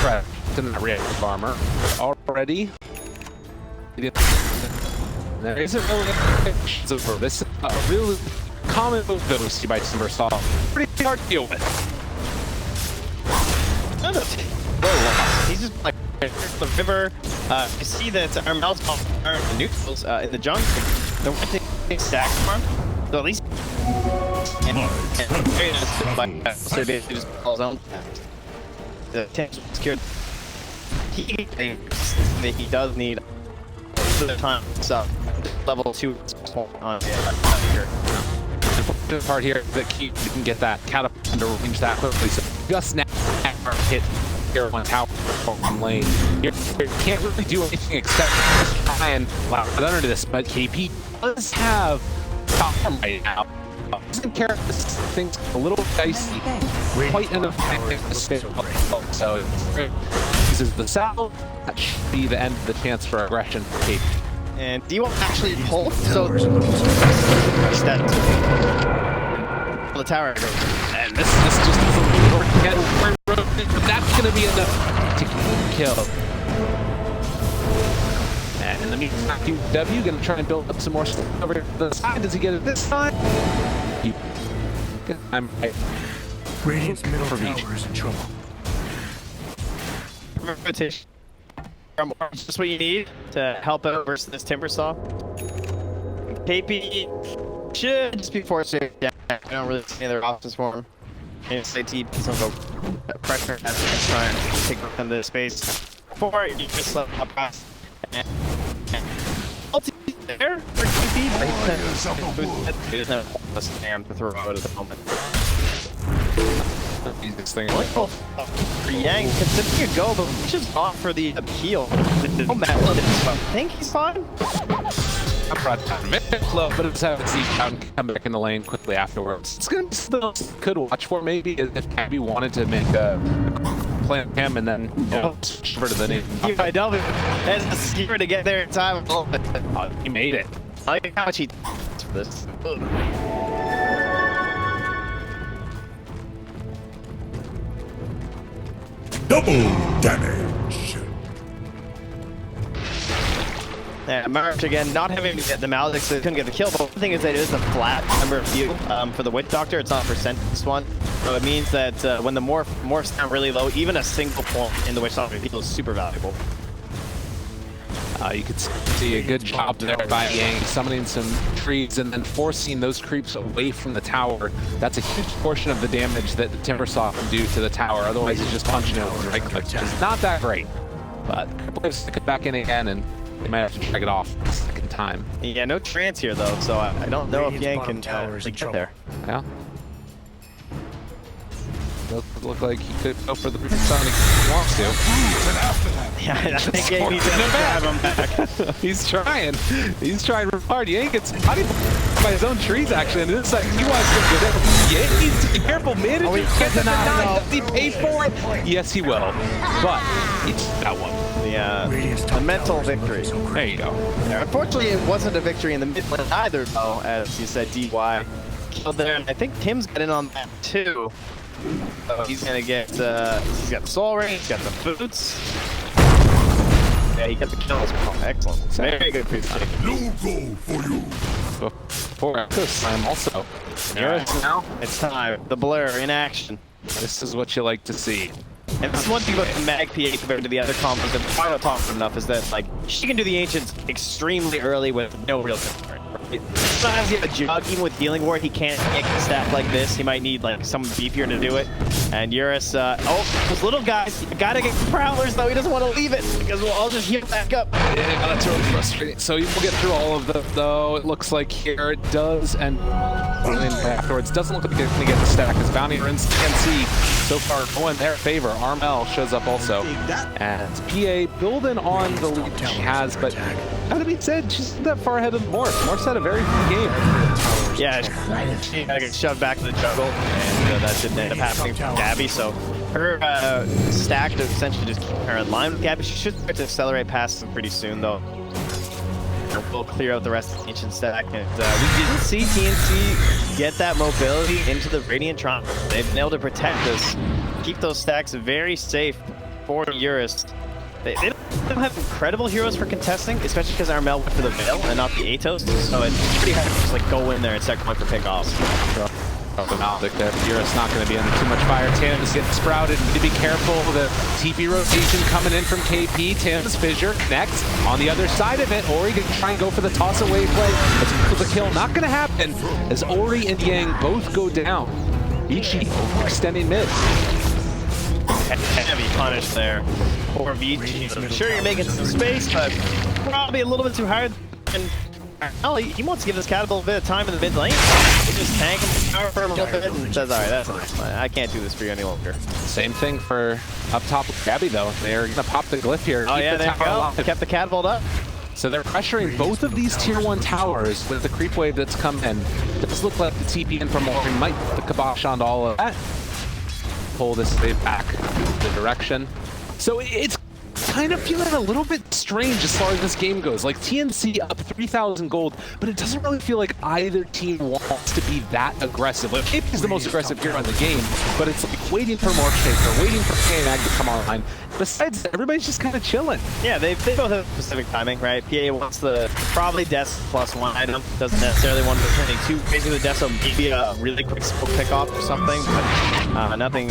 threat in that reactive armor already. There isn't really over. This is a really common move that we see by Timbersaw. Pretty hard to deal with. He's just like the river. You see that Armel's are the neutrals in the jungle. The one thing stack farm. So at least very nice. So they just calls on the tanks secured. He does need the time. So level 2 on here. The part here that Keith didn't get that catapult into range that quickly, so just now hit here on tower from lane. You can't really do anything except try and allow it under this, but KP does have power right now. Doesn't care if this thing's a little dicey, quite enough to stay. So this is the saddle. That should be the end of the chance for aggression for KP. And do you actually pull? So that the tower goes. And this just is a little that's gonna be enough to kill. And in the meantime, QW gonna try and build up some more stuff over the side. Does he get it this time? I'm right. Radiant's middle tower is in trouble. Rotation. Just what you need to help out versus this Timbersaw. KP should just be forced to down. I don't really see any other options for him. And SAT doesn't go pressure as try and take them to space. Before you just let him up past. And ulti there for KP, but he doesn't have a slam to throw out at the moment. This thing For Yang, considering a go, but he's just off for the appeal. I think he's fine. I'm proud of him. Slow, but it's having to see him come back in the lane quickly afterwards. It's gonna be still could watch for maybe if Abby wanted to make a plan him and then switch over to the name. UIW has a secret to get there in time. He made it. I like how much he for this. Double damage. Yeah, March again, not having to get the Malix, so couldn't get the kill, but the thing is that it is a flat number of view for the Witch Doctor. It's not percent this one. So it means that when the morphs down really low, even a single point in the Witch Doctor is super valuable. You could see a good job there by Yang, summoning some trees and then forcing those creeps away from the tower. That's a huge portion of the damage that the Timbersaw can do to the tower. Otherwise, he's just punching it with the right click. It's not that great. But players stick it back in again, and they might have to drag it off the second time. Yeah, no trance here, though, so I don't know if Yang can get there. Yeah. Doesn't look like he could go for the Sonic if he wants to. Yeah, I think Yang needs to grab him back. He's trying. He's trying real hard. Yang gets body by his own trees, actually, and this like he wants to get it. Yang needs to be careful. Manager gets the 9. Does he pay for it? Yes, he will. But it's that one. The mental victory. There you go. Unfortunately, it wasn't a victory in the mid lane either, though, as you said, DY killed there. And I think Tim's got in on that, too. So he's gonna get, he's got the soul ring, he's got the boots. Yeah, he got the kills. Oh, excellent. Very good creep kick. No goal for you. For this time also. Now it's time. The blur in action. This is what you like to see. And this is one thing about the Mag PA compared to the other combos that we don't talk enough is that, like, she can do the Ancients extremely early with no real concern. Right? Sometimes you have a Jug, even with Healing Ward, he can't get a stack like this. He might need, like, someone beefier to do it. And Eurus, those little guys, you gotta get Prowlers, though. He doesn't want to leave it, because we'll all just heal back up. Yeah, that's really frustrating. So you will get through all of them, though. It looks like here it does, and afterwards, doesn't look like it's going to get the stack, as Bounty runs TNC so far going in their favor. Armel shows up also, and PA building on the lead she has, but gotta be said, she's not that far ahead of Morph. Morph's had a very good game. Yeah, she got shoved back to the jungle, and that didn't end up happening for Gabby, so her stack to essentially just keep her in line with Gabby. She should start to accelerate past them pretty soon, though. We'll clear out the rest of the Ancient stack, and we didn't see TNC get that mobility into the Radiant Triangle. They've been able to protect us, keep those stacks very safe. for Eurus. They don't have incredible heroes for contesting, especially because Armel went for the Veil and not the Atos, so it's pretty hard to just like go in there and start going for pickoffs. Eurus not going to be under too much fire. Tana's getting sprouted. Need to be careful. The TP rotation coming in from KP. Tana's fissure next. On the other side of it, Ori going to try and go for the toss away play. It's the kill not going to happen as Ori and Yang both go down. Vici extending mid. Heavy punish there for Vici. I'm sure you're making some space, but probably a little bit too hard. And well, he wants to give this cat a little bit of time in the mid lane. He just tank him power for a little bit and says, all right, that's enough. I can't do this for you any longer. Same thing for up top with Gabby, though. They're going to pop the glyph here. Oh, yeah, there you go. Kept the catapult up. So they're pressuring both of these tier 1 towers with the creep wave that's come in. It does look like the TP in from Ori might put the kibosh on all of that. Pull this wave back the direction. So it's kind of feeling a little bit strange as far as this game goes. Like TNC up 3,000 gold, but it doesn't really feel like either team wants to be that aggressive. Like KP is the most aggressive hero in the game, but it's like waiting for more Shaker, waiting for KNAG to come online. Besides, everybody's just kind of chilling. Yeah, they both have specific timing, right? PA wants the probably Des +1 item, doesn't necessarily want to be turning too crazy with Des, so maybe a really quick smoke pickoff or something, but nothing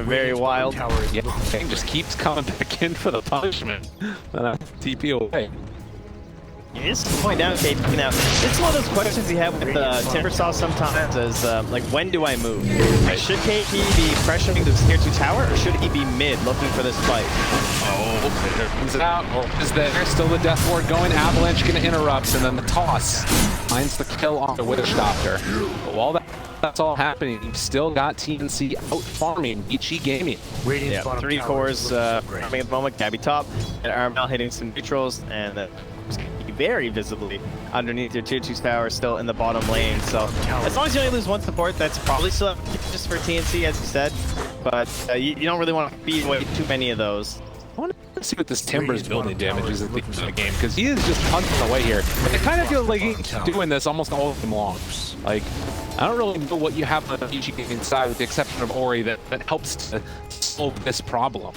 very wild. Yeah, Kang just keeps coming back in for the punishment. TP away. He is going down KP now. It's one of those questions you have with Timbersaw sometimes is, like, when do I move? Should KP be pressuring this tier 2 tower, or should he be mid looking for this fight? Oh, there comes it out. Is there still the death ward going? Avalanche going to interrupt, and then the toss finds the kill on the Witch Doctor. But while that's all happening, you've still got TNC out farming Vici Gaming. Yeah, 3 cores farming at the moment. Gabby top, and Armel hitting some neutrals, and very visibly underneath your tier 2 tower, still in the bottom lane. So as long as you only lose one support, that's probably still just for TNC, as you said. But you don't really want to feed away too many of those. I want to see what this Timber's building damage is at the end of the game, because he is just punching away here. It kind of feels like he's doing this almost all of them long. Like, I don't really know what you have on the Vici Gaming side, with the exception of Ori, that helps to solve this problem.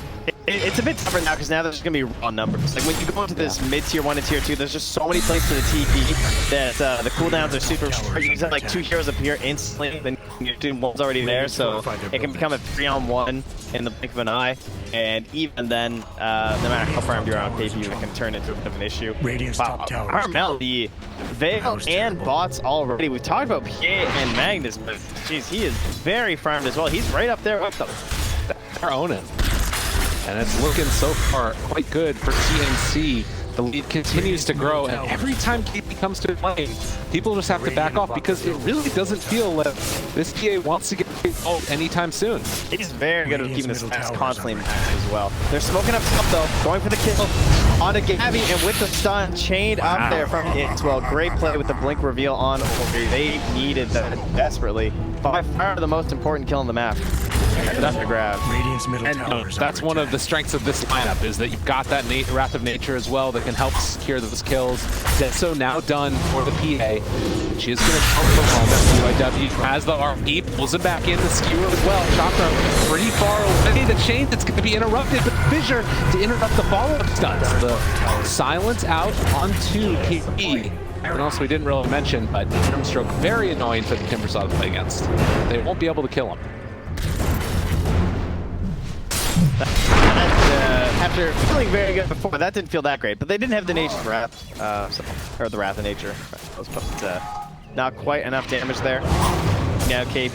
It's a bit tougher now because now there's going to be raw numbers. Like when you go into this mid tier 1 and tier 2, there's just so many places for the TP that the cooldowns are super short. You have like 2 heroes appear instantly, then your team one's already there, so it can become a 3-on-1 in the blink of an eye. And even then, no matter how farmed you're on KP, it can turn into a bit of an issue. Wow, Armel, the Veil and bots already. We've talked about PA and Magnus, but geez, he is very farmed as well. He's right up there with them. They're owning. And it's looking so far quite good for TNC. The lead continues to grow, and every time KP comes to lane, people just have to back off because it really doesn't feel like this TA wants to get involved anytime soon. He's very good at keeping this fast constantly maxed as well. They're smoking up top though, going for the kill onto Gabby, and with the stun chained up there from it as well. Great play with the blink reveal on Ori. They needed that desperately. By far the most important kill on the map. That's the grab. And that's one of the strengths of this lineup, is that you've got that Wrath of Nature as well that can help secure those kills. Deso now done for the PA. She is going to come from home. UIW has the RP, pulls it back in, the skewer as well. Chakra pretty far away. The chain that's going to be interrupted, but Fissure to interrupt the follow-up stunts. The silence out onto KP. And also, we didn't really mention, but Stroke very annoying for the Timbersaw to play against. They won't be able to kill him. After feeling very good before, that didn't feel that great, but they didn't have the Nature's Wrath, or the Wrath of Nature. But not quite enough damage there. Now Cape.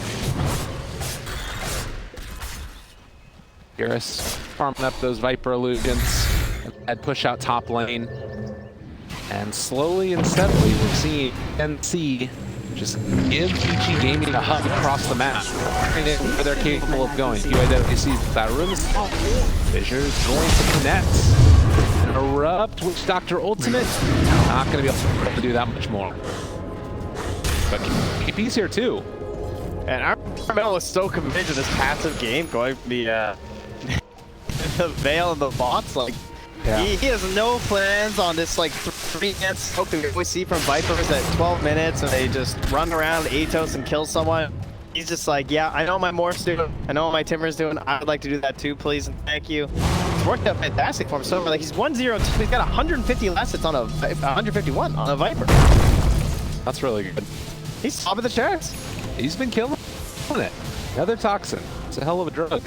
Eurus farming up those Viper illusions and push out top lane. And slowly and steadily, we're seeing TNC just give Vici Gaming a hug across the map. Where they're capable of going. UIW sees that room is small. Fissure's going to connect. Interrupt Witch Doctor ultimate. Not going to be able to do that much more. But KP's here too. And Armel is so committed to this passive game, going for the Veil and the bots. Like, yeah. He has no plans on this like 3-man smoke that we always see from Vipers at 12 minutes, and they just run around Atos and kill someone. He's just like, yeah, I know what my Morph's doing. I know what my Timber's doing. I would like to do that too, please and thank you. It's worked out fantastic for him so far. Like, he's 1-0. He's got 150 less. It's on a 151 on a Viper. That's really good. He's top of the charts. He's been killing it. Another toxin. It's a hell of a drug.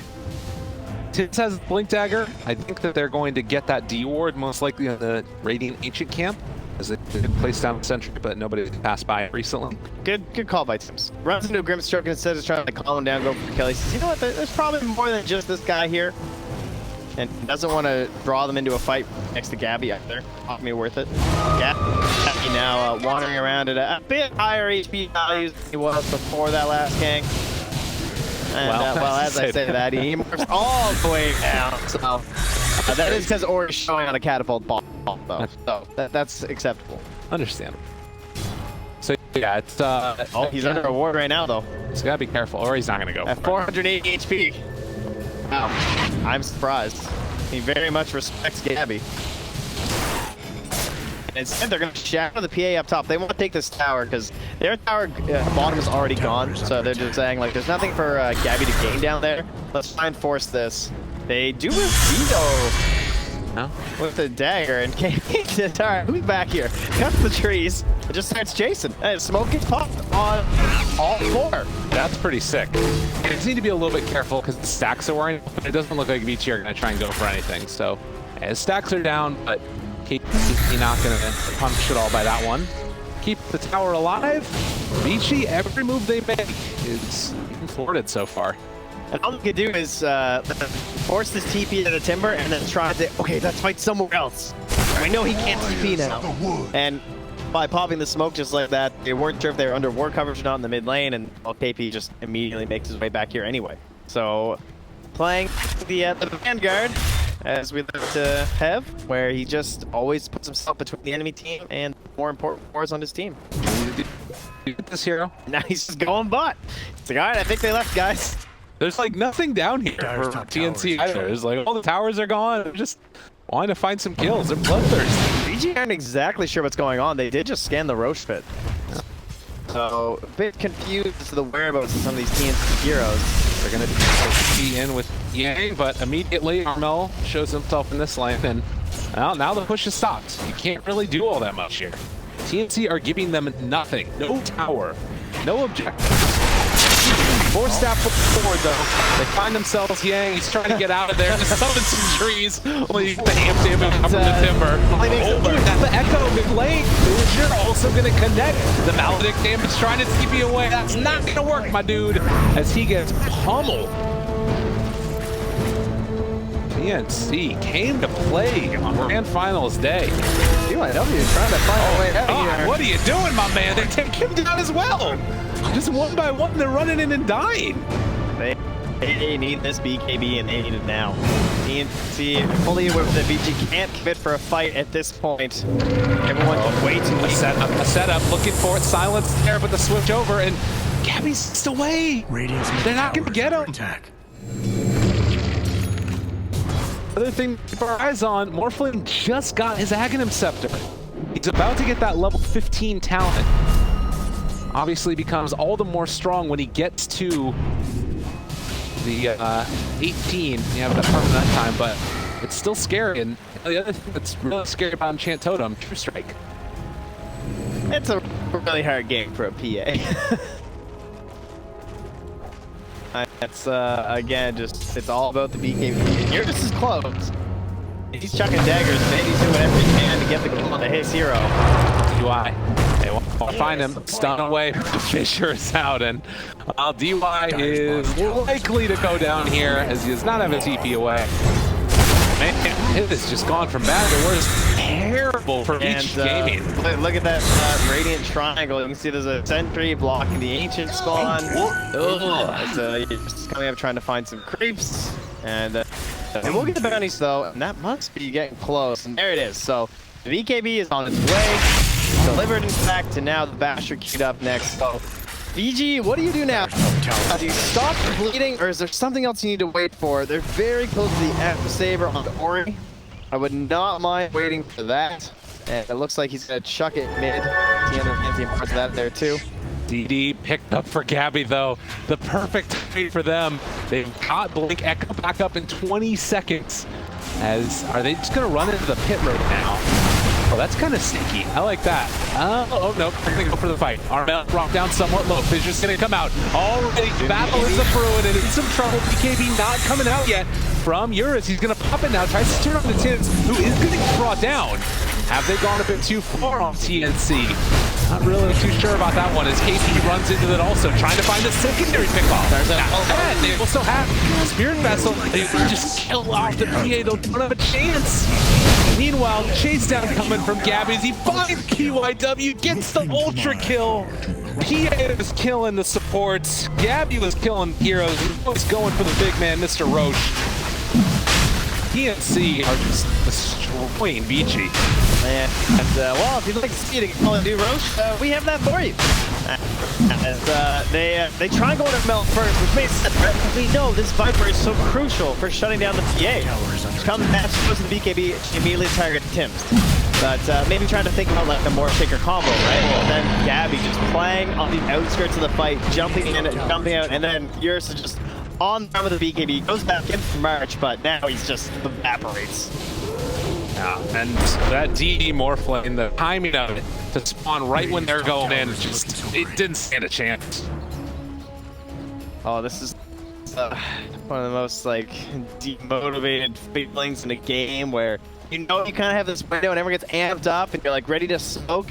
TNC has Blink Dagger. I think that they're going to get that D ward most likely on the Radiant Ancient camp, as they did place down the sentry, but nobody passed by it recently. Good call by Tims. Runs into a Grimstroke and instead of trying to calm him down, go for Kelly. Says, you know what? There's probably more than just this guy here, and doesn't want to draw them into a fight next to Gabby either. Not me worth it. Gabby now wandering around at a bit higher HP values than he was before that last gank. And well, as I say that, he morphs all the way down. So that is because Ori's showing on a catapult ball, though. So that's acceptable. Understandable. So yeah, it's oh, he's under a ward right now, though. So gotta be careful, or he's not gonna go. At 480 HP. Wow, I'm surprised. He very much respects Gabby. And instead, they're going to shadow the PA up top. They want to take this tower because their tower bottom is already gone. So they're just saying, like, there's nothing for Gabby to gain down there. Let's try and force this. They do with Vito No? with the dagger and KP. Alright, who's back here? Cuts the trees. It just starts chasing. And smoke gets popped on all four. That's pretty sick. You just need to be a little bit careful because the stacks are wearing, but it doesn't look like Vici are going to try and go for anything. So his stacks are down, but he's not going to punish it all by that one. Keep the tower alive. Vici, every move they make is thwarted so far. And all we can do is force this TP into the Timber and then try to, okay, let's fight somewhere else. We know he can't TP now. And by popping the smoke just like that, they weren't sure if they were under ward coverage or not in the mid lane, and well, KP just immediately makes his way back here anyway. So, playing the Vanguard, as we love to have, where he just always puts himself between the enemy team and more important wars on his team. You get this hero. Now he's just going bot. It's like, alright, I think they left, guys. There's like nothing down here for TNC either. There's like all the towers are gone. I'm just wanting to find some kills. They're bloodthirsty. BG aren't exactly sure what's going on. They did just scan the Roche pit. So, a bit confused as to the whereabouts of some of these TNC heroes. They're going to be in with Yang, but immediately Armel shows himself in this lane, and well, now the push is stopped. You can't really do all that much here. TNC are giving them nothing. No tower. No objective. More staff forward though. They find themselves Yang. He's trying to get out of there. Summon some trees. Only the amp damage from the Timber. That's the Echo mid lane. You're also going to connect. The Maledict damage trying to TP away. That's not going to work, my dude. As he gets pummeled. TNC came to play on Grand Finals day. UIW trying to find a way out here. What are you doing, my man? They take him down as well. Just one by one, they're running in and dying. They need this BKB, and they need it now. TNC fully aware that VG can't commit for a fight at this point. Everyone's waiting. A setup, looking for it. Silence there, but the switch over, and Gabby's away. They're not going to get him. Attack. Other thing to keep our eyes on, Morphling just got his Aghanim Scepter. He's about to get that level 15 talent. Obviously becomes all the more strong when he gets to the 18. You have that permanent time, but it's still scary. And the other thing that's really scary about Enchant Totem, True Strike. It's a really hard game for a PA. That's again, just it's all about the BKB. You're just as close. He's chucking daggers, and he's doing whatever he can to get the goal to his hero. DY. They won't find him. Stun away. Fisher is out, and DY is likely to go down here as he does not have a TP away. Man, it has just gone from bad to worse. Terrible for Vici Gaming. Look at that Radiant Triangle. You can see there's a sentry blocking the Ancient spawn. You're just coming up trying to find some creeps. And we'll get the bounties though, and that must be getting close. And there it is. So the BKB is on its way. Delivered in fact, to now the Basher queued up next. So VG, what do you do now? Do you stop bleeding, or is there something else you need to wait for? They're very close to the F-Saber on Ori. I would not mind waiting for that. And it looks like he's going to chuck it mid. TNC parts of that there too. DD picked up for Gabby, though. The perfect trade for them. They've got Blink Echo back up in 20 seconds. Are they just going to run into the pit road now? Oh, that's kind of sneaky. I like that. Oh, no. They're going to go for the fight. Armel dropped down somewhat low. Fisher's going to come out. Already, battle is a brewing, and in some trouble. BKB not coming out yet from Eurus. He's going to pop it now. Tries to turn on the TNC, who is going to get brought down. Have they gone a bit too far on TNC? Not really too sure about that one as KP runs into it also, trying to find the secondary pickoff. And they also have Spirit Vessel. They just kill off the PA. They don't have a chance. Meanwhile, chase down coming from Gabby as he finds PYW, gets the ultra kill. PA is killing the supports. Gabby was killing heroes. He was going for the big man, Mr. Roche. TNC are just destroying Vici. And well, if you'd like to see it again, do Roche, we have that for you. They try going to melt first, which makes sense, right? We know this Viper is so crucial for shutting down the PA. Come the match goes to the BKB, she immediately target Tim's. But maybe trying to think about like a more shaker combo, right? And then Gabby just playing on the outskirts of the fight, jumping in, jumping out, and then Eurus is just on the arm of the BKB, goes back in for March, but now he's just evaporates. Yeah, and that DD Morphlane, the timing of it to spawn right when they're going in, it didn't stand a chance. Oh, this is one of the most like demotivated feelings in a game where you know you kind of have this window and everyone gets amped up and you're like ready to smoke,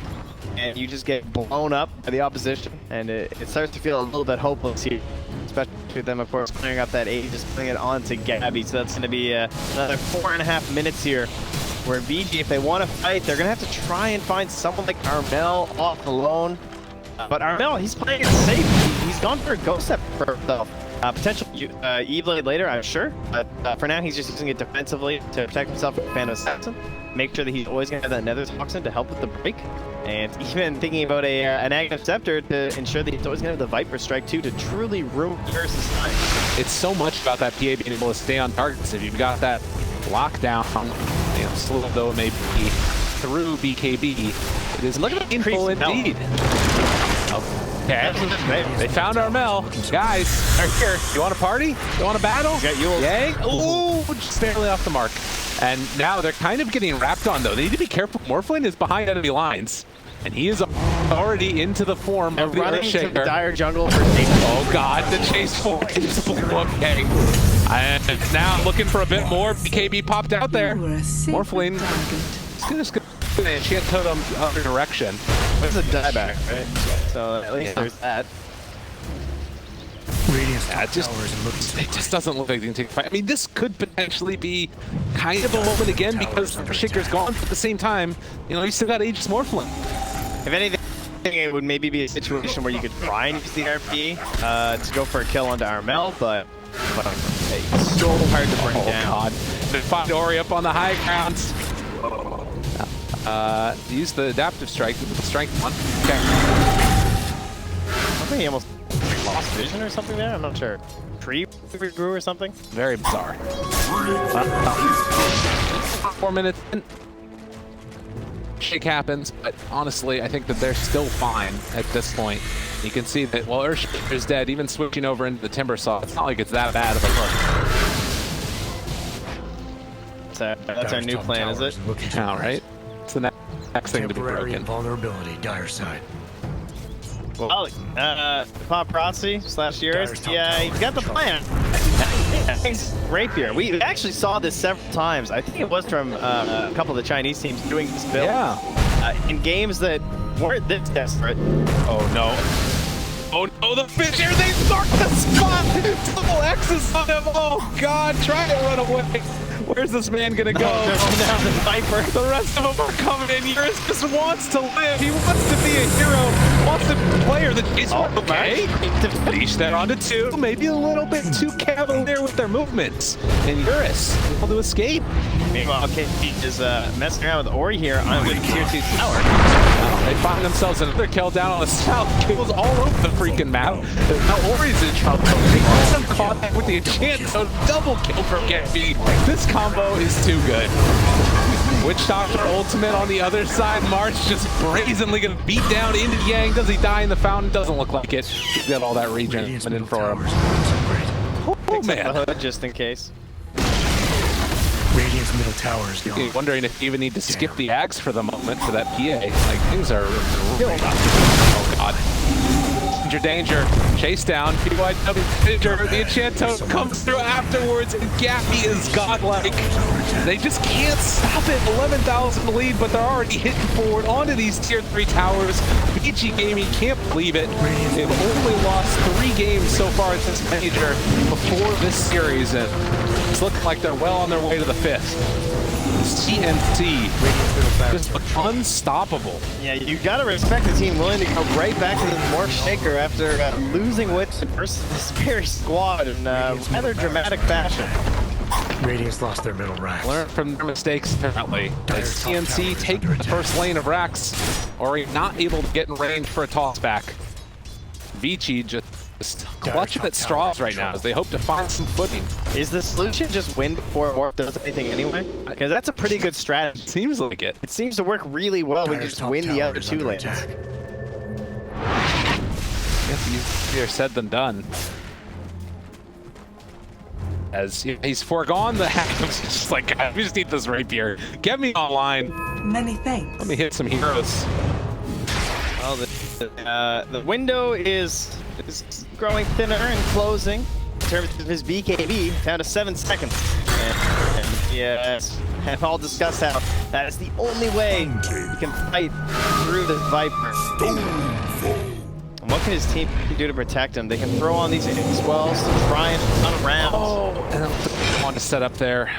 and you just get blown up by the opposition, and it starts to feel a little bit hopeless here. Especially with them, of course, clearing up that 8, just putting it on to Gabby. So that's going to be another 4.5 minutes here. Where VG, if they want to fight, they're going to have to try and find someone like Armel off alone. But Armel, he's playing it safe. He's gone for a ghost step for himself. Potential E-Blade later, I'm sure. But for now, he's just using it defensively to protect himself from Phantom Assassin. Make sure that he's always going to have that Nether Toxin to help with the break. And even thinking about an Aghanim Scepter to ensure that he's always going to have the Viper Strike too to truly ruin Eurus' time. It's so much about that PA being able to stay on targets. If you've got that lockdown, slow though it may be through BKB, it is painful indeed. Okay, they found Armel. Guys, they're here. You want to party? You want to battle? Yang? Ooh, just barely off the mark. And now they're kind of getting wrapped on, though. They need to be careful. Morphlane is behind enemy lines, and he is already into the form of the Earthshaker. To the dire jungle for oh God, the chase for is okay. And now looking for a bit more. BKB popped out there. Morphlane is going to enchant totem other direction. There's a dieback, right? So at least there's that. It just doesn't look like they can take a fight. I mean, this could potentially be kind of a moment again because Shaker's gone, but at the same time, you know, you still got Aegis Morphlane. If anything, it would maybe be a situation where you could try and use the RP to go for a kill onto Armel, but it's so hard to bring down. God. They find Ori up on the high ground. Use the adaptive strike with the strength one. Okay. I think he almost lost vision or something there. I'm not sure. Tree grew or something. Very bizarre. 4 minutes in. Shake happens, but honestly, I think that they're still fine at this point. You can see that while Earthshaker's dead, even switching over into the Timber Saw, it's not like it's that bad of a look. So that's our new plan, is it? All right. It's the next thing to be broken. Vulnerability, dire side. Well, Paparazzi / Eurus, yeah, he's got the plan. Rapier. We actually saw this several times. I think it was from a couple of the Chinese teams doing this build. Yeah. In games that weren't this desperate. Oh no. Oh no, the Fisher, they marked the spot! Double X's on him! Oh God, try to run away! Where's this man gonna go? Now the Viper. The rest of them are coming in. Eurus just wants to live. He wants to be a hero. Wants to be a player that is okay. Leash that onto 2. Maybe a little bit too cavalier with their movements. And Eurus able to escape. Meanwhile, KP is messing around with Ori here on a tier 2 tower. They find themselves another kill down on the south. Kills all over the freaking map. Now Ori's in trouble. They get him caught with the enchant, so double kill from KP. This combo is too good. Witch Doctor ultimate on the other side. March just brazenly gonna beat down into Yang. Does he die in the fountain? Doesn't look like it. He's got all that regen Radiant's in middle for him. towers are Oh Picks up man. the hood just in case. Radiant's middle tower is gone. Wondering if you even need to skip the axe for the moment for that PA. Like things are real. Oh god. Danger. Chase down. BYW danger. The Enchanto comes through afterwards, and Gappy is godlike. They just can't stop it. 11,000 lead, but they're already hitting forward onto these tier 3 towers. Vici Gaming can't believe it. They've only lost 3 games so far at this major before this series, and it's looking like they're well on their way to the 5th. TNC just unstoppable. Yeah, you gotta respect the team willing to go right back to the Morph Shaker after losing Witch versus this very squad in rather dramatic fashion. Radiant's lost their middle racks. Learn from their mistakes, apparently. As TNC take the first lane of racks, or not able to get in range for a toss back. Vici just clutching at straws right now as they hope to find some footing. Is the solution just win before Morph does anything anyway? Because that's a pretty good strategy. Seems like it. It seems to work really well when you just win the other 2 lanes. Guess easier said than done. As he's foregone the hack, he's just like, God, we just need this rapier. Get me online. Many thanks. Let me hit some heroes. Well, the window is growing thinner and closing in terms of his BKB, down to 7 seconds. And yes, have all discussed how that is the only way he can fight through the Viper. And what can his team do to protect him? They can throw on these swells to try and run around. Oh, and I want to set up there.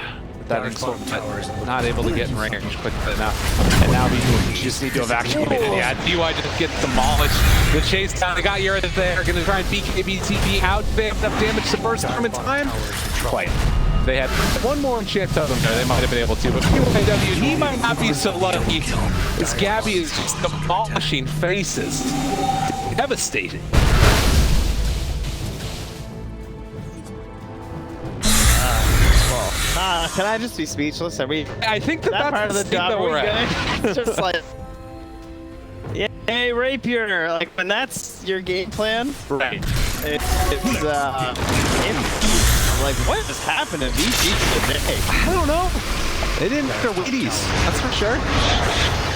That insult, but not able to get in range quickly enough. And now we just need to evacuate it. Yeah, DY just gets demolished. The chase down, they got Yura there, gonna try and BKB TP out. They have enough damage to burst them in time. Quite. They had one more enchant totem there, they might have been able to, but BYW, he might not be so lucky. This Gabby is just demolishing faces. Devastating. Can I just be speechless? Are we? I think that That that's part of the state job that we're at. It's just like, yeah, hey, rapier. Like when that's your game plan, Right. it's I'm like, what has happened to Vici today? I don't know. They didn't get their Wheaties, that's for sure.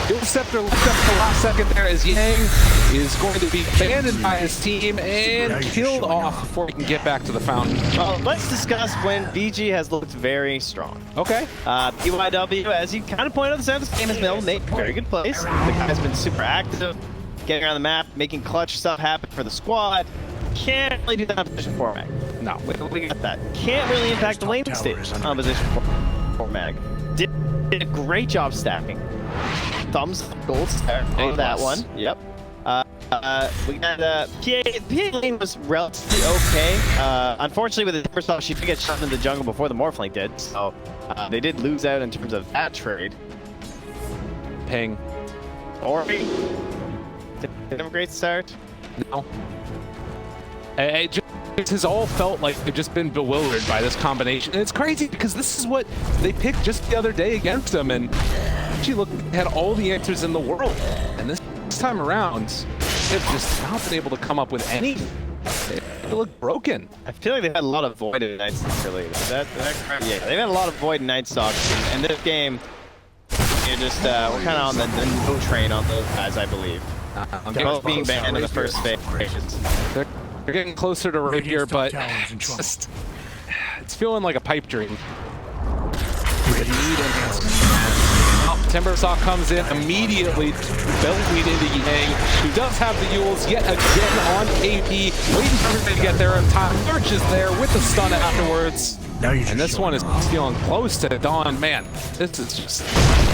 Dual Scepter looked up the last second there as Yang is going to be abandoned by his team and killed off before he can get back to the fountain. Well, let's discuss when VG has looked very strong. Okay. BYW, as you kind of pointed out, the start of this game has been made very good plays. The guy's been super active, getting around the map, making clutch stuff happen for the squad. Can't really do that on position 4 mag. No. We got that. Can't really impact the lane state on position 4 mag. Did a great job stacking. Thumbs up, gold star on that one. Yep. We got PA lane was relatively okay. Unfortunately, with the first off, she did get shot in the jungle before the Morphling did, so they did lose out in terms of that trade. Ping. Ori didn't have a great start. No. It has all felt like they've just been bewildered by this combination. And it's crazy because this is what they picked just the other day against them, and she had all the answers in the world. And this time around, they've just not been able to come up with any. They look broken. I feel like they've had a lot of Void and Night Stalk related. Yeah, they've had a lot of Void and Night Stalk. And this game, you're just, we're kind of on the no train on those guys, I believe. They're both being banned in the first phase. They're getting closer to Rapier, but it's feeling like a pipe dream. Timbersaw comes in immediately, bellweed into Yang, who does have the Yules yet again on KP, waiting for everybody to get there in time. Lurch is there with the stun afterwards. And this one is feeling close to Dawn. Man, this is just...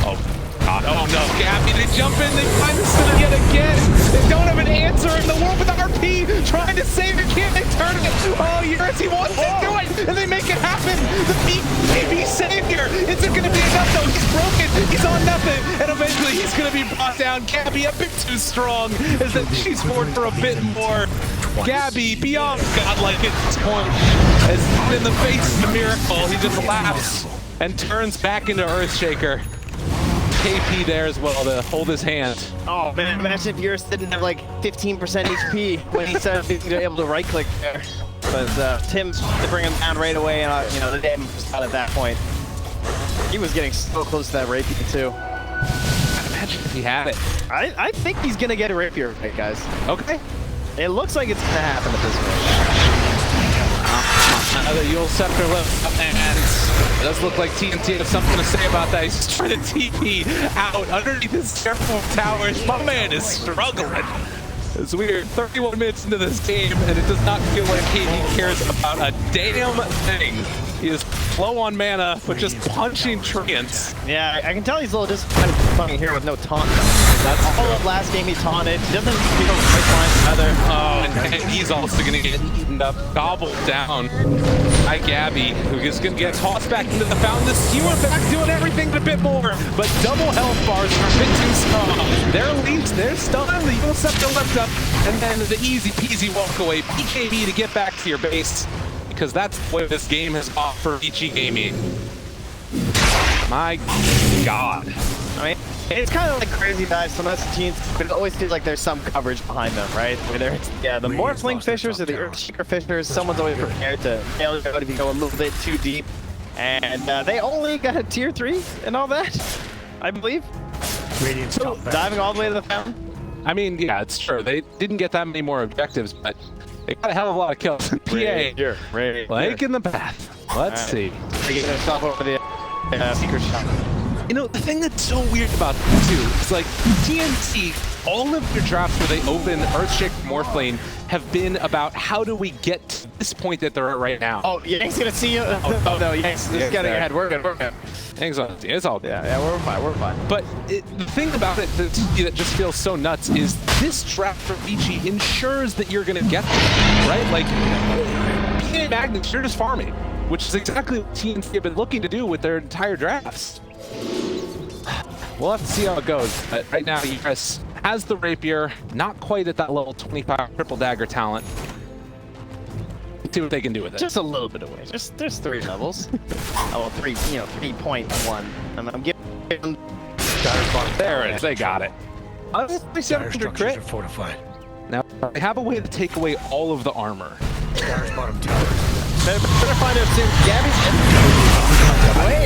Oh, God. Oh, no. Gabby, they jump in. They find the stun yet again. They don't have an answer in the world with the RP. Trying to save it. Can't they turn it? Oh, Yuris, he wants to do it. And they make it happen. The BKB savior. Is it going to be enough, though? He's broken. He's on nothing. And eventually, he's going to be brought down. Gabby, a bit too strong. As that she's forward for a bit more. Gabby, beyond godlike at this point. As in the face of the miracle, he just laughs and turns back into Earthshaker. KP there as well to hold his hand. Oh man, imagine if Eurus didn't have like 15% HP when he started being able to right click there. But Tim's to bring him down right away, and you know, the damage was done at that point. He was getting so close to that rapier too. Imagine if he had it. I think he's gonna get a rapier right, guys. Okay. It looks like it's gonna happen at this point. Another Yule Scepter left up, and it does look like TNC has something to say about that. He's trying to TP out underneath his careful towers. My man is struggling. It's weird. 31 minutes into this game, and it does not feel like he cares about a damn thing. He is low on mana, but just punching treants. Yeah, I can tell he's a little disappointed here with no taunt. That's all of last game he taunted. He doesn't feel right either. Oh, and he's also going to get eaten up, gobbled down by Gabby, who is going to get tossed back into the fountain. The skewer back doing everything a bit more, but double health bars are a bit too strong. They're leaps, they're stunned, the Yule Scepter left up, and then the easy peasy walk away. BKB to get back to your base, because that's what this game has gone for Vici Gaming. My God. I mean, it's kind of like crazy dives sometimes teams, but it always feels like there's some coverage behind them, right? Whether it's the Morphling Fishers or the Earthshaker Fishers, someone's always prepared to fail if you go a little bit too deep. And they only got a tier 3 and all that, I believe. Radiant's top back. Diving all the way to the fountain. I mean, yeah, it's true. They didn't get that many more objectives, but they got a hell of a lot of kills. PA, like in the path. Let's see. They're getting themselves over the secret shot. You know, the thing that's so weird about them too is like TNC, all of their drafts where they open Earthshaker Morphling have been about how do we get to this point that they're at right now. Oh, Yank's gonna see you. Oh no, Yank's just getting ahead. We're good, we're good. It's all good. Yeah, we're fine, we're fine. But the thing about it that just feels so nuts is this draft for Vici ensures that you're gonna get there, right? Like, PA Magnets, you're just farming, which is exactly what TNC have been looking to do with their entire drafts. We'll have to see how it goes, but right now Eurus has the rapier, not quite at that level 25 triple dagger talent. Let's see what they can do with it. Just a little bit away. There's 3 levels. Oh, well, 3.1. I'm giving There it is, they got it. Dire 700 structures crit. are fortified. Now, they have a way to take away all of the armor. Dire's bottom tower. better find out soon. Gabby's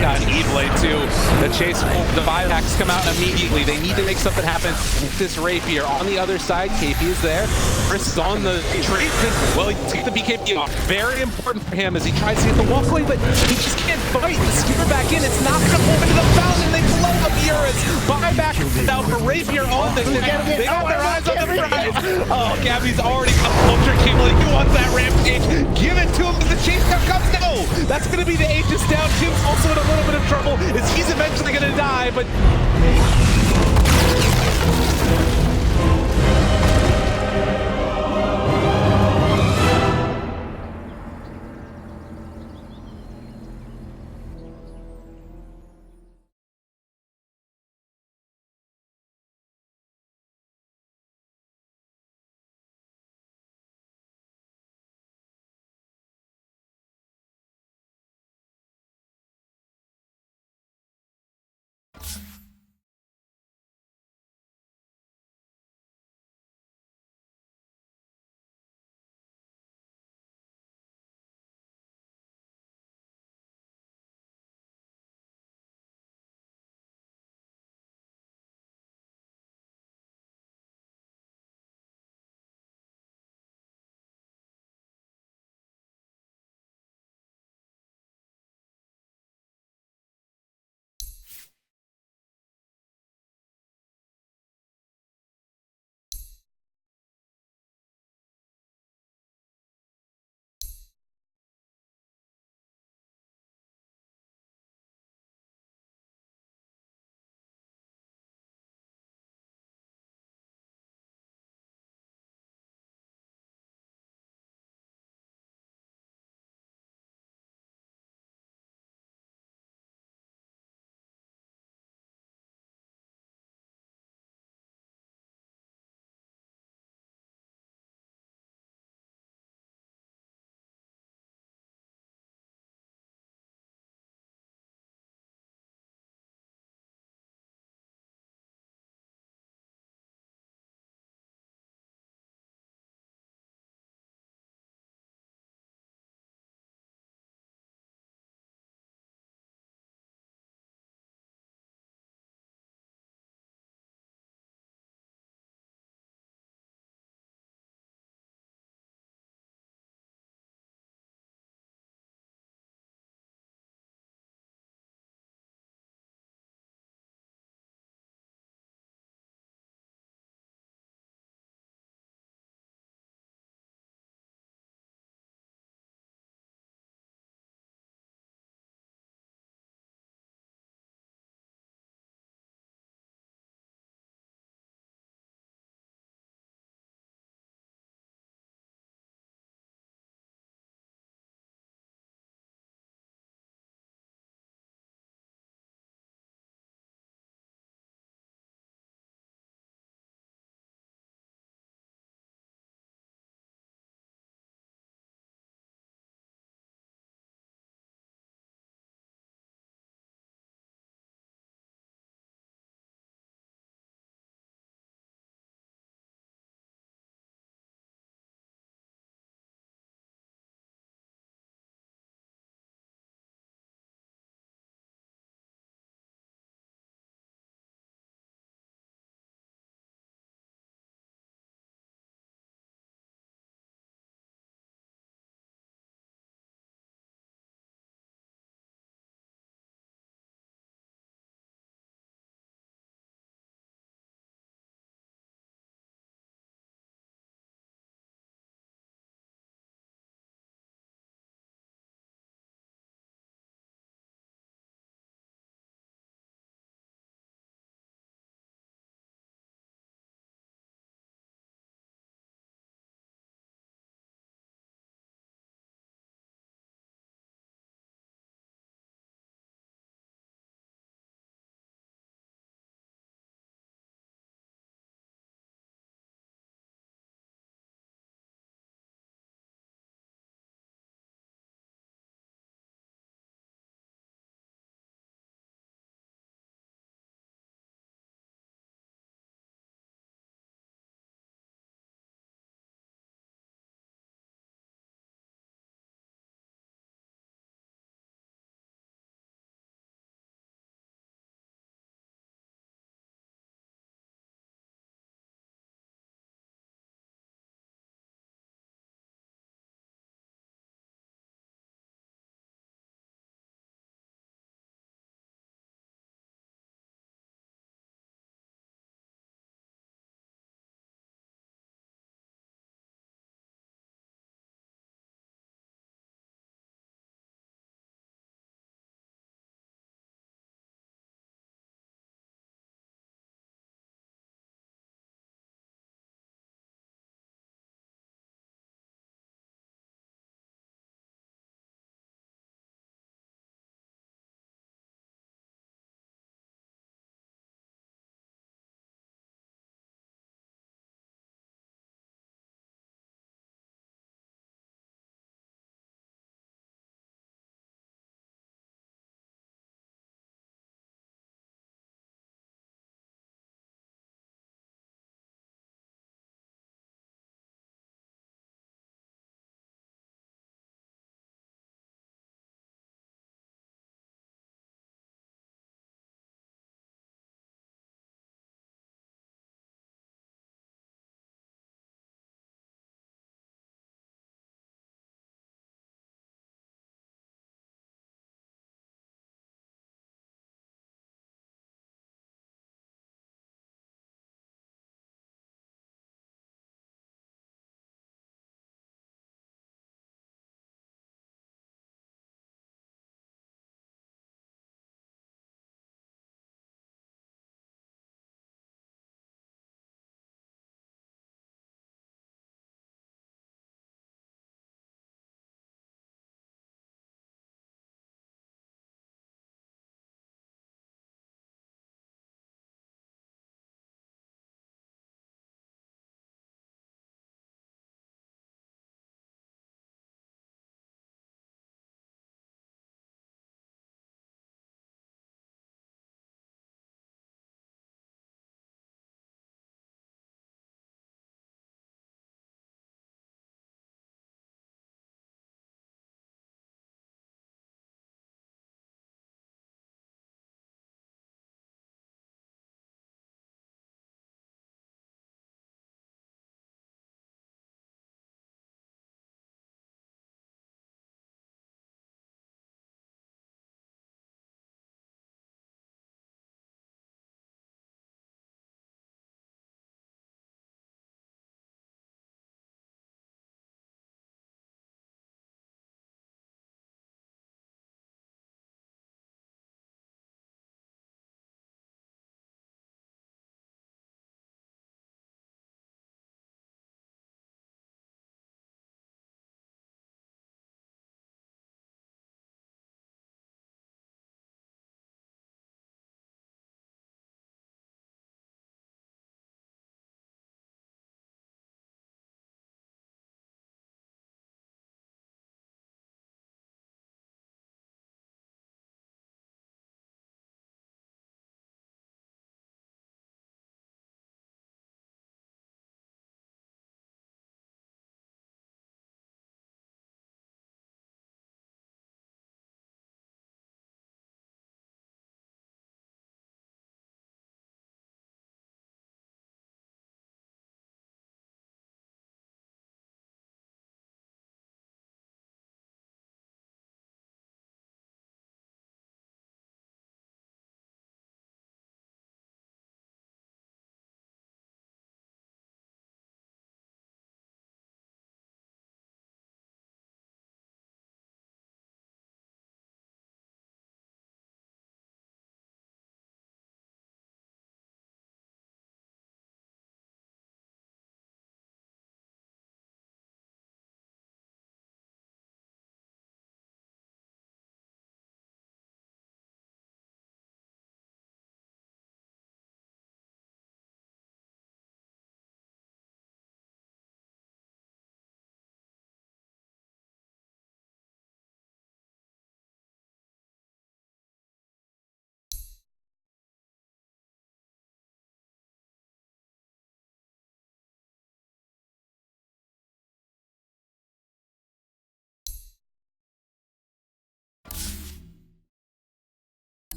Got E-Blade too. The chase, the buybacks come out immediately. They need to make something happen with this rapier. On the other side, KP is there. Chris is on the tree. Well, he took the BKB off. Very important for him as he tries to get the walkway, but he just can't fight. The skewer back in. It's not going to pull into the fountain. They blow up Eurus. Buyback now for rapier on them. They got their eyes on the prize. Oh, Gabby's already got Ultra King. He wants that rampage. Give it to him as the chase comes. No, that's going to be the Aegis down. Tim's also in a little bit of trouble as he's eventually going to die, but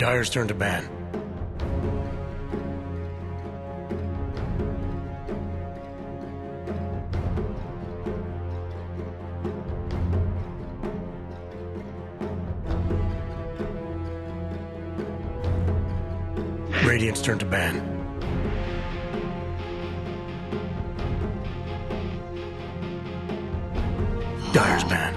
Dire's turn to ban. Radiant's turn to ban. Dire's ban.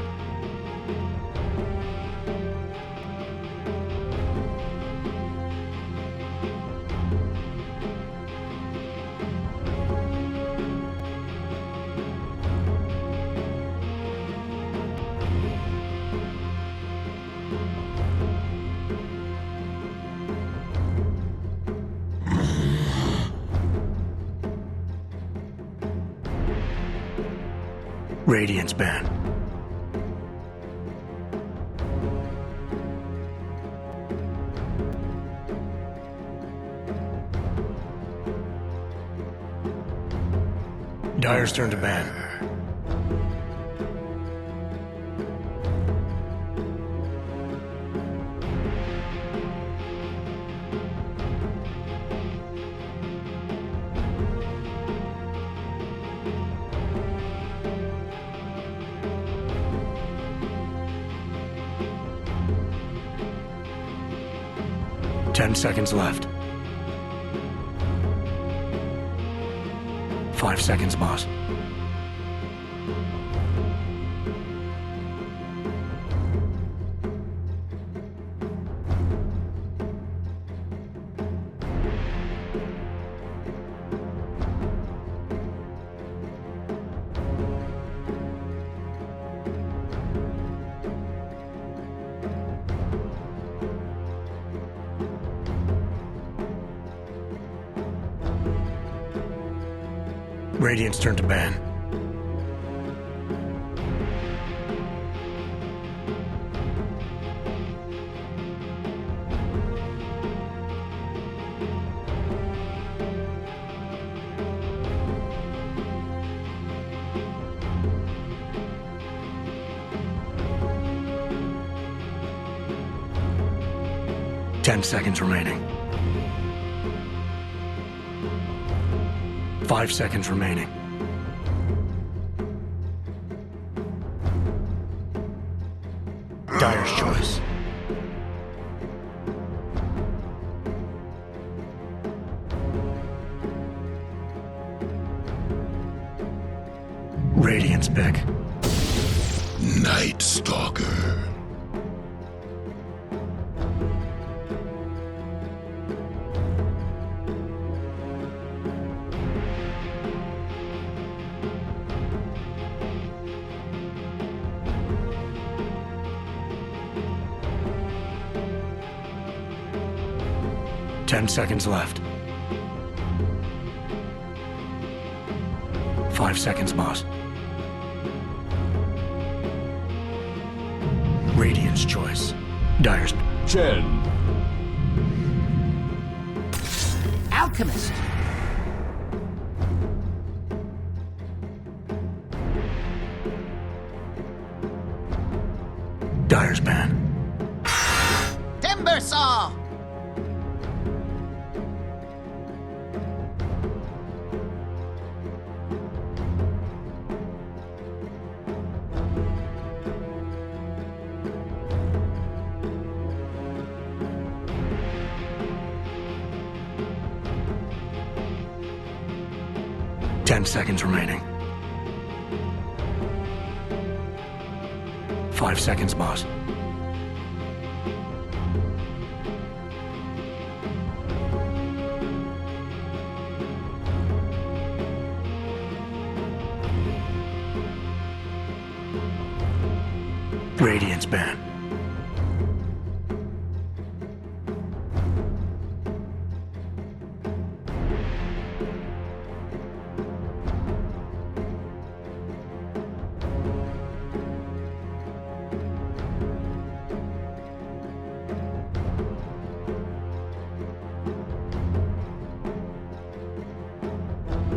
Radiant's ban. Dire's turn to ban. Ten seconds left. 5 seconds, boss. Radiant's turn to ban. Ten seconds remaining. 5 seconds remaining. Dire's choice. Radiant's pick. Night Stalker. Ten seconds left. 5 seconds, boss. Radiant's choice. Dire's. Chen. Alchemist. Dire's ban. Timber saw. Ten seconds remaining. 5 seconds, boss. Radiant's ban.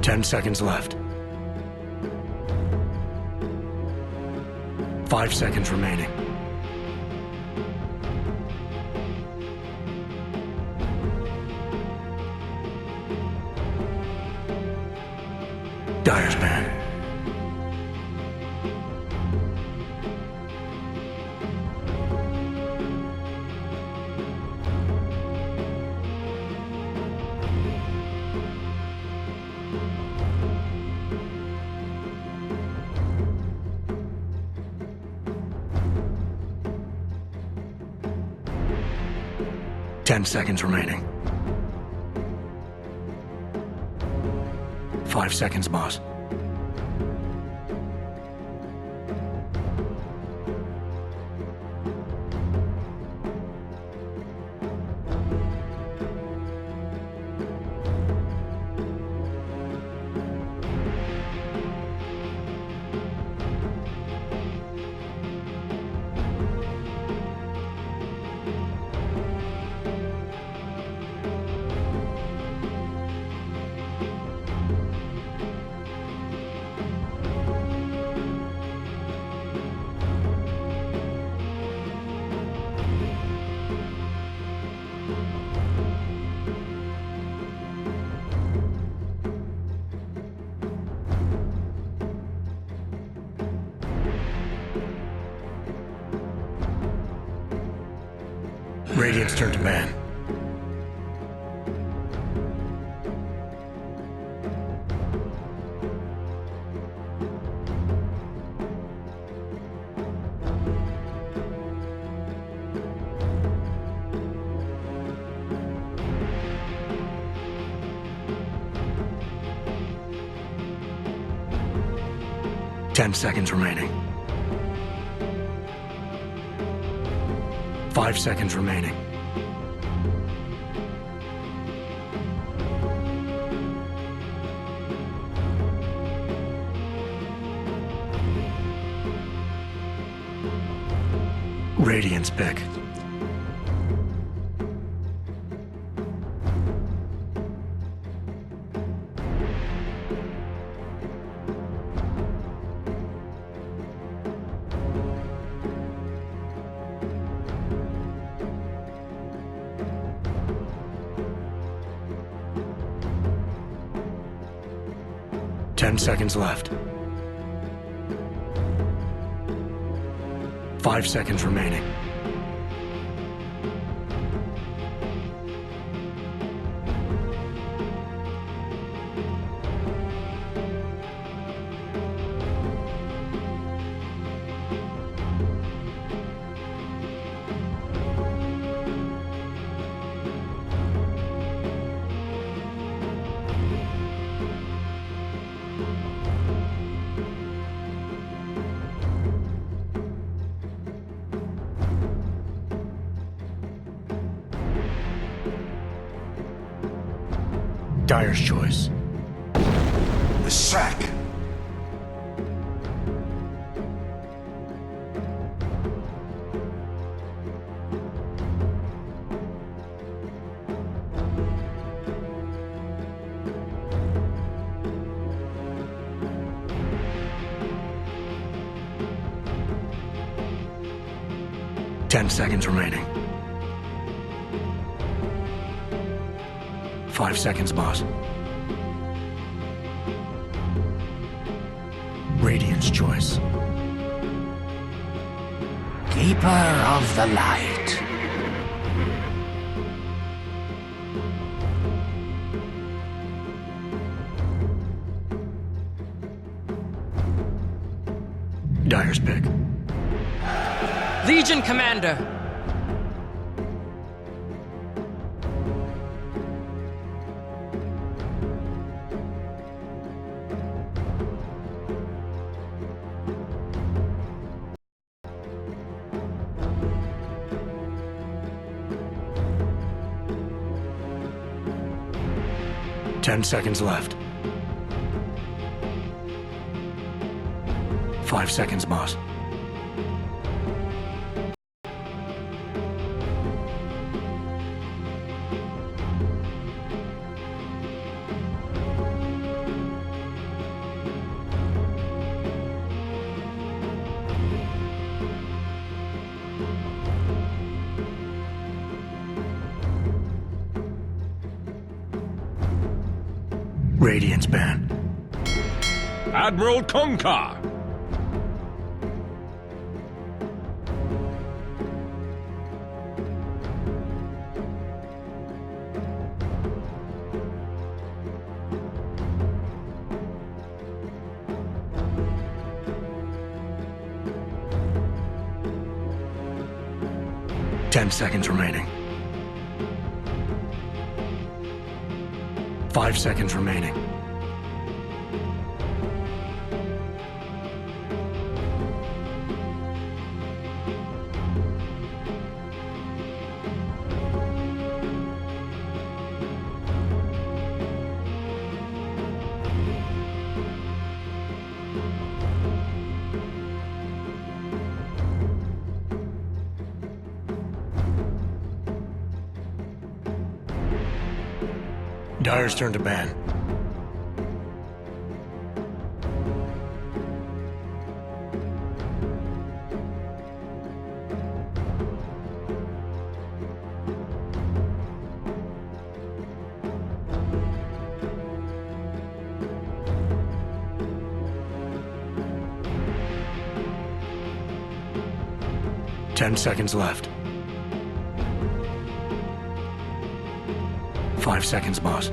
Ten seconds left. 5 seconds remaining. Dire's ban. Ten seconds remaining. 5 seconds, boss. Radiant's turn to ban. Ten seconds remaining. 5 seconds remaining. Radiant's pick. Ten seconds left. 5 seconds remaining. Dire's choice. The sack. Ten seconds remaining. 5 seconds, boss. Radiant's choice. Keeper of the light. Dire's pick. Legion Commander. 10 seconds left. 5 seconds, boss. Radiant's ban. Admiral Konka. Ten seconds remaining. 5 seconds remaining. Dyer's turn to ban. Ten seconds left. 5 seconds, boss.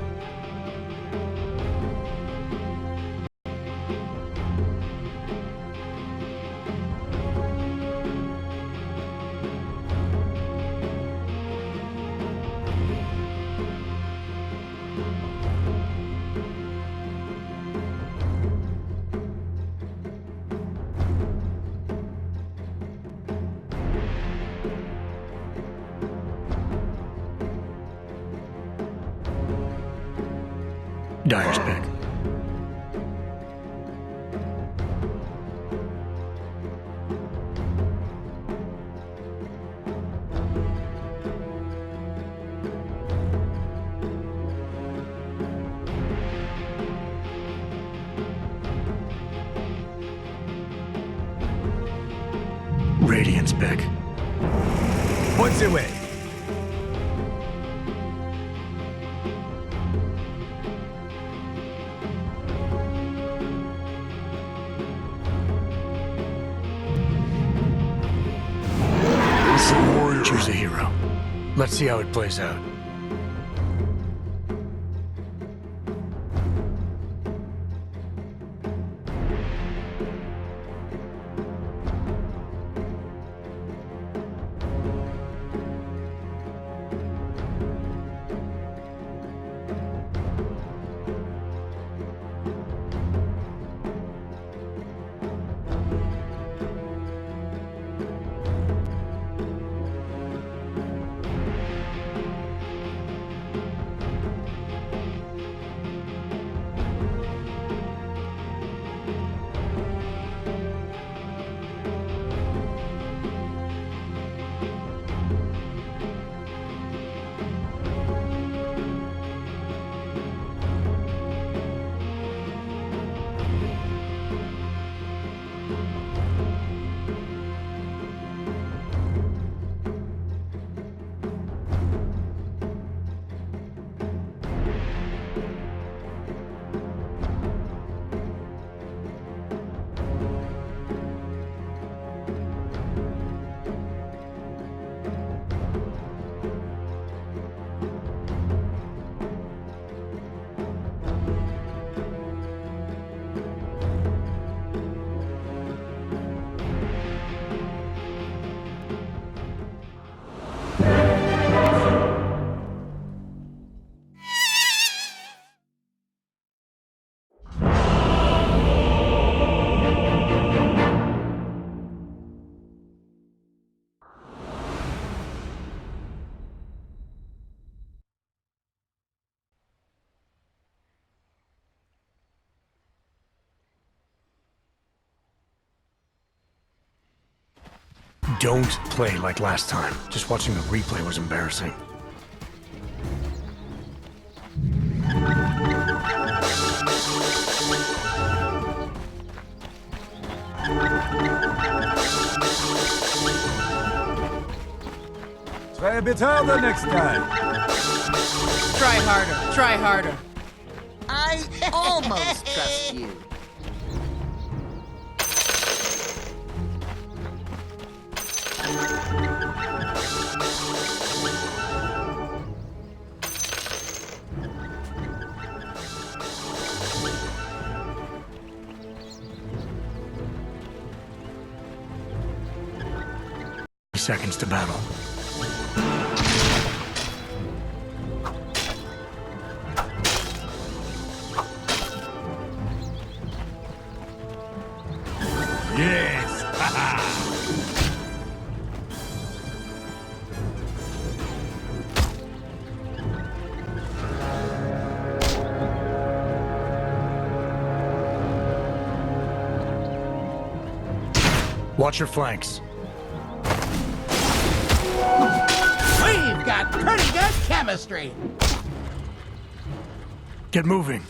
Dyer's pick. Radiant's pick. What's away? Choose a hero. Let's see how it plays out. Don't play like last time. Just watching the replay was embarrassing. Try a bit harder next time. Try harder. Try harder. I almost trust you. seconds to battle. Yes! Haha! Watch your flanks. We've got pretty good chemistry. Get moving.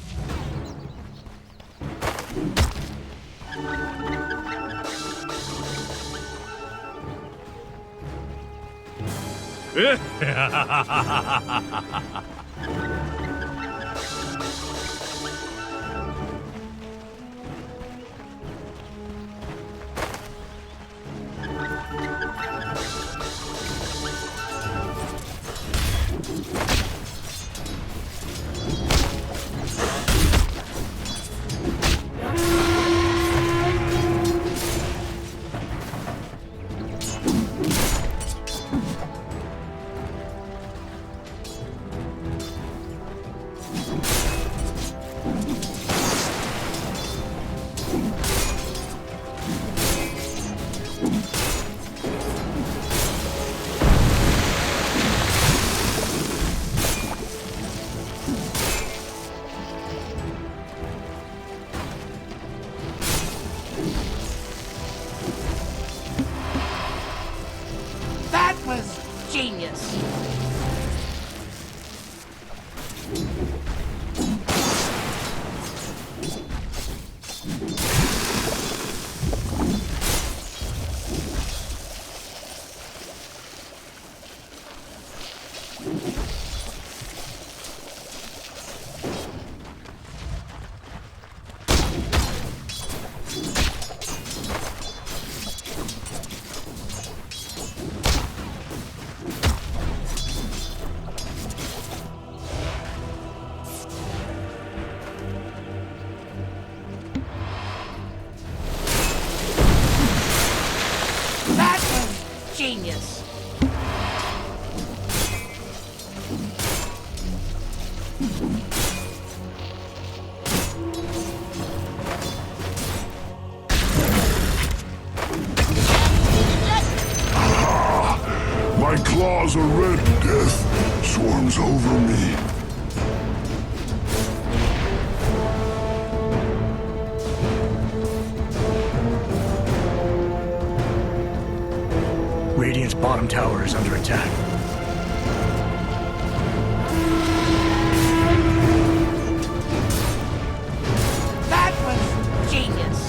That was genius. That was genius. My claws are red. Death swarms over me. Radiant's bottom tower is under attack. That was genius.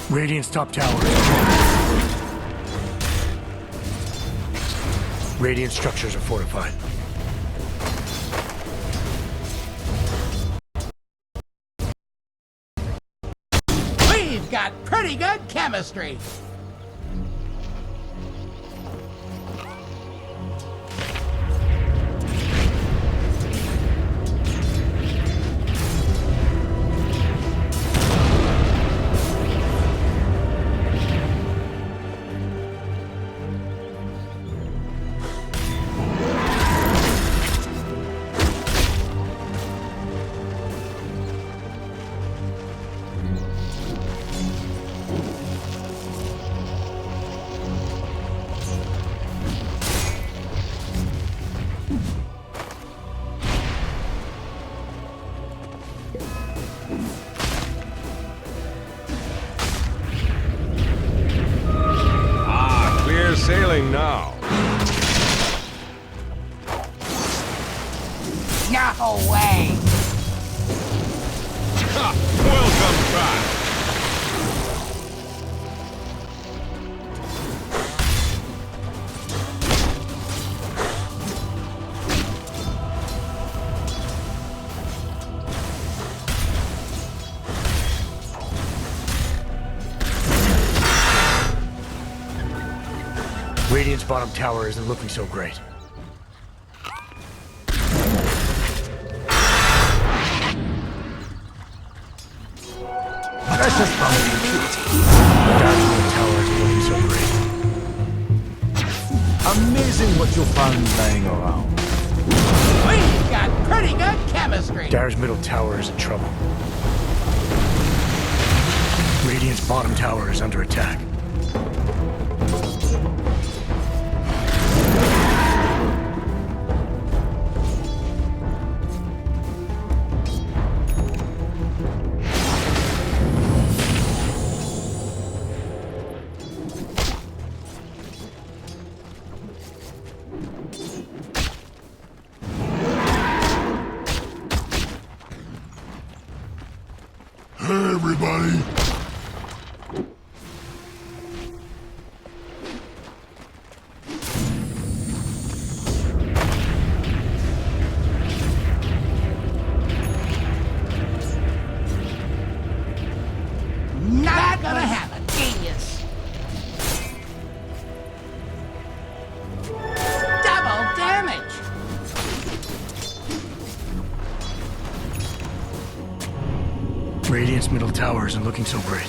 Radiant's top tower is under attack. Radiant structures are fortified. We've got pretty good chemistry. Clear sailing now. No way. Radiant's bottom tower isn't looking so great. That's just Dire's middle tower isn't looking so great. Amazing what you'll find laying around. We've got pretty good chemistry. Dire's middle tower is in trouble. Radiant's bottom tower is under attack. Hey, everybody. Not gonna happen. Genius. Double damage. Radiant's middle tower isn't looking so great.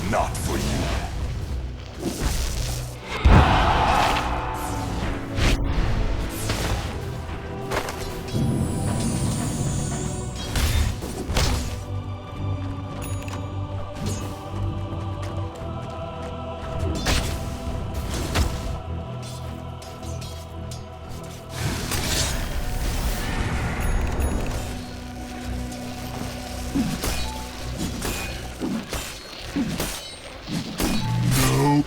Not for you. Nope.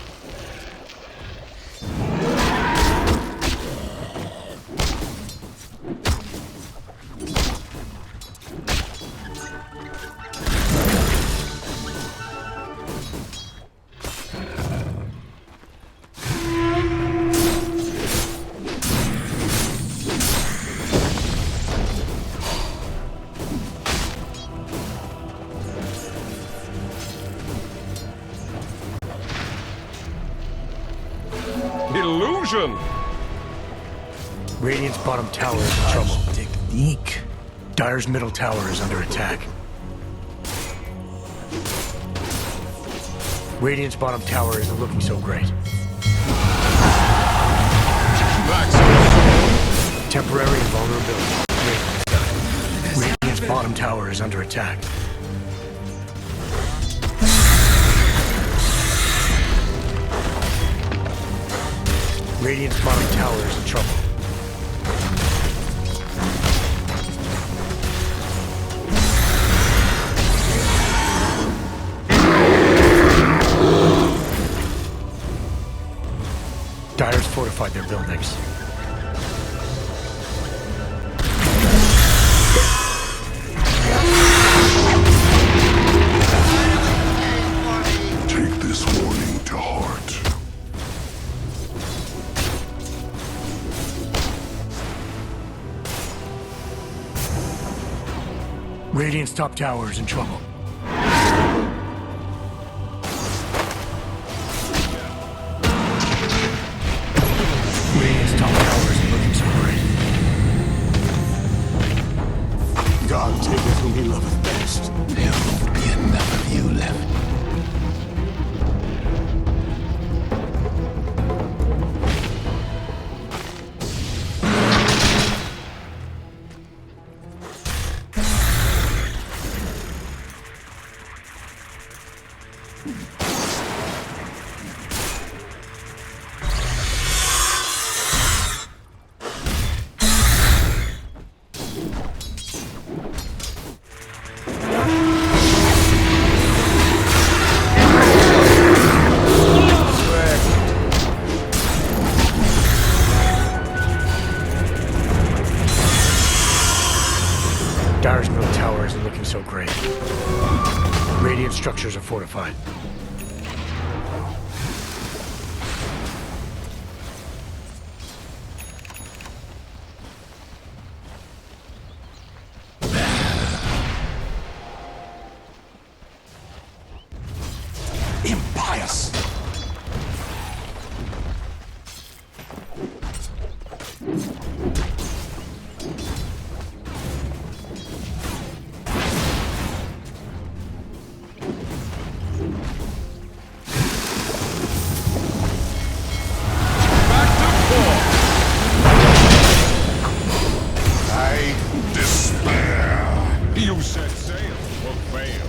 Illusion! Radiant's bottom tower is in trouble. Technique. Dire's middle tower is under attack. Radiant's bottom tower isn't looking so great. Temporary invulnerability. Radiant's bottom tower is under attack. Radiant's bottom tower is in trouble. Dire's fortified their buildings. Take this warning to heart. Radiant's top tower is in trouble. Radiant's top tower isn't looking so great. God taketh whom he loveth best. There won't be enough of you left. Radiant structures are fortified. Impious! I despair. You set sail or fail.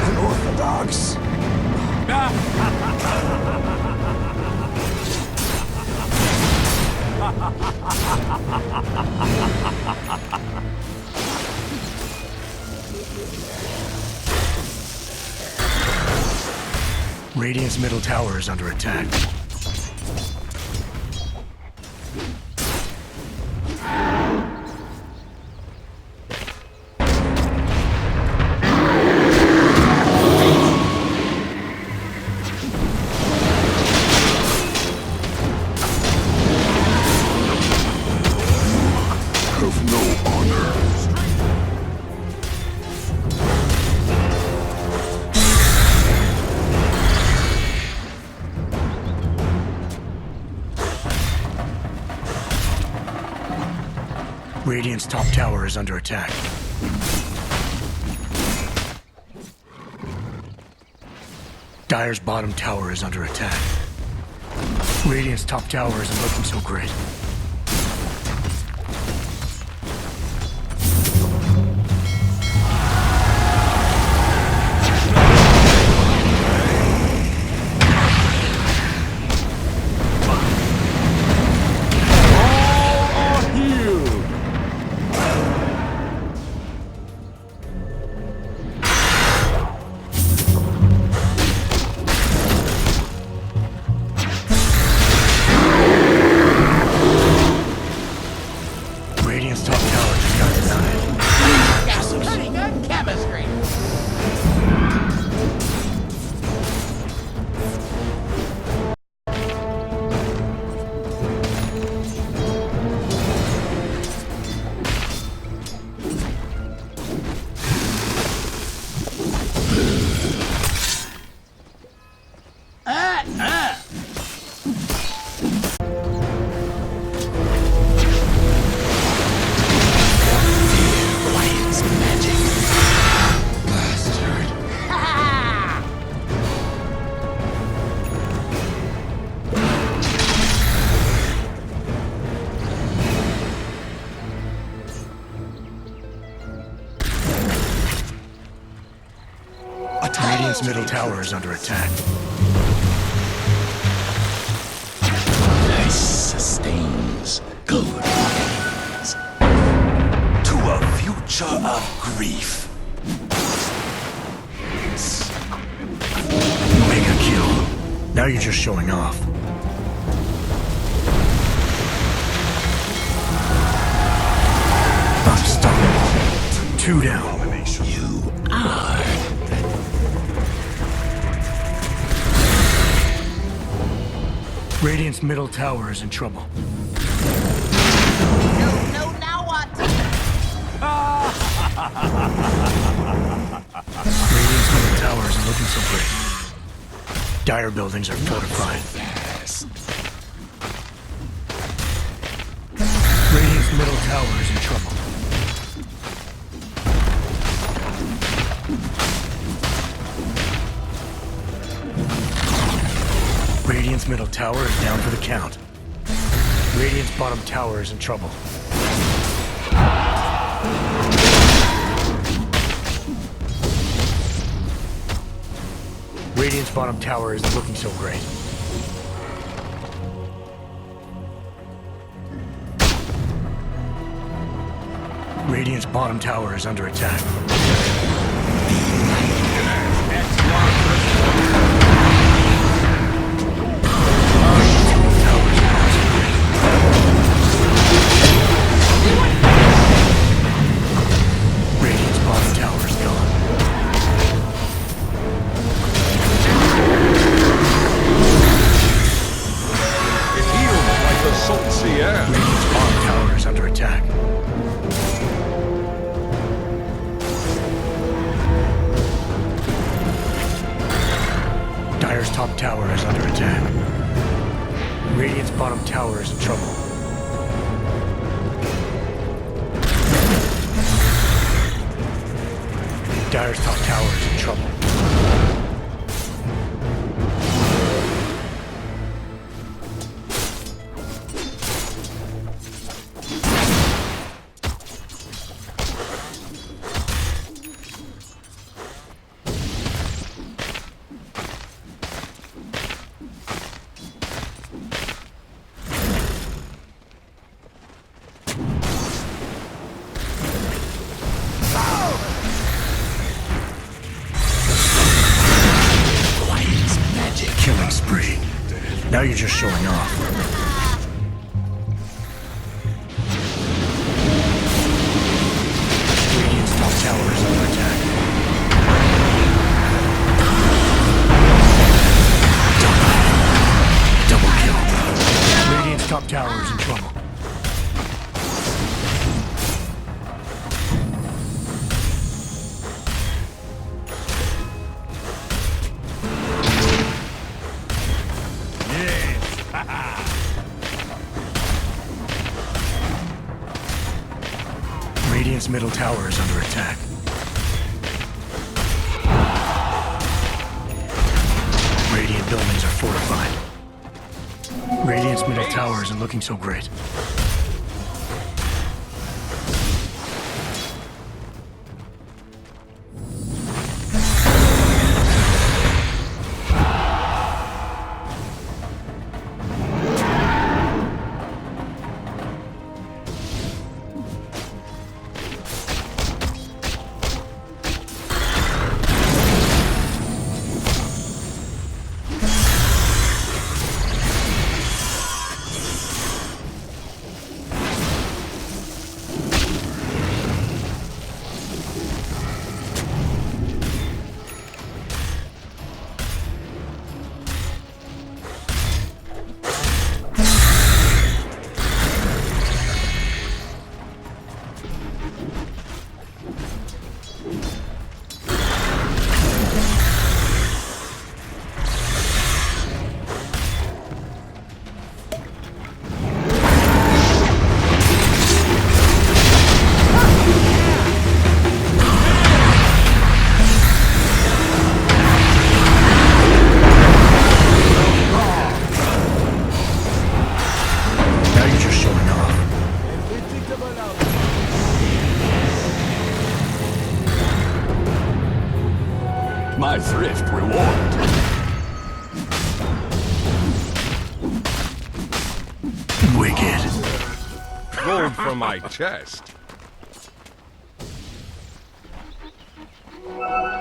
Unorthodox. Radiant's middle tower is under attack. Have no honor. Radiant's top tower is under attack. Dire's bottom tower is under attack. Radiant's top tower isn't looking so great. Radiant's top tower just got denied. Got pretty good chemistry. Radiant's middle tower is under attack. This sustains good winds to a future of grief. Mega kill. Now you're just showing off. Unstoppable. 2 down. You are. Radiant's middle tower is in trouble. No, now what? Radiant's middle tower isn't looking so great. Dire buildings are fortified. Radiant's middle tower is in trouble. Radiant's middle tower is down for the count. Radiant's bottom tower is in trouble. Radiant's bottom tower isn't looking so great. Radiant's bottom tower is under attack. Radiant's bottom tower is gone. It feels like the salty air. Radiant's bottom tower is under attack. Dire's top tower is under attack. Radiant's bottom tower is in trouble. Dire's top tower is in trouble. Killing spree. Now you're just showing off. Radiant's top tower is under attack. Double kill. Radiant's top tower is in trouble. Radiant's middle tower is under attack. Radiant buildings are fortified. Radiant's middle tower isn't looking so great. My thrift reward. Wicked. Gold from my chest.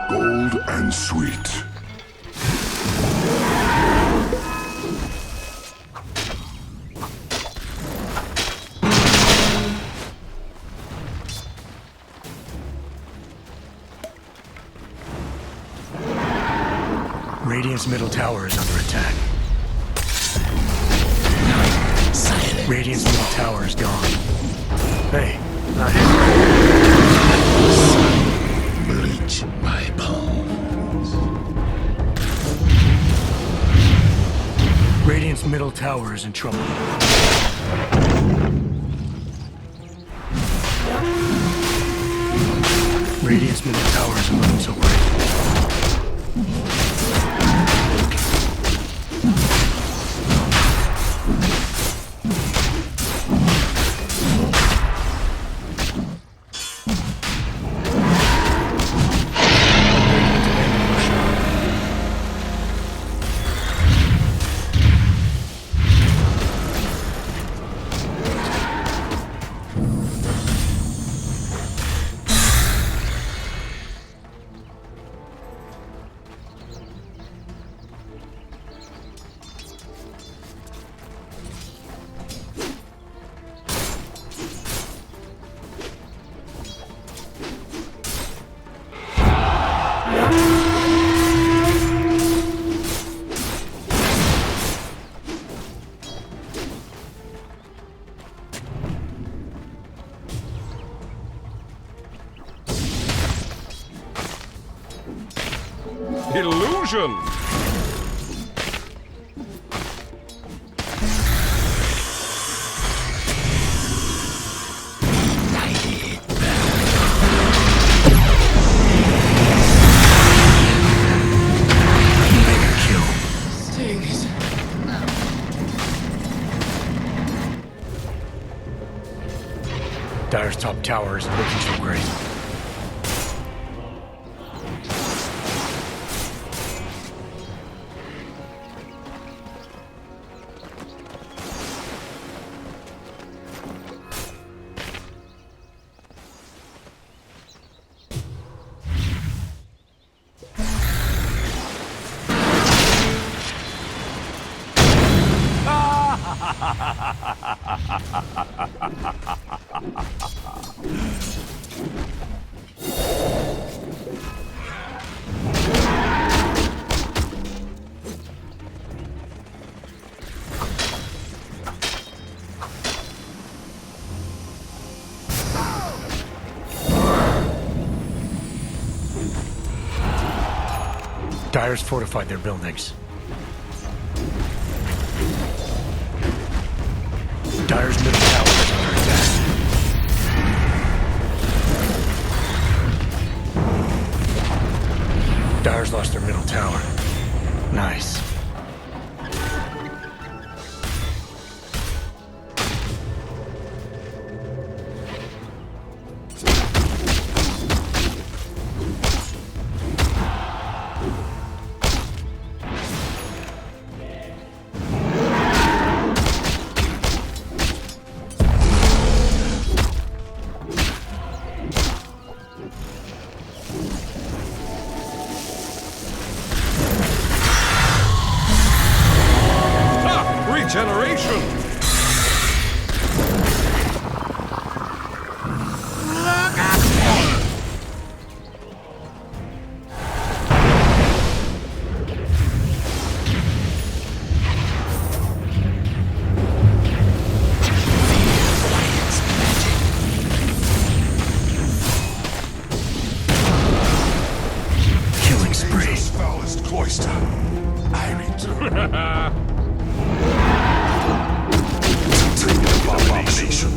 Gold and sweet. Radiant's middle tower is under attack. Silence. Radiant's middle tower is gone. Hey, not Bleach my bones. Radiant's middle tower is in trouble. Radiant's middle tower isn't looking so great. Explosion! Mega kill. Dire's top tower isn't looking so great. Dire's fortified their buildings. Dire's middle tower is under attack. Dire's lost their middle tower. Nice. Regeneration! Killing spree. Foulest cloister. I return. Abomination.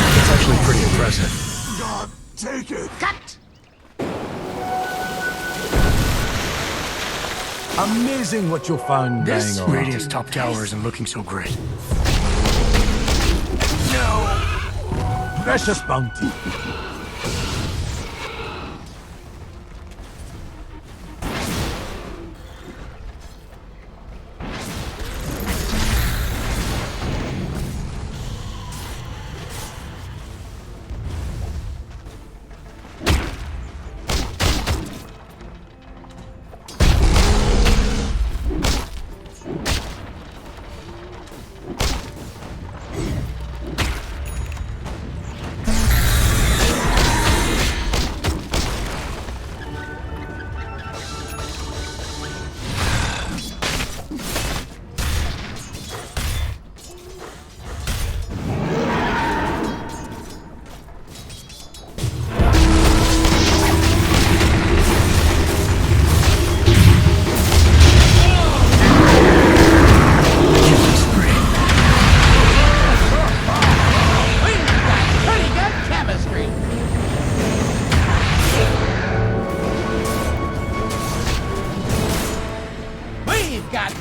It's actually pretty impressive. God, take it. Cut! Amazing what you'll find This lying around. Radiant's top tower isn't looking so great. Precious bounty.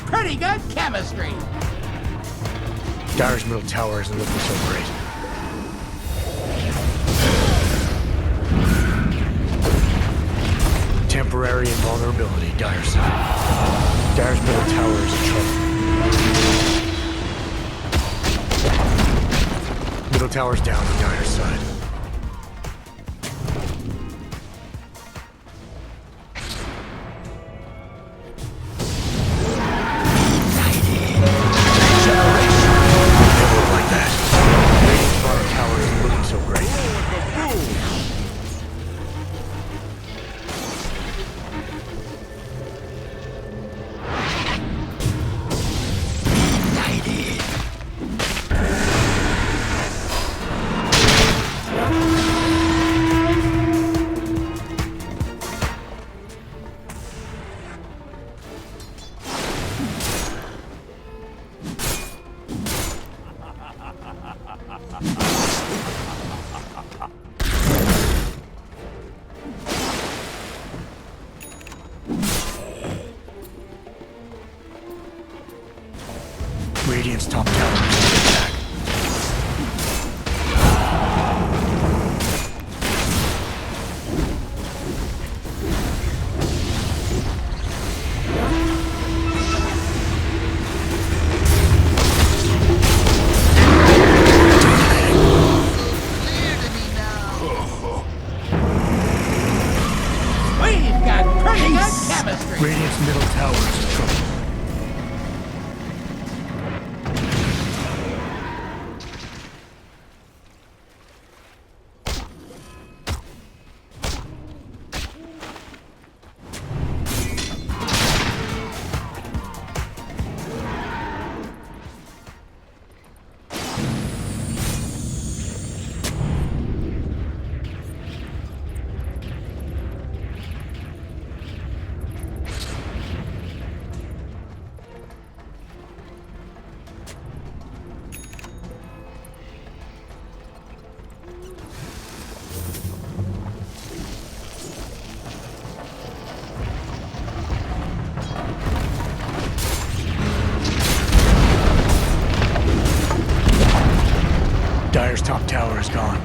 Pretty good chemistry. Dire's middle tower isn't looking so great. Temporary invulnerability, Dire's side. Dire's middle tower is in trouble. Middle tower's down on Dire's side. Dire's top tower is gone.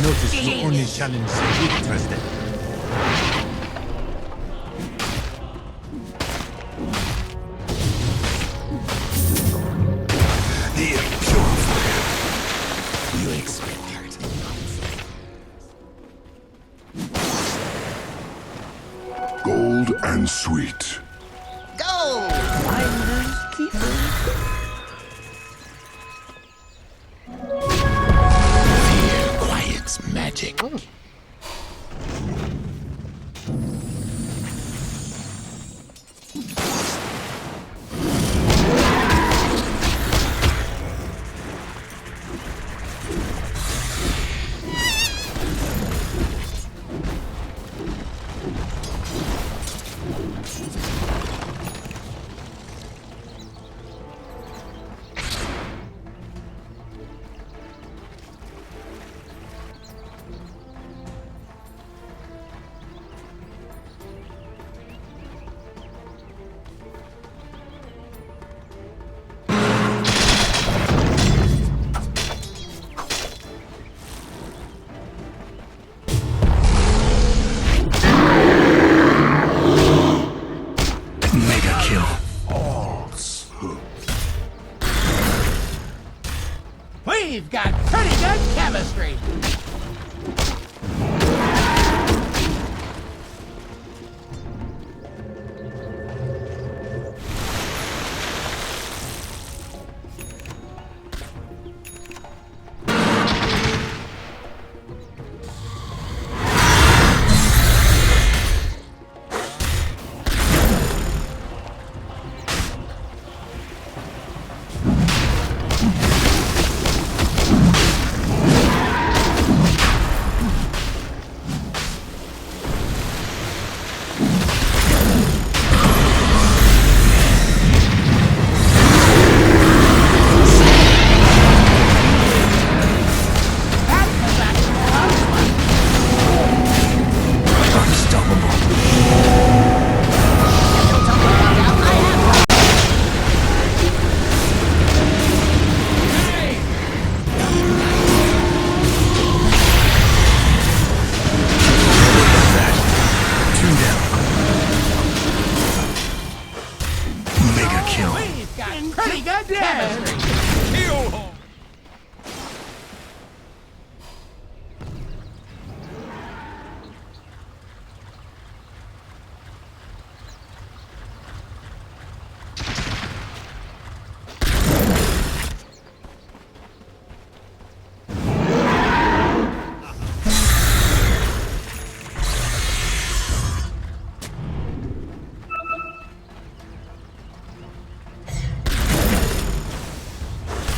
Notice you only challenge weak trusted. The purifier. You expected. Gold and sweet. Go! Finders keepers. Fear quiets magic. We've got pretty good chemistry. Pretty good chemistry.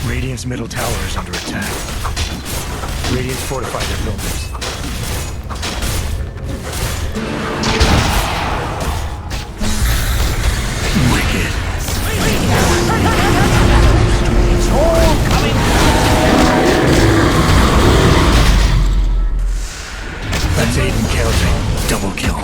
Radiant's middle tower is under attack. Radiant's fortified their buildings. Wicked. It's all coming. That's Aiden counting. Double kill.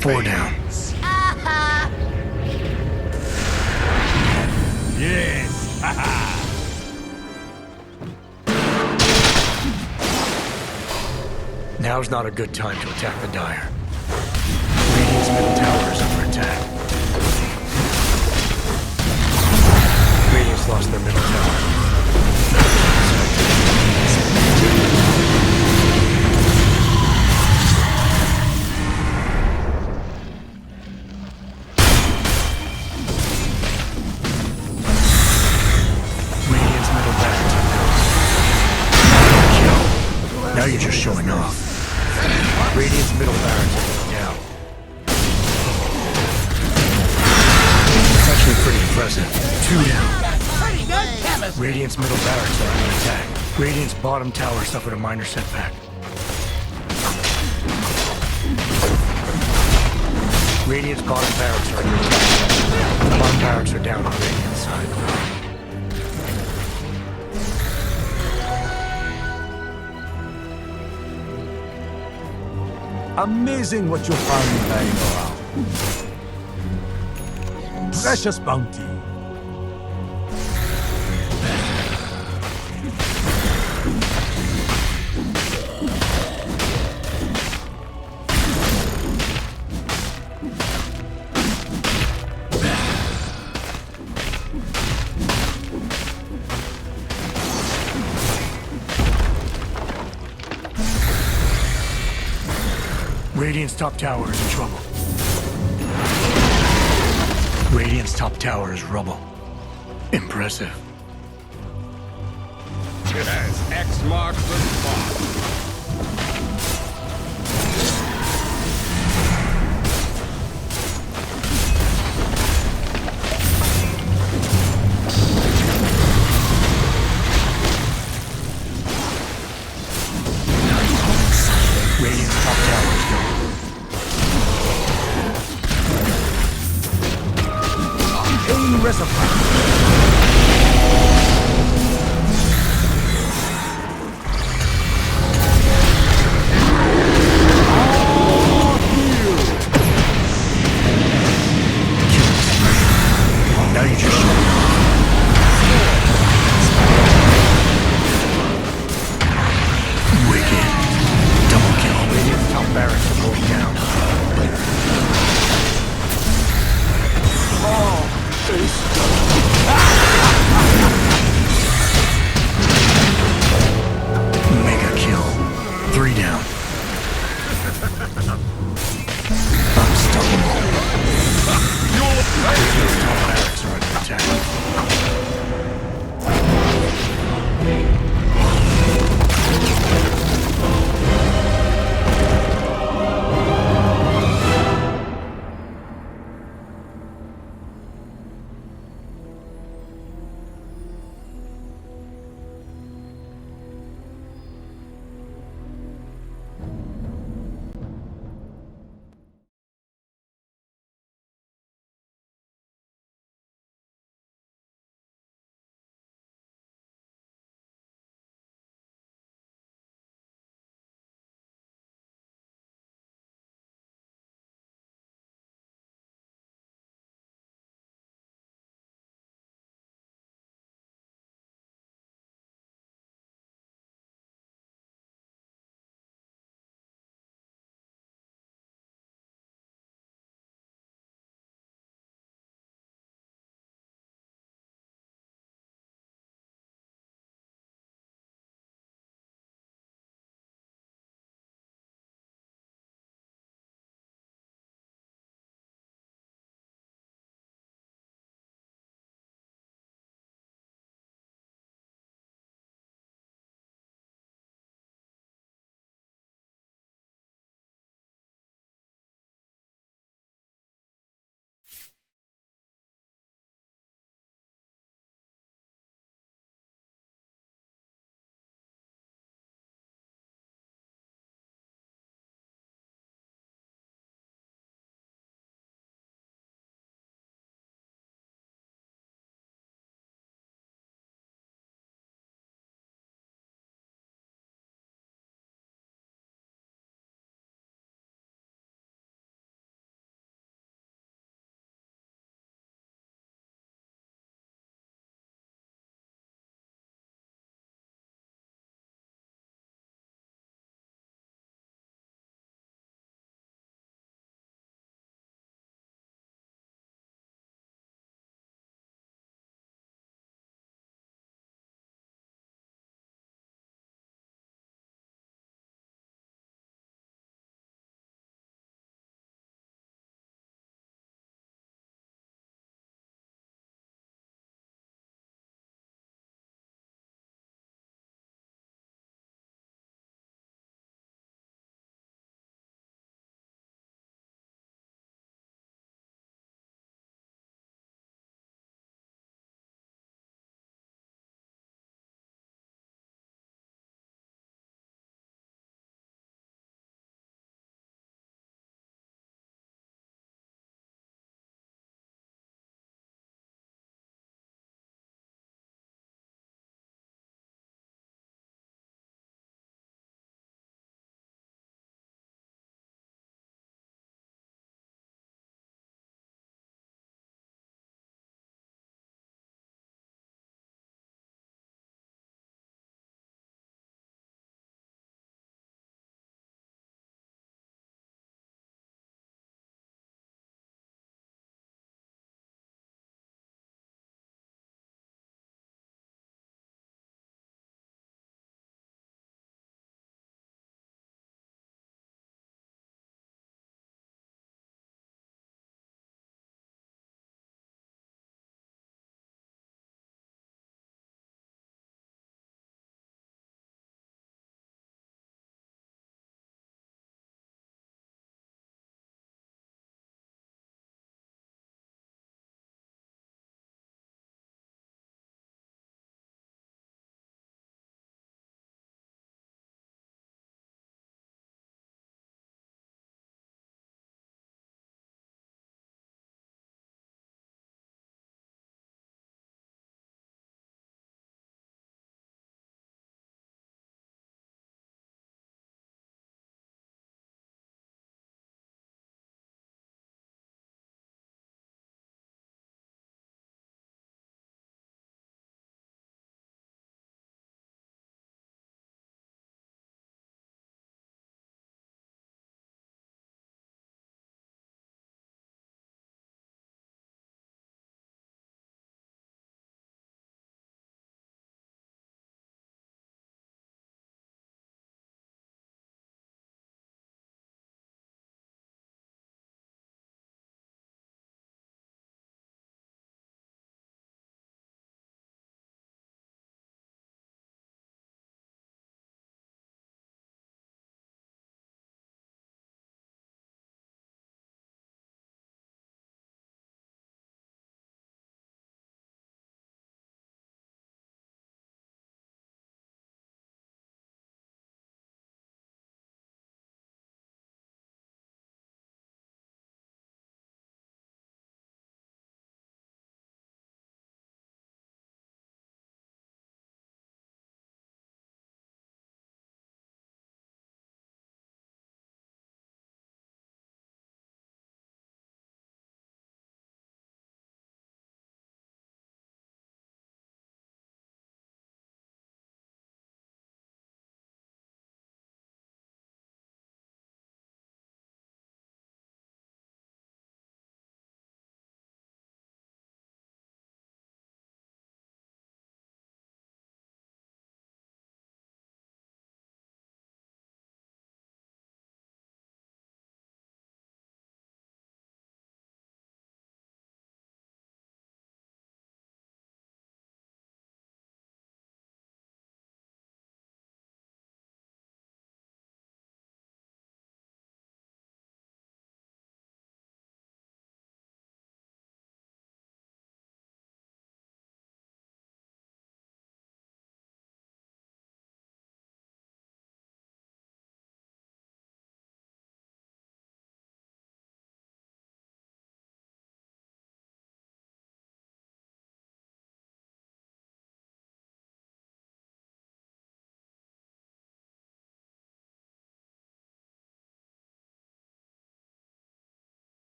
4 down. Yes. Now's not a good time to attack the Dire. Radiant's middle tower is under attack. Radiant's lost their middle tower. Radiant's middle barracks are down. Kill. Now you're just showing off. Radiant's middle barracks are going down. That's actually pretty impressive. 2 down. Pretty good chemistry. Radiant's middle barracks are under attack. Radiant's bottom tower suffered a minor setback. Radiant's bottom barracks are under attack. The bottom barracks are down on Radiant's side. Amazing what you find lying around. Precious bounty. Radiant's top tower is in trouble. Radiant's top tower is rubble. Impressive. Yes, X marks the spot. Radiant's top tower is gone. Pain reservoir. Now you just showing off. Wicked. Double kill. Radiant's top barracks are going down. Mega kill. 3 down. Unstoppable. Radiant's top barracks are under attack.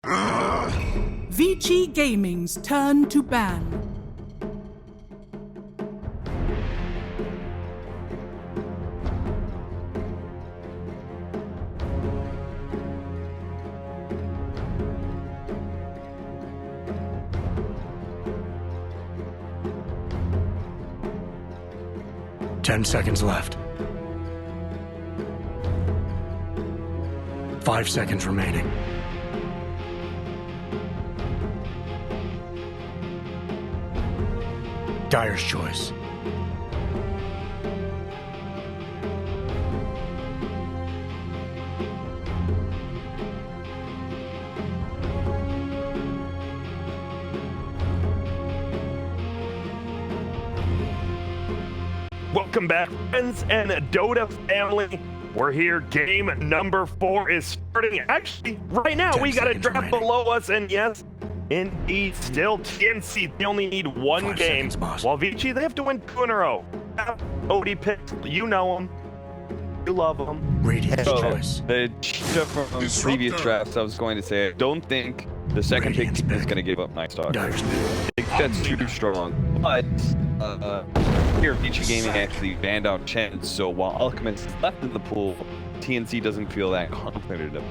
Vici Gaming's turn to ban. Ten seconds left. 5 seconds remaining. Dire's choice. Welcome back, friends and Dota family. We're here. Game number 4 is starting. Actually, right now, we got a draft below us, and yes, indeed, still TNC. They only need 1 game. While Vici, they have to win 2 in a row. OD picks, you know them. You love them. Radiant's choice. The cheetah from previous drafts, I was going to say, I don't think the second pick is going to give up Night Stalker. I think that's too strong. But, here, Vici Gaming actually banned out Chen, so while Alchemist is left in the pool, TNC doesn't feel that confident of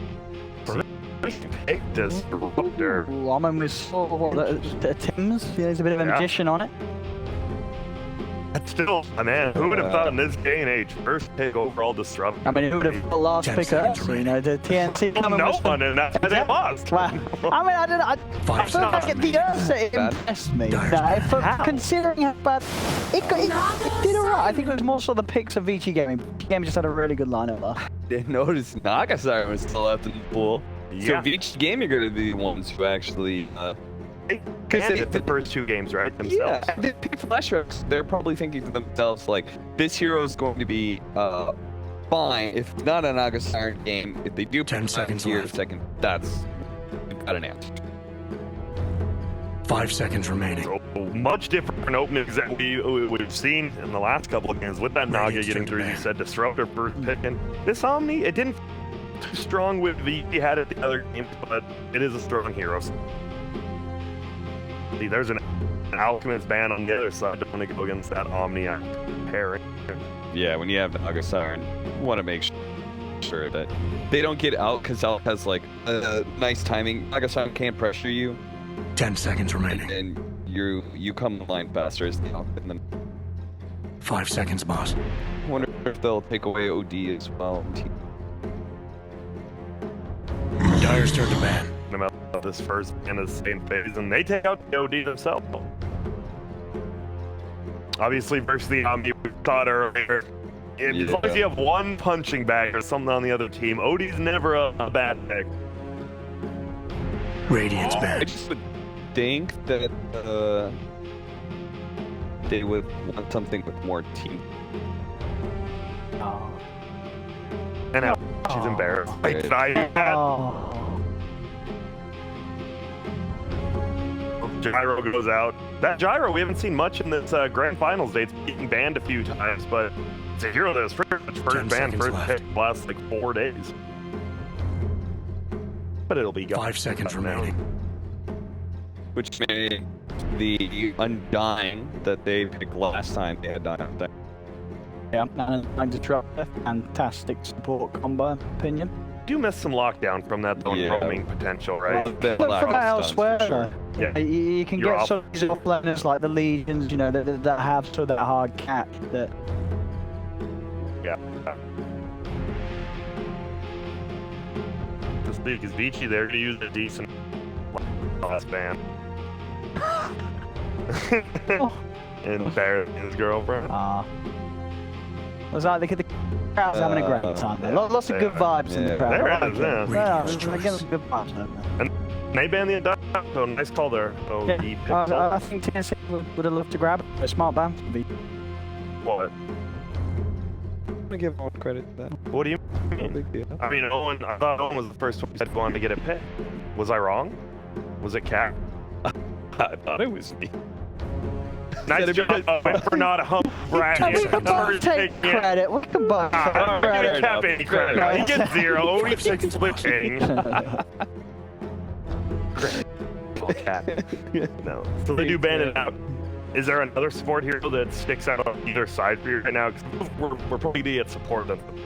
Pick Disruptor. Lemon with sort of the Tim's. There's a bit of a magician on it. That's still, man, who would have thought in this day and age, first pick overall Disruptor? I mean, who would have the last pick up? You know, the TNC coming no with one, and that's why they lost. Wow. I mean, I don't know. I feel like the Ursa impressed me. Considering how bad it did alright. I think it was more so the picks of Vici Gaming. Vici Gaming just had a really good lineup there. Didn't notice Nagasar was still left in the pool. So Vici Gaming are going to be the ones who actually. Because the first 2 games, right? Themselves. Yeah, they pick Fleshhooks. They're probably thinking to themselves, like, this hero is going to be fine if not an August Iron game. If they do 10 seconds here left. second, that's we've got an answer. 5 seconds remaining. So much different openings that we've seen in the last couple of games with that Naga getting through. You said Disruptor first picking. This Omni, it didn't too strong with Vici had it the other games, but it is a strong hero. See, there's an Alchemist ban on the other side. Don't want to go against that Omni pairing. Yeah, when you have Nagas Iron, you want to make sure that they don't get out because Alp has like nice timing. Nagas Iron can't pressure you. 10 seconds remaining. And you come in line faster as the Alp. And then 5 seconds, boss. I wonder if they'll take away OD as well. Dire's turn to ban. About this first in the same phase, and they take out the OD themselves. Obviously, versus the Omni, we thought earlier, as long as you have 1 punching bag or something on the other team, OD's never a bad pick. Radiant's ban. I just would think that they would want something with more team. And now she's embarrassed. Gyro goes out. That Gyro, we haven't seen much in this grand finals day. It's getting banned a few times, but it's a hero that was pretty much first banned, first pick last like 4 days. But it'll be gone. 5 seconds remaining. Which made the Undying that they picked last time they had done. Yeah, and Disruptor, fantastic support combo, in my opinion. Do miss some lockdown from that though, roaming potential, right? But from elsewhere, sure. Yeah. You can get some of these offlaners like the Legions, you know, that have sort of that hard catch that. Yeah. This league is Vici there to use a decent last ban. And Barrett and his girlfriend. It was like the crowd's having a great time there. Lots of good vibes in the crowd. There is, yeah. Again, some good vibes. And they banned the Undying, so nice call there. So I think TNC would have loved to grab it. A smart ban. What? I'm gonna give Owen credit for that. What do you mean? Big deal. I mean, I thought Owen was the first one who said going to get it picked. Was I wrong? Was it Cat? I thought it was me. Nice job for not a humble bracket. We can both take credit. We can both take credit. Cap any credit. He gets 0. Only 6 switching. great. Cat. No. So they do ban it out. Is there another support hero that sticks out on either side for you right now? Because we're probably gonna get support of them.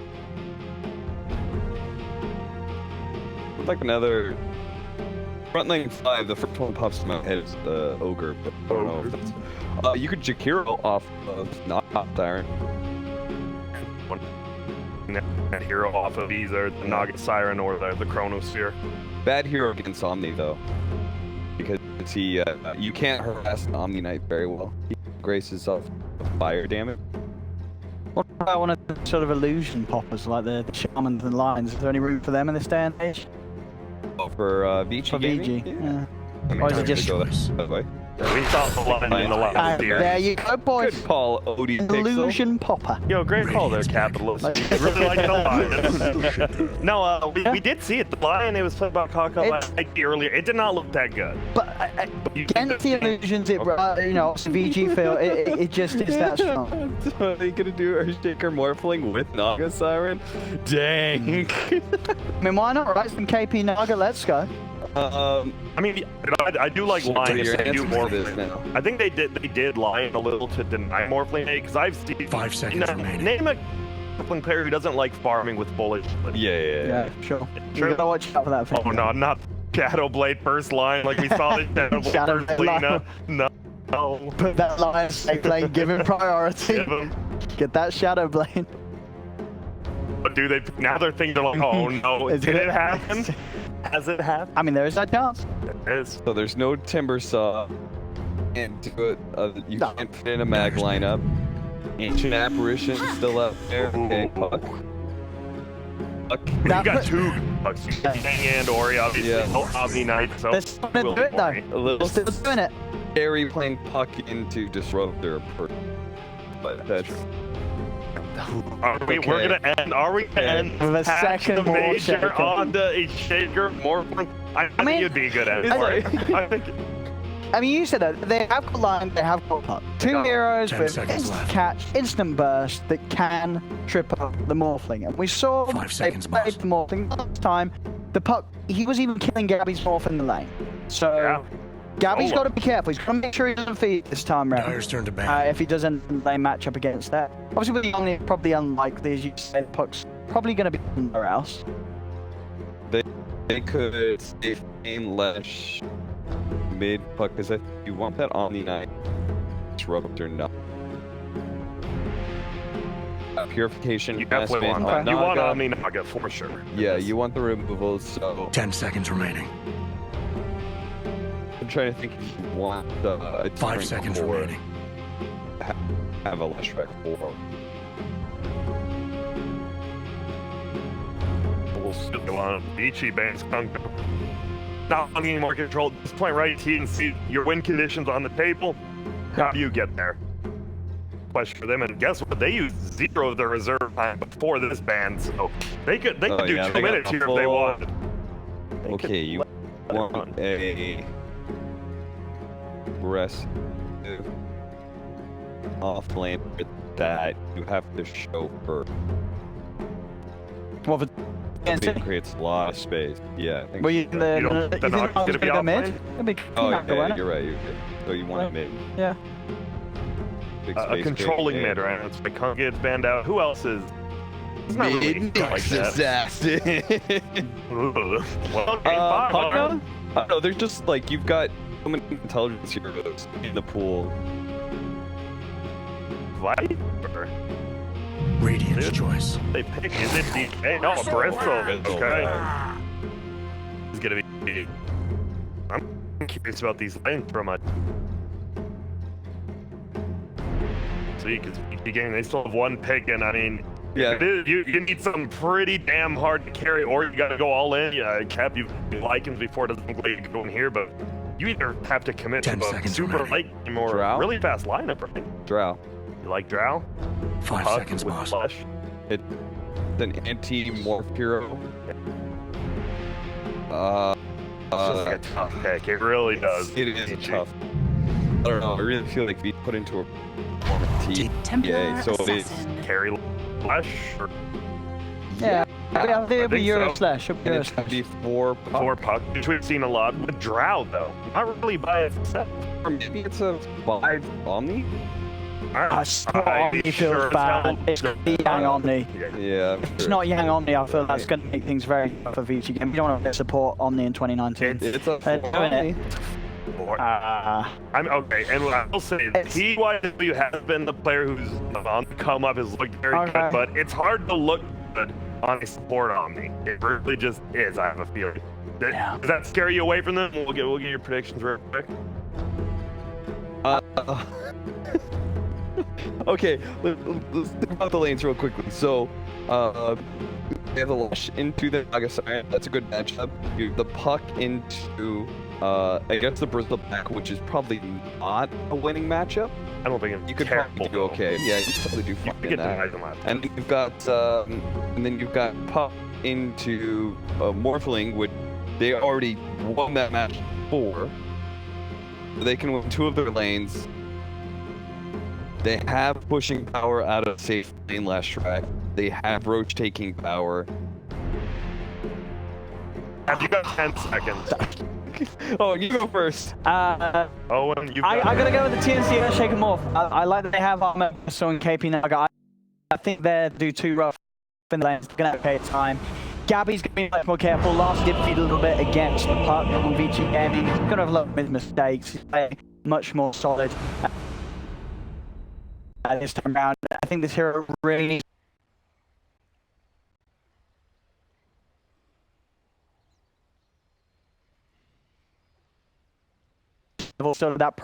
Like another front lane 5, the first one pops in my head is the ogre, but I don't know if that's you could Jakiro off of not Iron. That hero off of either the Naga Siren or the Chronosphere. Bad hero against Omni though, because he you can't harass Omni Knight very well. He graces off fire damage. What about one of the sort of illusion poppers like the shamans and lions? Is there any room for them in this day and age? Oh, for Vici For gaming? VG, yeah. I mean, Or is it just go that way? We saw the line in the last year. there you go, boys. Good call, Odie Pixel. Illusion popper. Yo, great call there, capitalist. I really like the lion. No, we did see it. The lion, it was played by Kaka like earlier. It did not look that good. But against the illusions, it VG feel it just is that strong. What are you gonna do? Earthshaker Morphling with Naga Siren? Dang. I mean, why not? Right, some KP Naga. Let's go. I mean, I do like Lion if they do Morphling. Now. I think they did Lion a little to deny Morphling because I've seen 5 seconds remaining. Name a Morphling player who doesn't like farming with bullets. Yeah. Sure. You gotta watch out for that thing. Oh no, not Shadowblade first line like we saw the Shadowblade first Lena. No. Put that lion snake lane, give him priority. Get that Shadowblade. But do they? Now they're thinking like, oh no, did it happen? Has it happened? I mean, there is that chance. There is. So there's no Timber Saw. Can't do it. You can't put in a mag lineup. Ancient Apparition still up there. Okay, Puck. You got two Pucks. You got Dang and Ori, obviously. Yeah. Omni Knight, so. They're still gonna do it though. A little They're still doing it. scary playing Puck into Disruptor. But that's. We're gonna end. Are we gonna end with a second the more major shaker. on the shaker more? I think you'd be good at it. I think. I mean, you said that they have got Lion, they have got Puck. Two heroes 10 with seconds instant left. catch, instant burst that can trip up the Morphling. And we saw 5 they seconds, played boss. the Morphling last time. The Puck, he was even killing Gabby's Morph in the lane. So Gabby's got to be careful. He's got to make sure he doesn't feed this time round. Dyer's turn to ban. If he doesn't, they match up against that. Obviously, with the Omni, probably unlikely, as you said. Puck's probably going to be somewhere else. They could safe game Lesh mid Puck because if you want that Omni Knight Disruptor no. Purification. You definitely want that. You want Omni Naga for sure. Yeah, you want the removals. So 10 seconds remaining. I'm trying to think if you want a 5 seconds remaining. Have a Lesh Rec 4. We'll still go on. Vici bans Kung. Not getting more control at this point, right? TNC, your win conditions on the table. How do you get there? Question for them, and guess what? They used 0 of their reserve time before this ban, so they could do 2 minutes here if they wanted. Okay, you want a rest off lane that you have to show for. Well, for it creates a lot of space. Yeah. I think Well, you think not gonna be go off mid? lane? It'd be Oh, Naga, yeah, wouldn't it? you're right. So you want it mid. Yeah. Big A space controlling pick, mid, right? That's why Kung gets banned out. Who else is? It's not really like that. assassin. Well, okay, I fine. don't know. There's just like you've got so many intelligence heroes in the pool. Viper. Radiant's choice. They pick. Is it DK? No, Bristle. Okay. It's gonna be. I'm curious about these lanes from a. See, because game they still have 1 pick, and I mean, Yeah. you need something pretty damn hard to carry, or you got to go all in. Yeah, Cap, you Lycans before it doesn't let you go in here, but you either have to commit to 10 a seconds super remaining. late game or Drow? really fast lineup, right? Drow. You like Drow? 5 Puck seconds, with boss. Flush? It's an anti-morph hero. It's just like a tough pick. It really does. It is tough. I don't know. I really feel like we put into a T. Yeah, so it is. Carry Flush? Or... Yeah, I think it'll be Euro Slash. And it's gonna be 4 puck. 4 puck, which we've seen a lot with Drow though. Not really by itself. Or maybe it's a 5 Omni? Omni feels bad. It's the Yang Omni. Yeah. It's not Yang Omni. I feel that's going to make things very tough for Vici game. We don't want to support Omni in 2019. It's a They're doing it. I'm okay, and what I will say, TYW has been the player who's on the come up, has looked very good, but it's hard to look good on a support Omni. It really just is. I have a feeling. Does that scare you away from them? We'll get your predictions real quick. Okay, let's think about the lanes real quickly. So, they have the Lush into the Nagasaki. That's a good matchup. You have the puck into, I guess the Bristle back, which is probably not a winning matchup. I don't think it's you could probably do okay. Yeah, you could probably do fine in that. And you've got, and then you've got puck into Morphling, which they already won that match before. They can win 2 of their lanes. They have pushing power out of safe lane last track. They have roach taking power. Have you got 10 seconds? Oh, you go first. Owen, you. I gotta go with the TNC and shake them off. I like that they have armor, so in KP now. I think they're do too rough in the lanes. They're gonna have to pay time. Gabby's gonna be much more careful. Last did feed a little bit against the puck on Vici Gaming. He's gonna have a lot of mistakes. He's playing much more solid. This time around, I think this hero really needs that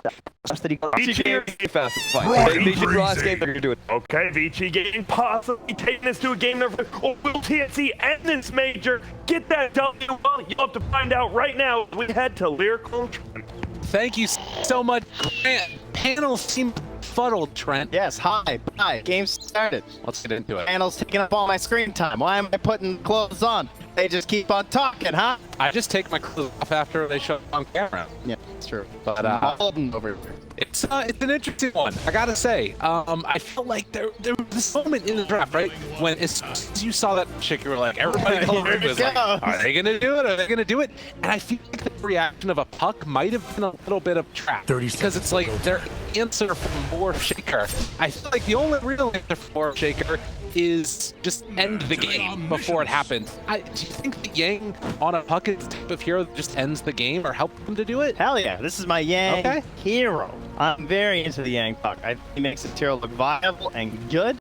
that he got. Vici fast fight. They should last game. They're gonna do it. Okay, Vici getting possibly taking this to a game number. Or will TNC end this major? Get that W? Well, you'll have to find out right now. We head to Lyrical Trent. Thank you so much, Grant. Panel seemed fuddled, Trent. Yes, hi. Game started. Let's get into it. Panel's taking up all my screen time. Why am I putting clothes on? They just keep on talking, huh? I just take my clothes off after they show up on camera. Yeah, that's true. But over here. It's an interesting one. I gotta say, I felt like there was this moment in the draft, right, when as soon as you saw that chick, you were like, everybody was like, are they gonna do it? Are they gonna do it? And I feel like the reaction of a puck might have been a little bit of trap, because it's like their answer for more Shaker. I feel like the only real answer for more Shaker is just end the game before it happens. Do you think that Yang on a puck is the type of hero that just ends the game or help them to do it? Hell yeah, this is my Yang hero. I'm very into the Yang puck. I think he makes the hero look viable and good.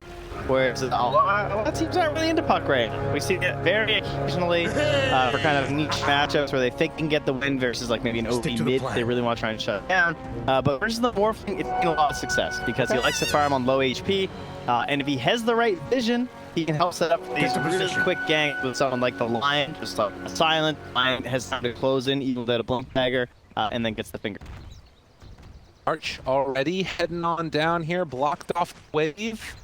Whereas a lot of teams aren't really into puck right now. We see it very occasionally for kind of niche matchups where they think they can get the win versus like maybe an OP mid. They really want to try and shut it down. But versus the Morphling, it's been a lot of success because he likes to farm on low HP. And if he has the right vision, he can help set up these really quick ganks with someone like the Lion, just like a silent Lion has time to close in even without a blink dagger, and then gets the finger. Arch already heading on down here, blocked off the wave.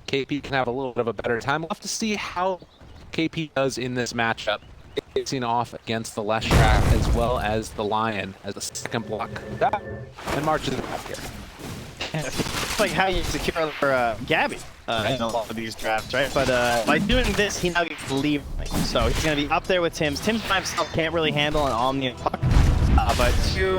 KP can have a little bit of a better time. We'll have to see how KP does in this matchup. Facing off against the Leshrac as well as the Lion as the second block. And marches back here. It's like how you secure for Gabby in a lot of these drafts, right? But by doing this, he now gets to leave. So he's going to be up there with Tim's. Tim by himself can't really handle an Omni and puck. But 2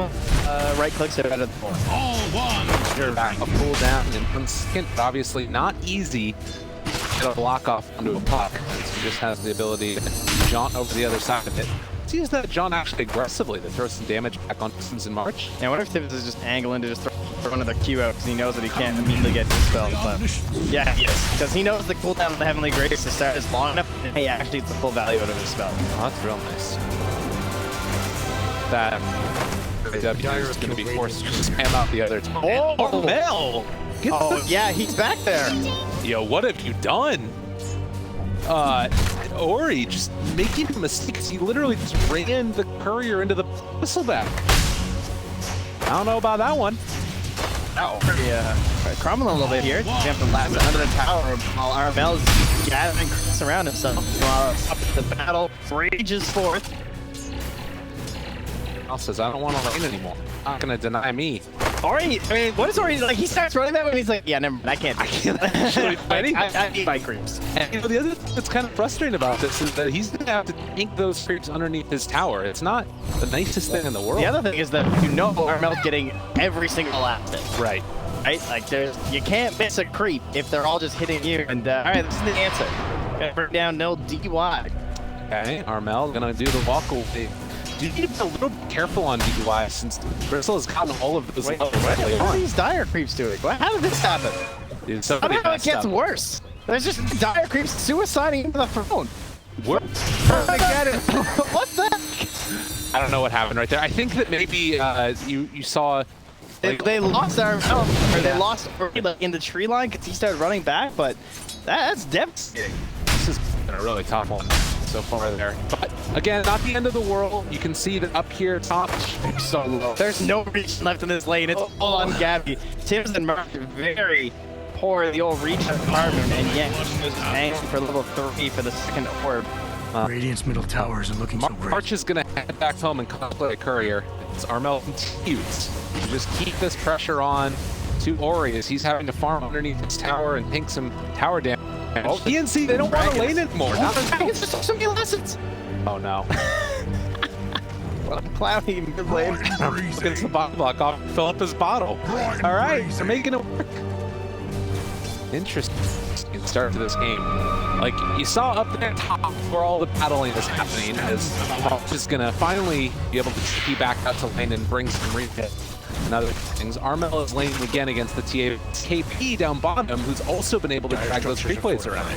right clicks are better than 4. All one. You're back. A pull down in 1 second, but obviously not easy to get a block off onto a puck. He just has the ability to jaunt over the other side of it. Let's use that jaunt actually aggressively to throw some damage back on Sims and March. Yeah, I wonder if Tibbs is just angling to just throw one of the Q out because he knows that he can't immediately get dispelled. But yeah, yes, because he knows the cooldown of the Heavenly Grace to start is long enough, and he actually gets the full value out of his spell. Oh, that's real nice. That W is going to be forced to spam out the other time. Oh, Mel! Oh, yeah, he's back there. Yo, what have you done? Ori just making mistakes. He literally just ran the courier into the whistleback. I don't know about that one. Yeah, crumbling a little bit here. Jumping last under the tower while Armel's gathering crits around himself. Up the battle rages forth. Al says, I don't want to lane anymore. Not going to deny me. Ori, I mean, what is Ori like? He starts running that way and he's like, yeah, never mind, I can't actually fight I need my creeps. And you know, the other thing that's kind of frustrating about this is that he's gonna have to tank those creeps underneath his tower. It's not the nicest thing in the world. The other thing is that you know Armel's getting every single last hit. Right. Right? Like, you can't miss a creep if they're all just hitting you. And, all right, this is the answer. Gonna bring down no DY. Okay, Armel gonna do the walk away. Do you need to be a little bit careful on DY since Bristle has gotten all of those levels early What are on. these dire creeps doing? How did this happen? Dude, somebody Somehow it messed gets up. worse. There's just dire creeps suiciding into the throne. We're I get it. What the heck? I don't know what happened right there. I think that maybe you saw. They lost our or they lost Ori, like, in the tree line because he started running back, but that's devastating. This has been a really tough one so far there. But again, not the end of the world. You can see that up here top, so low. There's no reach left in this lane. It's all on Gabby. Tims and Mark are very poor in the old reach department, and yet he was paying for level 3 for the second orb. Radiant's middle tower isn't looking so great. March is gonna head back home and contemplate a courier. As Armel continues to just keep this pressure on to Ori as he's having to farm underneath his tower and take some tower damage. Oh, TNC, they don't want to lane anymore. Now they're Dragons just took so many lessons. Oh no. What a cloudy mid lane. Look at the bottle block off, fill up his bottle. All right, they're making it work. Interesting start to this game. Like you saw up there top where all the battling is happening, as March is gonna finally be able to TP back out to lane and bring some refit and other things. Armel is laning again against the KP down bottom, who's also been able to drag those free plays around.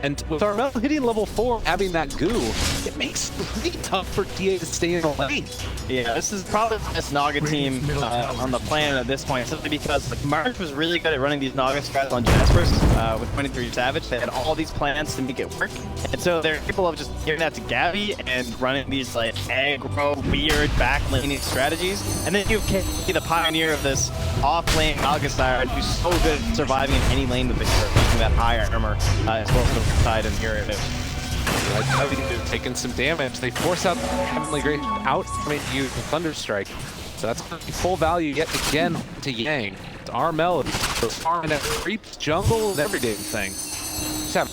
And with Armel hitting level 4, having that goo, it makes it pretty tough for TA to stay in the lane. Yeah, this is probably the best Naga team on the planet at this point, simply because like March was really good at running these Naga strats on Jaspers with 23 Savage. They had all these plans to make it work, and so they're capable of just giving that to Gabby and running these like aggro, weird back laning strategies. And then you have KP, the pioneer of this off-lane Naga side, who's so good at surviving in any lane with the using that high armor as well as the side and here it is. Taking some damage. They force out the Heavenly Grace out from it use the Thunderstrike. So that's going to be full value yet again to Yang. To Armel, farming at creeps, jungle, and every damn thing. Just have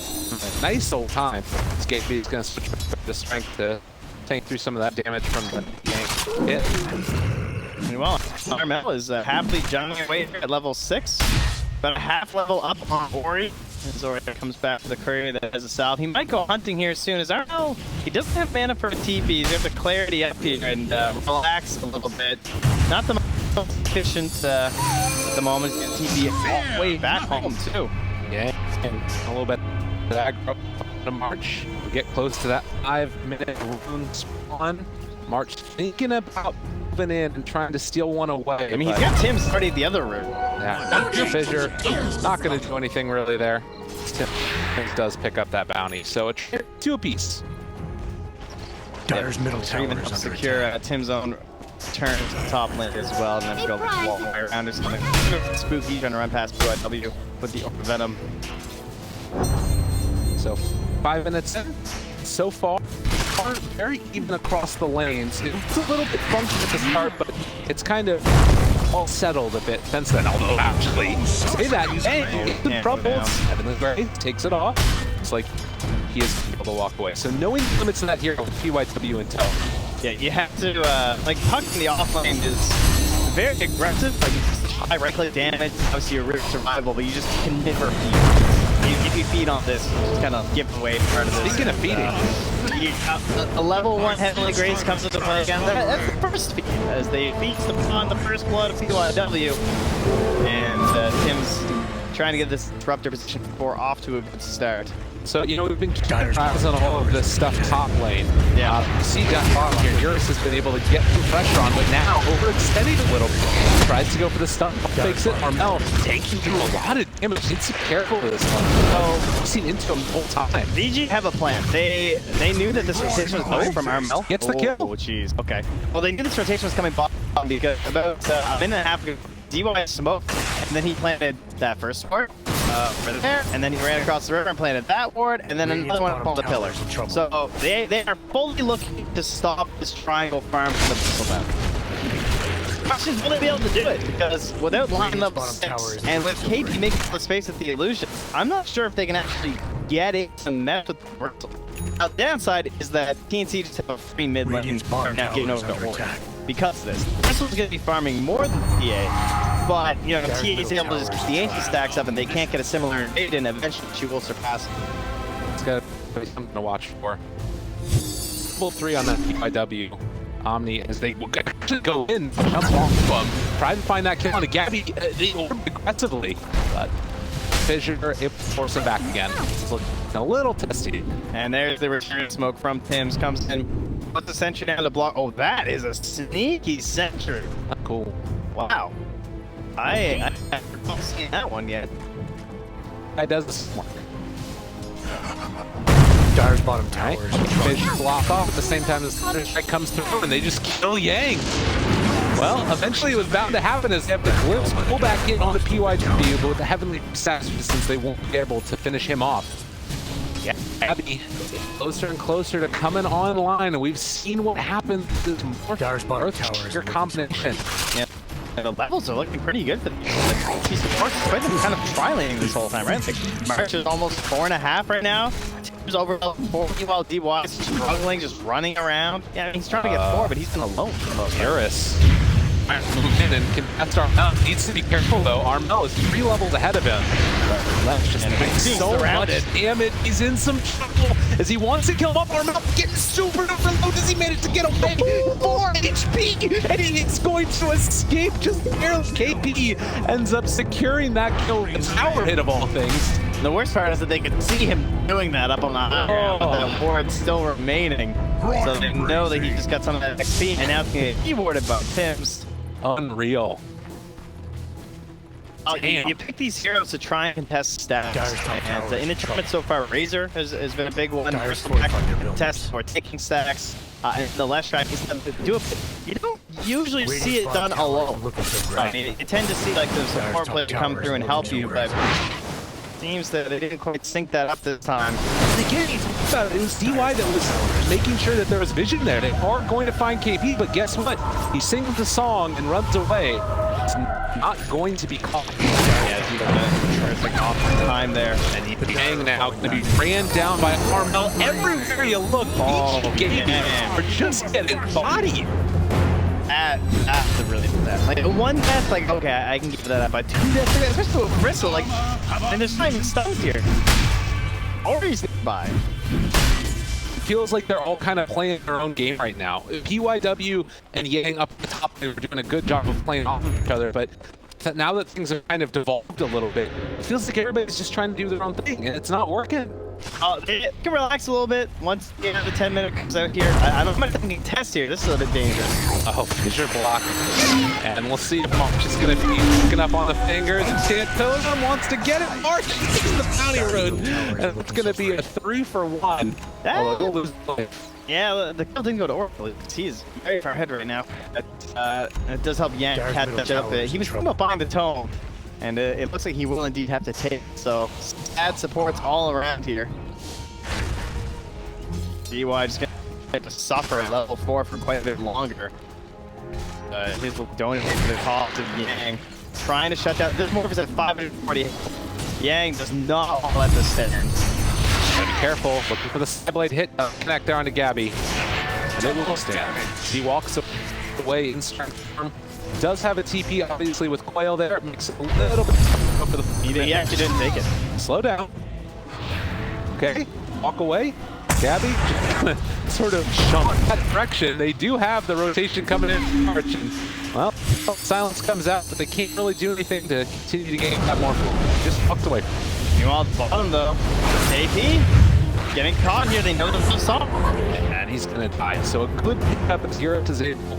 a nice old time. This KP is going to switch back to strength to tank through some of that damage from the Yang hit. Well, Armel is happily jungling away here at level 6. About a half level up on Ori. As Ori comes back to the courier that has a salve. He might go hunting here soon as Armel. He doesn't have mana for a TP. He's got the clarity up here and relax a little bit. Not the most efficient at the moment. He's TP all the way back home too. Yeah, and a little bit of aggro to March. We get close to that 5-minute rune spawn. March thinking about moving in and trying to steal one away. I mean, he's got Tim's already the other room. Yeah, Fissure not going to do anything really there. Tim does pick up that bounty, so a 2 apiece. Dyer's middle tower even is under secure Tim's own turn to the top lane as well, and then build this wall way around or something. Spooky trying to run past Blue W with the Venom. So 5 minutes in, so far, very even across the lanes. It's a little bit funky at the start, but it's kind of all settled a bit since then. Although actually, say that, the troubles. Heavenly Grace takes it off. It's like he is able to walk away. So knowing the limits of that here with PYW and Tel. Yeah, you have to, like, Puck in the offlane is very aggressive. Like, high right-click damage, obviously you're real survival, but you just can never feed. If you feed on this, you just kind of give away part of this. Speaking of feeding, a level 1 Heavenly Grace comes into play again. That's the first feed, as they feast upon the first blood of PYW. And Tim's trying to get this disruptor position 4 off to a good start. So, you know, we've been keeping eyes on all of this stuff top lane. Yeah. You see down bottom here, Eurus has been able to get some pressure on, but now overextending a little bit. Tries to go for the stun, fakes it. Armel taking through a lot of damage. Needs to be careful with this one. Oh, seen into him the whole time. VG have a plan. They knew that this rotation was coming from Armel. Gets the kill. Oh, jeez. Okay. Well, they knew this rotation was coming bottom because about a minute and a half ago, DY smoked, and then he planted that first ward over there, and then he ran across the river and planted that ward, and then another one on the pillar. So they are fully looking to stop this triangle farm from the pistol battle. question is, will they be able to do it? Because without lining up bottom tower 6, is and with KP making the space with the illusion, I'm not sure if they can actually get it and mess with the reversal. Now, the downside is that TNC just have a free mid lane Radiant's bottom now tower getting is over under the attack. because of this. Bristle's going to be farming more than TA, but, you know, if TA is able to just keep the ancient stacks up and they can't get a similar invade in, eventually she will surpass him. It's got to be something to watch for. Full 3 on that PYW. Omni, as they will actually go in, jump off them, try to find that kill on a Gabby. They orb aggressively, but Fissure able to force him back again. It's looking a little testy. And there's the return smoke from Tim's, comes in, puts the sentry down to block. Oh, that is a sneaky sentry. Cool. Wow. I haven't seen that one yet. That does this work. Dire's bottom tower Right. is Fissure block off at the same time as the strike comes through, and they just kill Yang. Well, eventually it was bound to happen as they have the glimpse pull back in on the PYW, but with the heavenly stats, since they won't be able to finish him off. Yeah, Abby closer and closer to coming online, and we've seen what happens with more Dire's bottom tower is your combination. Yeah. And the levels are looking pretty good for these. He's quite kind of trialing this whole time, right? Like, March is almost 4.5 right now. Tim's over 4, while DY is struggling, just running around. Yeah, he's trying to get 4, but he's been alone for the most part. Eris moved in and contest Armel. Needs to be careful though. Armel is 3 levels ahead of him. That's just so much damage. He's in some trouble as he wants to kill him up. Armel getting super low. Does he manage to get away? 4 HP, and he's going to escape just barely. KP ends up securing that kill with the power hit of all things. The worst part is that they could see him doing that up on the high ground, but that ward's still remaining. So they know that he just got some of that XP, and now he can get keyboarded by Tim's. Unreal. You pick these heroes to try and contest stacks. And in the tournament so far, Razor has been a big one. Test for taking stacks. And the last try is to do it. You don't usually see it done alone. I mean, you tend to see like the support player come through and help you, but seems that they didn't quite sync that up this time. And again, you talked about it was DY that was making sure that there was vision there. They are going to find KP, but guess what? He sings the song and runs away. It's not going to be caught. Yeah, you know, like off time there. And Yang now going to be ran down by Armel. Everywhere you look, are just getting bodied. That's really bad. Like, 1 death, like, okay, I can give that up. But 2 deaths, especially with Bristle, like, and there's not even stuns here. Or he's by. It feels like they're all kind of playing their own game right now. PYW and Yang up at the top, they were doing a good job of playing off of each other, but now that things have kind of devolved a little bit, it feels like everybody's just trying to do their own thing, and it's not working. They can relax a little bit once the 10-minute comes out here. I'm thinking test here. This is a bit dangerous. Oh, Fissure block. And we'll see if March is going to be picking up on the fingers. And Santosa wants to get it. March takes the bounty rune. And it's going to be a 3-for-1. Yeah, the kill didn't go to Oracle. He's very far ahead right now. It does help Yang catch up. He was from up behind the tome. And it looks like he will indeed have to take. So, sad supports all around here. DY just going to suffer at level 4 for quite a bit longer. His donate to the call to Yang. Trying to shut down. This Morph is at 540. Yang does not let this stand. Gotta be careful. Looking for the Skyblade hit. Connect there onto Gabby. And it will stand. He walks away in strength form. Does have a TP, obviously, with Quail there. It makes it a little bit tough for the... He actually didn't take it. Slow down. Okay, walk away. Gabby sort of jump that direction. They do have the rotation coming in from March. And, well, silence comes out, but they can't really do anything to continue to gain that more food. Just walked away. Meanwhile, at the bottom, though, AP getting caught here. They know the song. And he's going to die. So a good pickup as Europe is able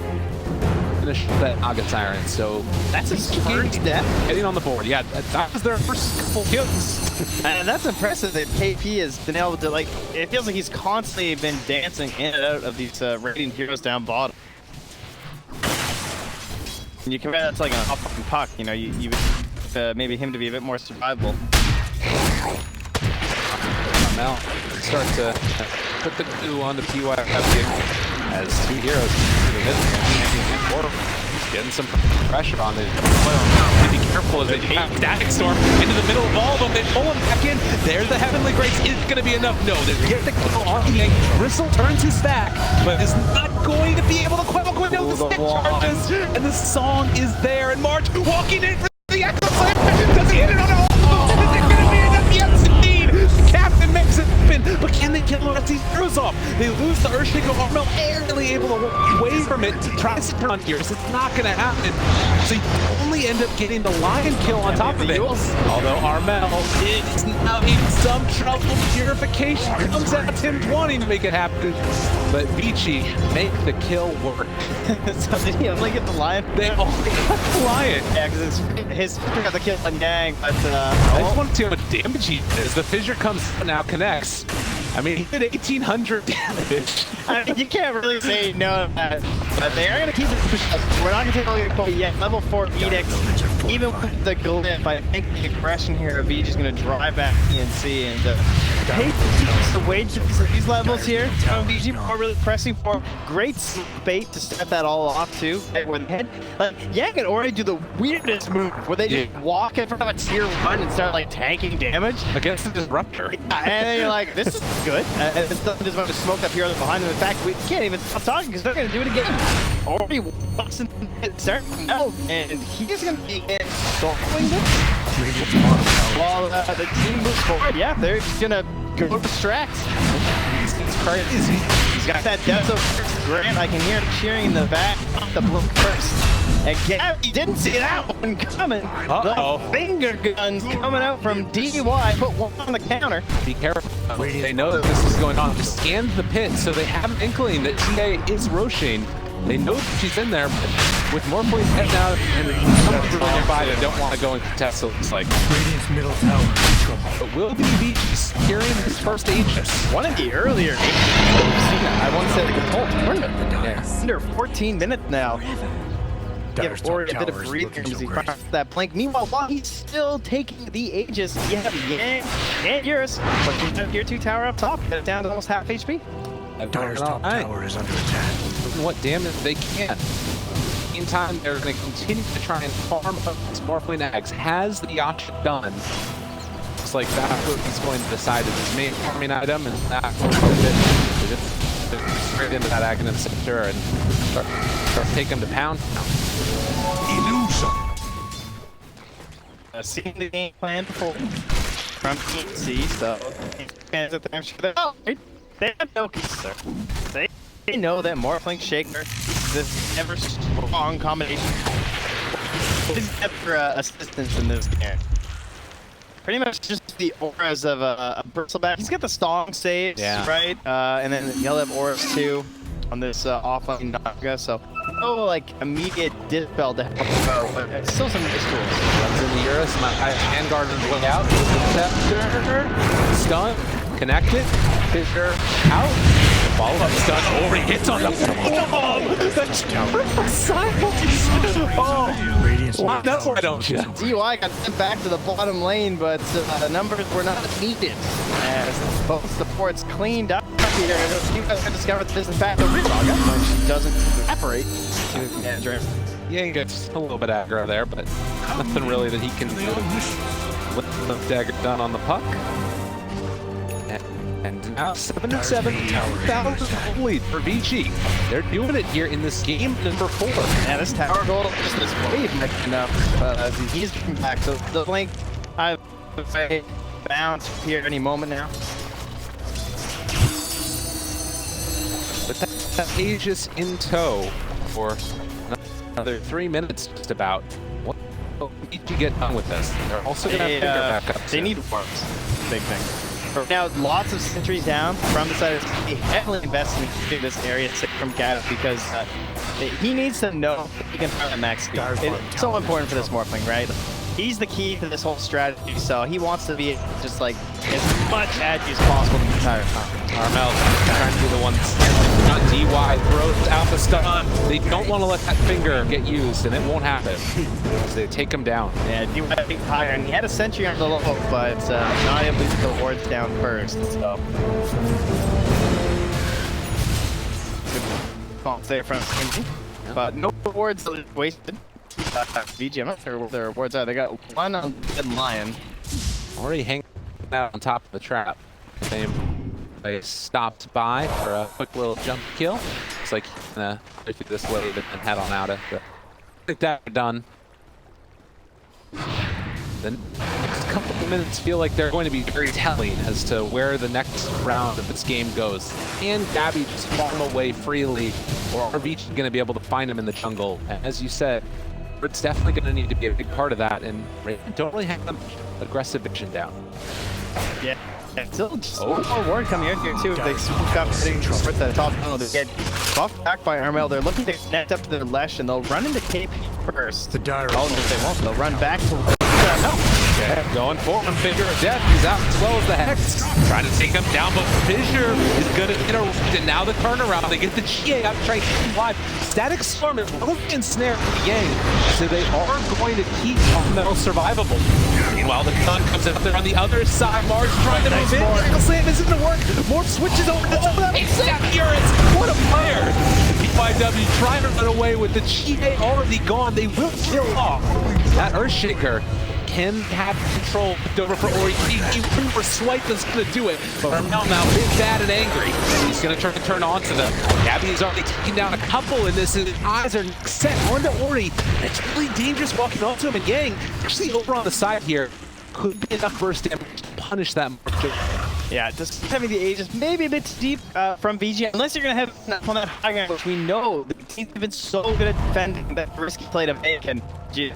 finish that Naga Siren. So that's his first death. Getting on the board. Yeah, that was their first couple kills. And that's impressive that KP has been able to, like, it feels like he's constantly been dancing in and out of these Radiant heroes down bottom. And you compare that to like an up puck, you know, you would maybe him to be a bit more survivable. Now start to put the glue on the PYW as 2 heroes. getting some pressure on it. Be careful as they have Static Storm into the middle of all of them. They pull him back in. There's the Heavenly Grace. Is going to be enough? No, they get the kill on the Yang. Bristle turns his stack, but is not going to be able to quell the stack charges. And the song is there. And March walking in for the Echo Slam. Does he hit it on all of them? Is it going to be enough? Yes, indeed. Captain makes it happen, but can they kill the heroes off? They lose the Earthshaker. Armel barely able to walk away from it. Tries to turn on Gears. It's not going to happen. So you only end up getting the Lion kill on top of it. Although Armel is now in some trouble. Purification comes out 10-20 to make it happen. But Vici make the kill work. So did he only get the Lion? They only got the Lion. Yeah, because his got the kill on Yang, but I just want to see how much damage he does. The fissure comes now, connects. I mean, he did 1,800 damage. I mean, you can't really say no to that. But they are going to keep it pushing us. We're not going to take all your point yet. Level 4 Edict, even with the glyph, I think the aggression here of Vici is going to drive back TNC and hate the wage of these levels here. Vici are really pressing for great bait to set that all off too. With head, Yang can already do the weirdest move where they just walk in front of a tier 1 and start like tanking damage against the Disruptor. And then you're like, this is good. And it's just going to smoke up here behind them. In fact, we can't even stop talking because they're going to do it again. Already walks in now, and he's going to be stalling them. While the team moves forward, yeah, they're going to go to distract. He's crazy. He's got that depth of Grant. I can hear him cheering in the back. The blue first. And Gabby didn't see that one coming. The finger guns coming out from DY. Put one on the counter. Be careful. They know that this is going on. Just scan the pit so they have an inkling that TA is Roshane. They know that she's in there, but with more points heading out and someone's really nearby, they don't want to go and contest. So it's like Radiant's middle tower in trouble. But will be Vici securing his first Aegis. One of the earlier Aegis, I want to say like a whole tournament. Under 14 minutes now. Give Ori a bit of breathing as he crosses that plank. Meanwhile, while he's still taking the Aegis, you have Yang and yours. But you have your 2 tower up top, get it down to almost half HP. Dire's top tower is under attack. What damage they can. Meantime, they're going to continue to try and farm up these Morphling eggs. Has the Yasha done? Looks like that's what he's going to decide is his main farming item, and that straight into that Aghanim Scepter and start taking him to pound. Illusion. Seeing the game plan before from TNC, so fans at the time sure they have no concern. They know that Morphling Shaker is this ever strong combination. He's for assistance in this game. Pretty much just the auras of a Bristleback. He's got the Stong saves, right? And then he'll have auras too on this offline Naga, so no like immediate dispel to help him out, but still some nice tools. Runs in the Eurus, Vanguard on the way out. Stun, connected, Fisher out. Follow-up stun, already hits on the bomb! The triple silence! Oh, that's why don't you? DY got sent back to the bottom lane, but the numbers were not needed. As both supports cleaned up here, you guys can discover that this is back to Rizog when she doesn't evaporate. Yeah, he gets a little bit aggro there, but nothing really that he can do. With the dagger done on the puck. And now 7,000 lead for Vici. They're doing it here in this game number 4. Yeah, this tower goal just this wave enough. He's coming back, so the link I've bounce here any moment now. But that Aegis in tow for another 3 minutes just about. What need to get done with this? They're also going to have to figure back up. They need warps. Big thing. Now, lots of sentries down from the side of the city. Heavily investing in this area from Gav because he needs to know he can find the max speed. It's so important for this Morphling, right? He's the key to this whole strategy, so he wants to be just like as much agile as possible the entire time. Armel trying to be the one not DY throws out the stun. They don't want to let that finger get used, and it won't happen. As they take him down. Yeah, DY being higher, and he had a sentry on the low, but not able to get the wards down first. So good bounce there from Kenji. but no rewards wasted. VG, I'm not sure what their rewards are. They got one on Dead Lion. Already hanging out on top of the trap. They stopped by for a quick little jump kill. It's like he's gonna go through this wave and head on out of it. I think that we're done. The next couple of minutes feel like they're going to be very telling as to where the next round of this game goes. Can Gabby just farm away freely, or are Vici going to be able to find him in the jungle? And as you said, it's definitely going to need to be a big part of that, and don't really have the aggressive vision down. Yeah. Still just more ward coming out here too. If they swoop up hitting towards the top tunnel, they get buffed back by Armel. They're looking to connect up to their Lesh, and they'll run into KP first. The dire. Oh, no, they won't. They'll run back to Yeah, going for him. Figure of Death. He's out as well as the Hex. Trying to take him down, but Fissure is going to interrupt. And now the turnaround. They get the GA up, trying to keep him alive. Static Storm is really ensnared for the Yang, so they are going to keep Metal survivable. Meanwhile, the sun comes out there on the other side. Mars trying to move in. Eagle Slam isn't going to work. More switches over to Furious. What a player. BYW trying to run away with the GA already gone. They will kill off that Earthshaker. Can have control over for Ori. Even for Swipe is going to do it. But now big bad and angry. He's going to try to turn on to them. Gabby is already taking down a couple in this. His eyes are set onto Ori. It's really dangerous walking onto him. And Yang, actually over on the side here, could be enough burst damage to punish that Mark. Yeah, just having the Aegis maybe a bit too deep from VG, unless you're going to have on that high ground, which we know the teams have been so good at defending that risky play to make. And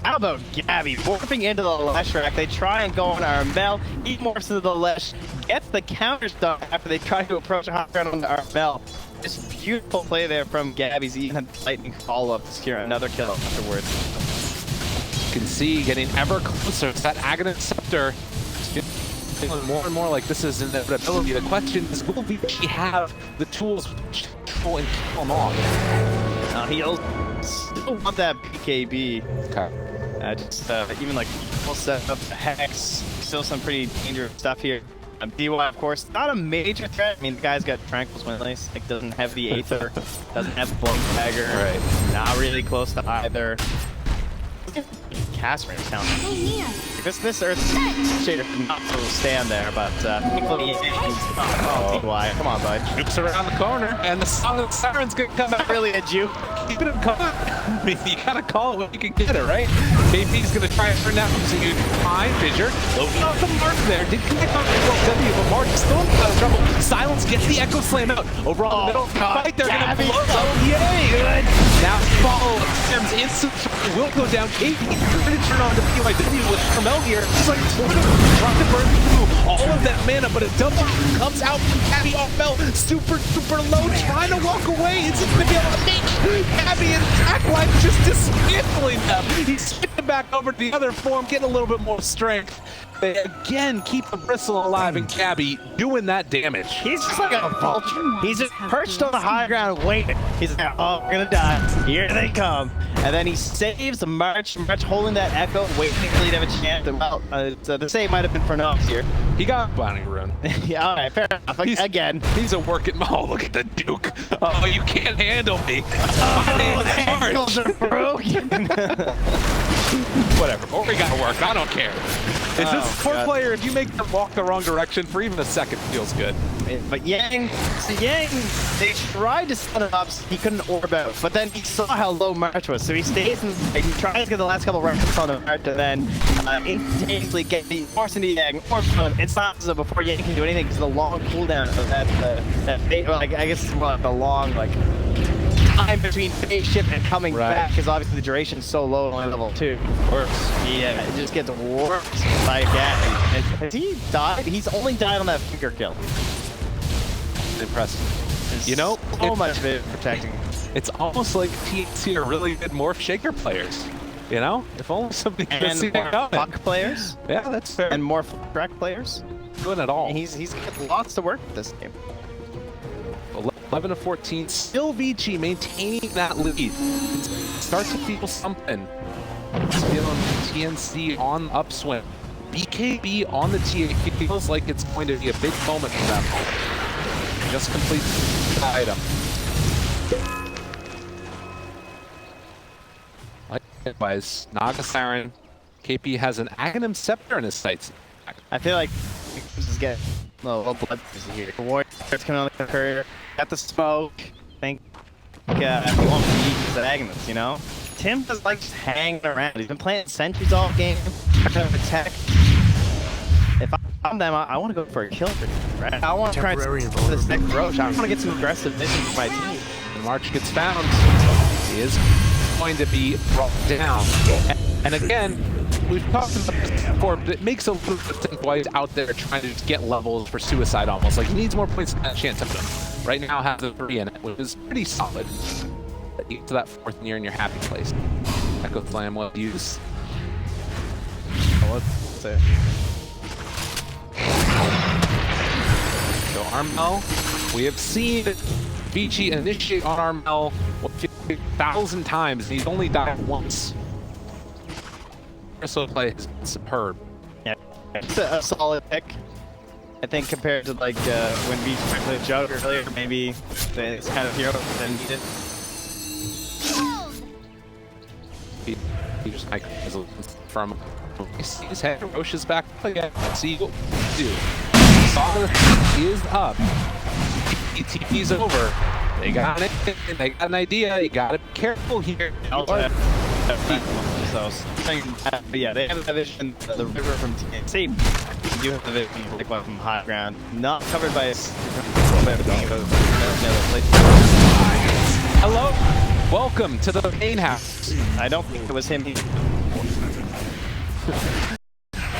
how about Gabby warping into the Lesh rack? They try and go on Armel. He morphs into the Lesh, gets the counter stuff after they try to approach a high ground on Armel. Just beautiful play there from Gabby's. Even had lightning follow-up to secure another kill afterwards. You can see getting ever closer to that Aghanim Scepter. Feeling more and more like this is inevitability. The question is, will Vici have the tools to control and kill him off? He'll still want that PKB. Okay. Even like full set of Hex, still some pretty dangerous stuff here. DY, of course, not a major threat. I mean, the guy's got Tranquil's Windlace, like doesn't have the Aether, doesn't have Blown Dagger. Right. Not really close to either. Cast range down. This Earth Shader did not stand there, but thankfully DY. Come on, bud. Jukes around the corner, and the Song of Siren's gonna come out. Really a juke. Keeping him coming. I mean, you gotta call it when you can get it, right? KP's gonna try and turn that into high Fissure. Loading off the Mark there. Did connect on W, but Mark still in a lot of trouble. Silence gets the Echo Slam out. Over on the middle fight, they're gonna blow up. Yay! Good. Now follow Sam's instant will go down. KP trying to turn on to BYW with Carmel here. It's like trying to burn through all of that mana, but a double comes out from Gabby off Mel. Super low, trying to walk away. It's just gonna be able to make Gabby and Ackline just dismantling them. He's switching back over to the other form, getting a little bit more strength. They again keep the Bristle alive, and Gabby doing that damage. He's just like a vulture. He's just perched on the high ground waiting. He's like, oh, we're gonna die. Here they come. And then he saves March holding that Echo, waiting for to have a chance. Well, the save might have been for Nox here. He got Bounty Rune. Yeah, all right, fair enough. Again. He's a working mall. Look at the Duke. Oh, you can't handle me. Oh, the ankles are broken. Whatever. Ori got to work. I don't care. It's just for player, if you make them walk the wrong direction for even a second, feels good. But Yang, they tried to stun him up so he couldn't orb out, but then he saw how low March was, so he stays and he tries to get the last couple rounds on the March, and then instantaneously get the force into Yang, orb on him. It's not so before Yang can do anything because the long cooldown of I guess it's the long time between phase shift and coming back, because obviously the duration is so low on level 2. Works. Yeah, it just gets warped by Gabby. Has he died? He's only died on that finger kill. Impressive. You know, so much of it protecting. It's almost like TNC are really good Morph Shaker players. You know, if only somebody could see that coming. Puck players. Yeah, that's fair. And more track players. Doing it all. And he's got lots to work with this game. 11 to 14. Still Vici maintaining that lead. Starts to feel something. Feeling TNC on upswing. BKB on the TA feels like it's going to be a big moment for them. Just complete the item. Likewise, Naga Siren. KP has an Aghanim Scepter in his sights. I feel like this is getting a little bloodthirsty here. Warriors coming on the courier. Got the smoke. Think he won't beat his Aghanim, you know? Tim just like just hanging around. He's been playing sentries all game. Kind of attack. If I'm them, I want to go for a kill for right? I want to try this next Roche. I want to get some aggressive missions for my team. And March gets found. He is going to be brought down. And again, we've talked about this before, but it makes a little bit of sense why he's out there trying to just get levels for suicide almost. Like, he needs more points than that chance of them. Right now, has the 3 in it, which is pretty solid. But you get to that 4th and you're in your happy place. Echo Flam well used. Let's see. So Armel, we have seen Vici initiate on Armel 1,000 times, and he's only died once. Crystal play is superb. Yeah, it's a solid pick. I think compared to like when Vici played Jug earlier, maybe it's kind of hero than needed. He just like from his head. Roche is back again. See what we do. Saga is up. TP's over. They got it. They got an idea. You gotta be careful here. Yeah, they have the vision, the river from TNC. You do have the vision, like one from high ground, not covered by. Hello, welcome to the main house. I don't think it was him.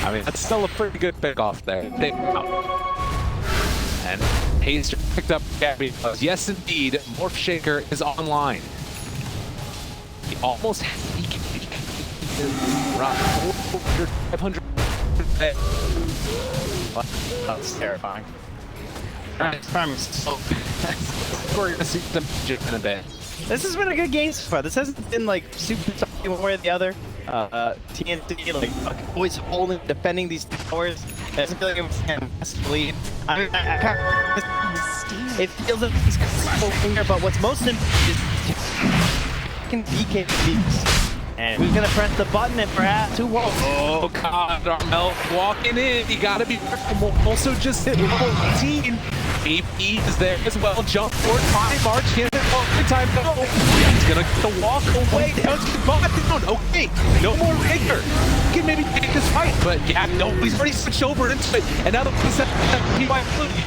I mean, that's still a pretty good pick off there. And Haster picked up Gabby. Yes, indeed, Morph Shaker is online. He almost he can 500. That's terrifying. We're gonna see them in a bit. This has been a good game so far. This hasn't been like super tough one way or the other. TNC like always holding, defending these towers. It doesn't feel like it was a massive lead. I mean, it feels like he's got a finger, but what's most important is can BKB. And who's gonna press the button and perhaps who won't? Oh God, Armel walking in. You gotta be careful. Also just hit level 18. AP is there as well. Jump forward, time march, can't hit all the time. No, he's gonna get the walk away. Down to the bot down. Okay, no more Raker. He can maybe take this fight, but yeah, no, he's already switched over into it. And now the PY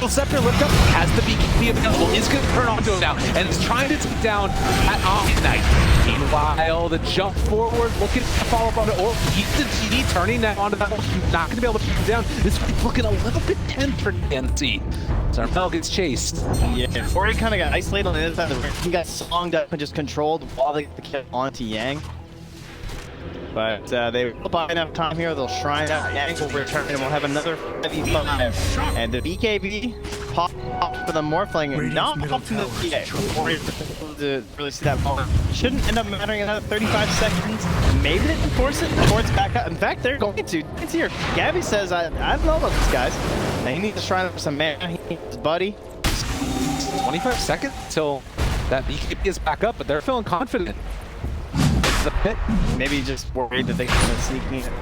Scepter lift up has the BKB available. Is gonna turn onto him now, and is trying to take down at Omnight. Meanwhile, the jump forward, looking to follow up on it, or he's the TD turning that onto that. Not gonna be able to put him down. This is looking a little bit tense for TNC. So Armel gets chased. Yeah, before he kind of got isolated on the inside of the ring, he got songed up and just controlled while they kept onto Yang. But they will buy enough time here, they'll shrine out, Yang will return, and we'll have another 5v5. And the BKB pop for the Morphling, not pop from the PA. To really see that ball. Shouldn't end up mattering another 35 seconds. Maybe they can force it towards back up. In fact, they're going to. It's here. Gabby says, I don't know about this, guys. Now, he needs to shrine up for some mana. He needs his buddy. 25 seconds till that BKB is back up, but they're feeling confident. It's the pit. Maybe just worried that they can sneak me in.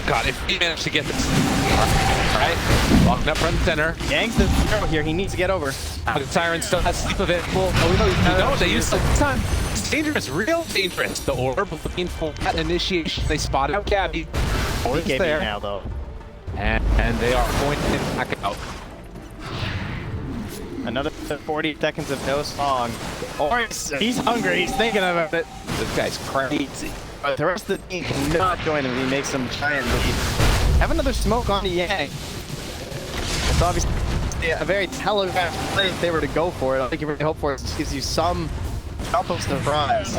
God, if he managed to get this. All right, walking up front and center. Yang's the hero here. He needs to get over. Siren still has sleep of it. Well, no, they use this time. It's dangerous, real dangerous. The orb looking for that initiation. They spot out Gabby. He's there now, though. And they are going to back out. Another 40 seconds of no song. Or he's hungry. He's thinking about it. This guy's crazy. But the rest of the team cannot join him. He makes some giant lead. Have another smoke on the Yang. It's obviously a very telegraphed play if they were to go for it. I think you really hope for it. It just gives you some help of surprise.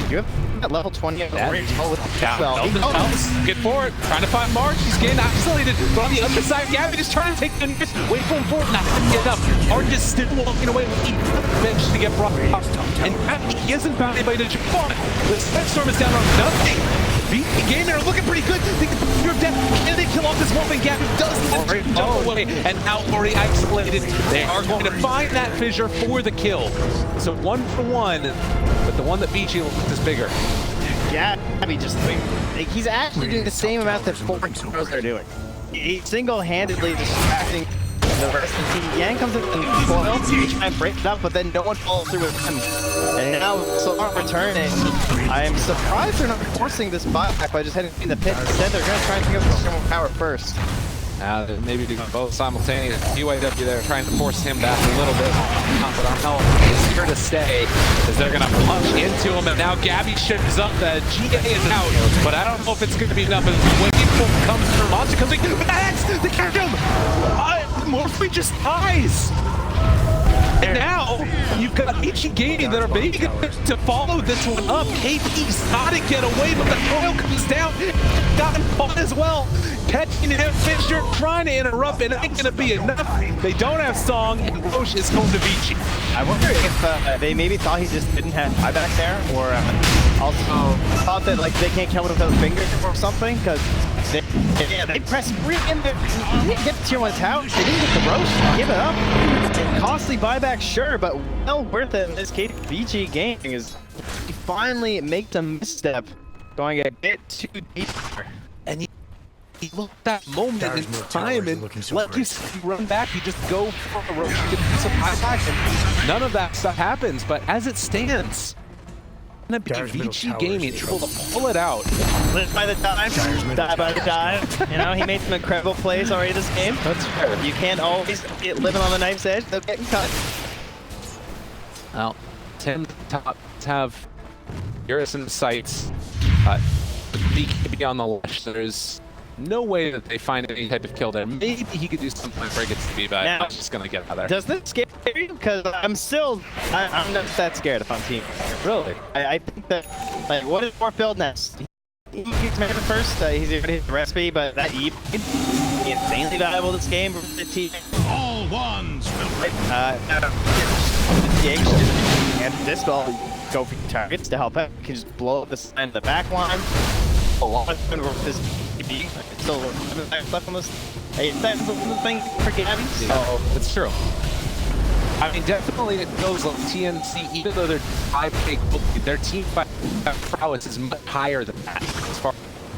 You have at level 20 of the range. Get for it. Trying to find March. He's getting isolated. But on the other side, Gabby just trying to take the news. Wait for him forward. Not going to get enough. March is still walking away with the bench to get brought up. And he hasn't found anybody to jump on. The Storm is down on nothing. The game are looking pretty good. They can your death. Can they kill off off this Wolf, and Gabby does jump away, and now already isolated. They are going to find that fissure for the kill. So 1 for 1, but the one that Vici is bigger. Gabby just, he's actually doing the same amount that 4 heroes are doing. He's single-handedly distracting the rest of the team. Yang comes in and foil to try and break it up, but then no one follows through with him. And now Solar returning. I am surprised they're not forcing this buyback by just heading in the pit. Instead, they're going to try and pick up some more power first. Maybe do both simultaneous. UAW there trying to force him back a little bit. But Armel is here to stay as they're going to punch into him. And now Gabby shows up. The GA is out. But I don't know if it's going to be enough. As Wave comes through. Monster comes in. With the X! They catch him! Morphle just dies! And now, you've got Vici Gaming that are beginning to follow this one up. KP's got to get away, but the coil comes down. Got him caught as well. Catching him, Fisher trying to interrupt, and it ain't going to be enough. They don't have Song, and Roche is going to Vici. I wonder if they maybe thought he just didn't have buyback there, or also thought that like they can't kill him without fingers or something, because they pressed free in there. They didn't get the tier 1 tower. They didn't get the Roche. Give it up. Costly buyback, sure, but well worth it in this case. Vici Gaming is finally makes a misstep, going a bit too deep. And he looked that moment in time, and let you run back, you just go for a Roche, get some buyback, and none of that stuff happens. But as it stands, gonna be Vici Gaming able to pull it out. Live by the time, die by the time. You know, he made some incredible plays already this game. That's fair. You can't always get living on the knife's edge. They'll get cut. Now, 10 top have Garrison sights. BKB on the lash. There's no way that they find any type of kill there. Maybe he could do something like break it to B, but I'm just gonna get out of there. Does this scare you? Because I'm not that scared if I'm team. Really? I think that, like, what is more build next? He gets married first, he's already hit the recipe, but that E insanely valuable this game for the team. All ones will and Dispel go for targets to help out. You can just blow up the side of the back line. A lot of this still left on this. Hey, that's the thing for Gabby. So it's true. I mean, definitely it feels like TNC, even though they're 5K, their team fight prowess is much higher than that as far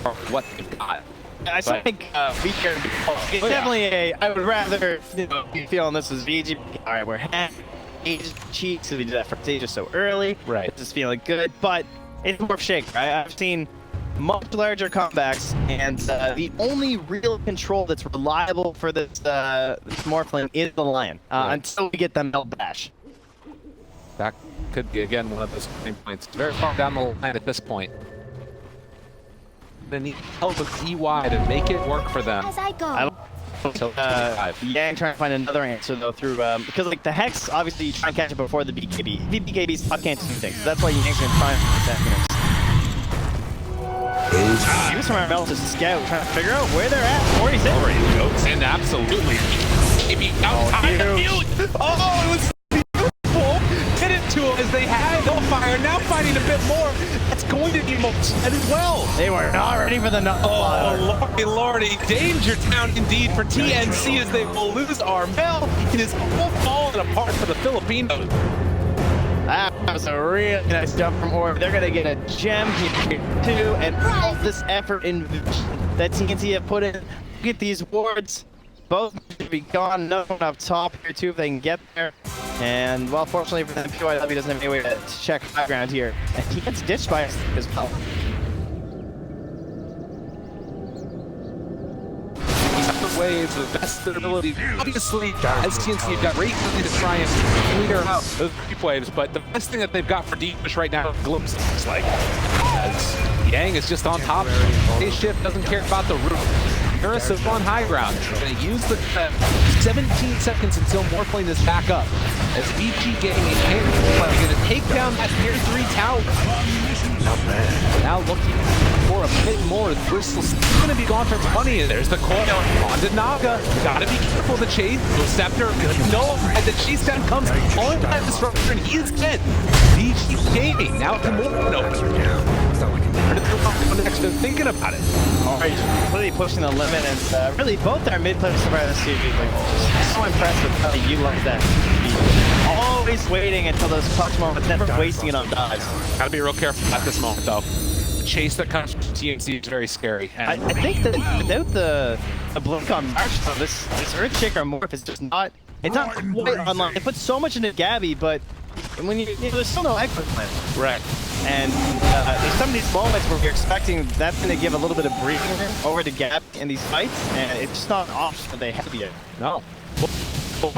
as what they've got. I think it's definitely a. I would rather be feeling this as VG. All right, we're Aegis cheeks, so we did that for Aegis so early. Right. It's just feeling good, but it's worth shaking. Right? I've seen much larger comebacks, and the only real control that's reliable for this Morphling is the Lion, until we get the Melt Dash. That could be, again, one of those points. Very far down the line at this point. They need help with EY to make it work for them. As I go. Yang trying to find another answer though through because like the Hex, obviously you try and catch it before the BKB. The BKB's top can't do things. So that's why Yang's gonna try and attack. Use from our belt to scout, trying to figure out where they're at. 46. Already goes in, absolutely. Maybe outside the field. Oh, it was beautiful. Hit it to him as they had Hellfire. Now finding a bit more. That's going to be most as well. They were not ready for the lordy, lordy. Danger Town indeed for TNC as they will lose Armel. It is all falling apart for the Filipinos. That was a really nice jump from Orb. They're going to get a gem here too, and all this effort in that TNC have put in. Get these wards. Both should be gone. No one up top here too if they can get there. And well, fortunately for them, PYW doesn't have any way to check high ground here. And he gets ditched by us as well. Waves of best ability. Obviously, as TNC, you've got great ability to try and clear out those creep waves, but the best thing that they've got for deep push right now, glimpse looks like. As Yang is just on top. His shift doesn't care about the roof. Harris is on high ground. Going to use the 17 seconds until Morphling is back up. As Vici Gaming is going to take down that tier 3 tower. Not bad. Now looking for a bit more. Bristol's going to be gone for 20. There's the coil on to Naga. Got to be careful of the chase. The Scepter. No, and the chase down comes on that disruptor, and he is dead. Vici Gaming now to Morphling. That's not looking good. They're next to thinking about it. Alright, completely pushing the limit, and really both their mid players so far this series, like, just so impressed with how they utilize that speed. Always waiting until those clutch moments, never wasting it on dives. Gotta be real careful at this moment, though. Chase that comes from TNC is very scary. I think that without the blink on March, though, this Earthshaker morph is just not, it's not quite online. They put so much into Gabby, but when you know, there's still no exit plan. Right. And there's some of these moments where you're expecting that's going to give a little bit of breathing room over to Gabby in these fights, and it's just not an option that they have yet. No. Well,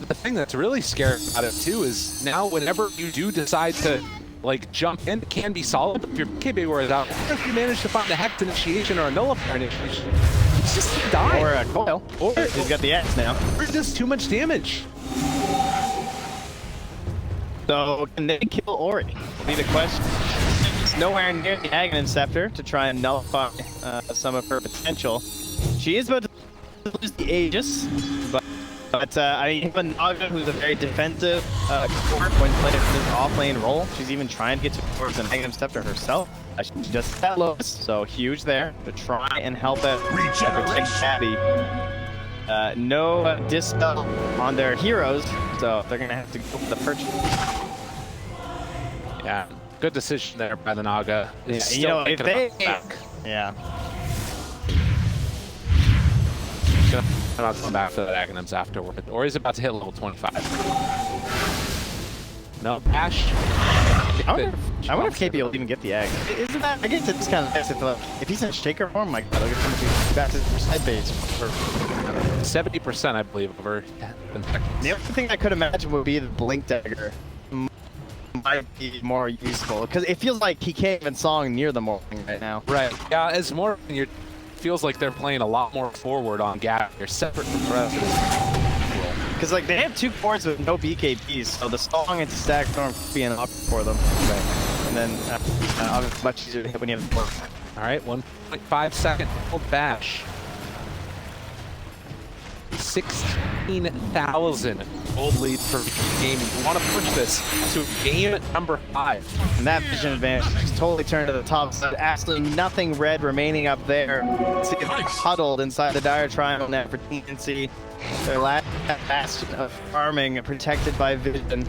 the thing that's really scary about it, too, is now whenever you do decide to like jump in, it can be solid. If your KB wears out, if you manage to find a Hex initiation or a Nullifier initiation, it's just a die. Or a coil. Or he's got the X now. Or it does too much damage. So can they kill Ori? Will be the question. It's nowhere near the Aghanim Scepter to try and nullify some of her potential. She is about to lose the Aegis, but I mean, even Naga, who's a very defensive core when playing this off-lane role, she's even trying to get towards an Aghanim Scepter herself. She just that low, so huge there to try and help out protect Gabby. No dispel on their heroes, so they're gonna have to go for the purchase. Yeah, good decision there by the Naga. Yeah, you know, if they, yeah. I'll come back to that Aghanims afterward. Or he's about to hit level 25. No, Ash. I wonder if KP will even get the egg. Isn't that? I guess it's kind of nice if he's in shaker form. My God, look at somebody back to side base for 70%, I believe, over. The other thing I could imagine would be the blink dagger. Might be more useful because it feels like he can't even song near the morning right now. Right. Yeah, as more you're. Feels like they're playing a lot more forward on Gap. They're separate from the rest of this. Because like they have 2 cores with no BKBs, so the song and stack storm could be an option for them. Right. And then obviously much easier to hit when you have the core. All right, 1.5 second hold bash. 16,000 gold lead for game. You want to push this to game number 5. And that vision advantage is totally turned to the top side. Absolutely nothing red remaining up there. See it huddled inside the dire triangle net for TNC. Their last bastion of farming protected by vision.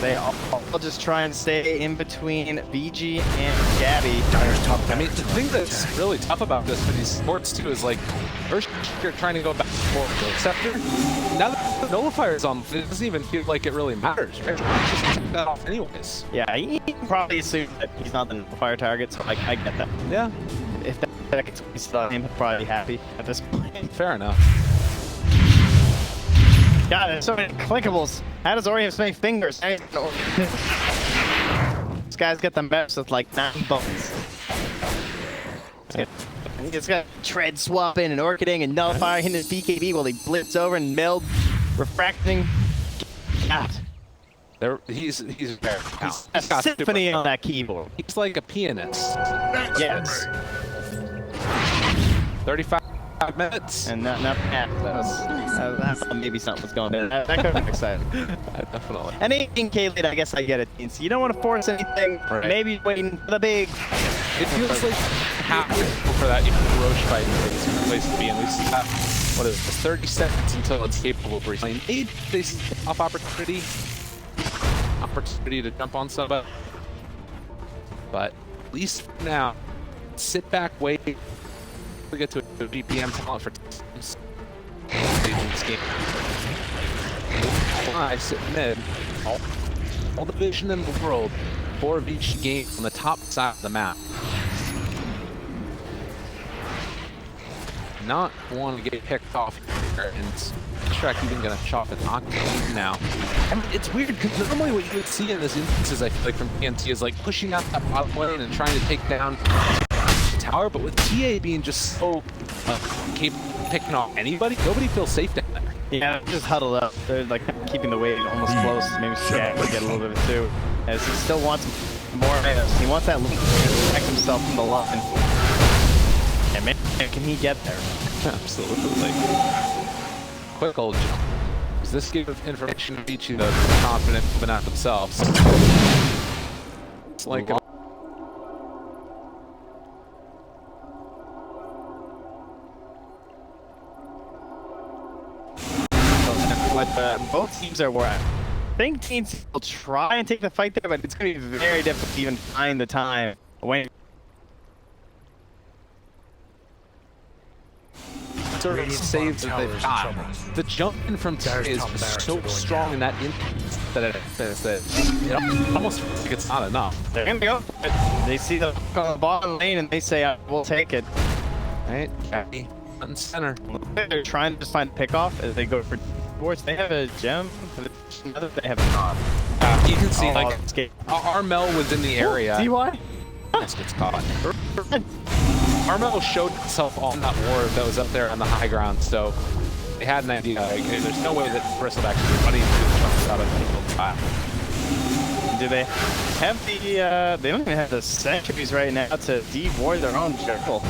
They all just try and stay in between Vici and Gabby. I mean, the thing that's really tough about this for these sports too is like, first you're trying to go back and forth with the Scepter. Now that the Nullifier is on, it doesn't even feel like it really matters, right? Just take that off anyways. Yeah, he probably assumed that he's not the Nullifier target, so I get that. Yeah. If that gets wasted on him, he'll probably be happy at this point. Fair enough. God, there's so many clickables. How does Ori have so many fingers? This guy's got the maps with like 9 bones. He's got tread swapping and orchiding and nullifier hitting his BKB while he blitz over and meld, refracting. God. He's very He's a symphony on that keyboard. He's like a pianist. Yes. 35 minutes. And not that was maybe something was going on. That could have been exciting. Definitely. And 18k lead, I guess I get it. So you don't want to force anything. Right. Maybe waiting for the big. It feels like half for that Roche fight is a good place to be. And we still have, what is this, 30 seconds until it's capable of replaying. Maybe this off opportunity to jump on somebody. But at least for now, sit back, wait. We get to a VPM talent for teams. This game. I sit mid. All the vision in the world for Vici game on the top side of the map. Not want to get picked off here, and Shrek even gonna chop it Octane now. I mean, it's weird because normally what you would see in this instances, I feel like from TNC, is like pushing out that bottom lane and trying to take down tower, but with TA being just so picking off anybody, nobody feels safe down there. Yeah, just huddled up. They're like keeping the weight almost close. Maybe Skag would get a little bit of it too. As he still wants more items. He wants that link to protect himself from the line. And man, can he get there? Absolutely. Quick old jump. Does this give information to Vici the confident moving out themselves? It's like but both teams are where I think TNC will try and take the fight there, but it's going to be very difficult to even find the time when sort of saves that they've got. The jump in from T is so strong in that instance that it almost feels like it's not enough. They're going to go. They see the on the bottom lane and they say, we'll take it. Right? Front and center. They're trying to just find the pickoff as they go for boards. They have a gem, but they have not. You can see, like, Armel was in the area. See why? Yes, gets caught. Armel showed himself on that ward that was up there on the high ground, so they had an idea. Like, there's no way that Bristol actually running through the chunks out of the file. Do they have the, they don't even have the sentries right now to de-ward their own jungle.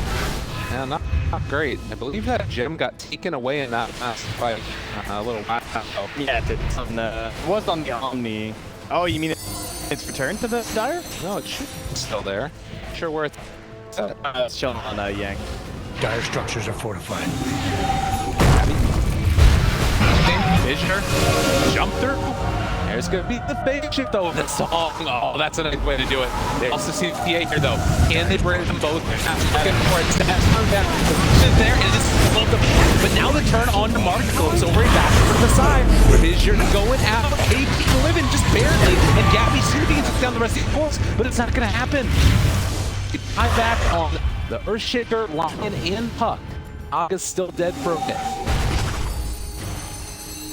Yeah, not great. I believe that gem got taken away in that last fight a little while ago. Yeah, it was on the Omni. Oh, you mean it's returned to the Dire? No, it should be still there. Not sure where it's at. It's chilling on Yang. Dire structures are fortified. Visioner, jump through. There's gonna be the fake shift though of the song. Oh, that's a nice way to do it. They also see the PA here though. Can they bring them both? Looking for it. That's turn back. There it is. But now the turn on to Mark goes over back to the side. Visioner going out. AP living just barely. And Gabby seems to be down the rest of the course, but it's not gonna happen. I'm back on the Earthshaker, Lion, and Puck. Aga's still dead for a bit.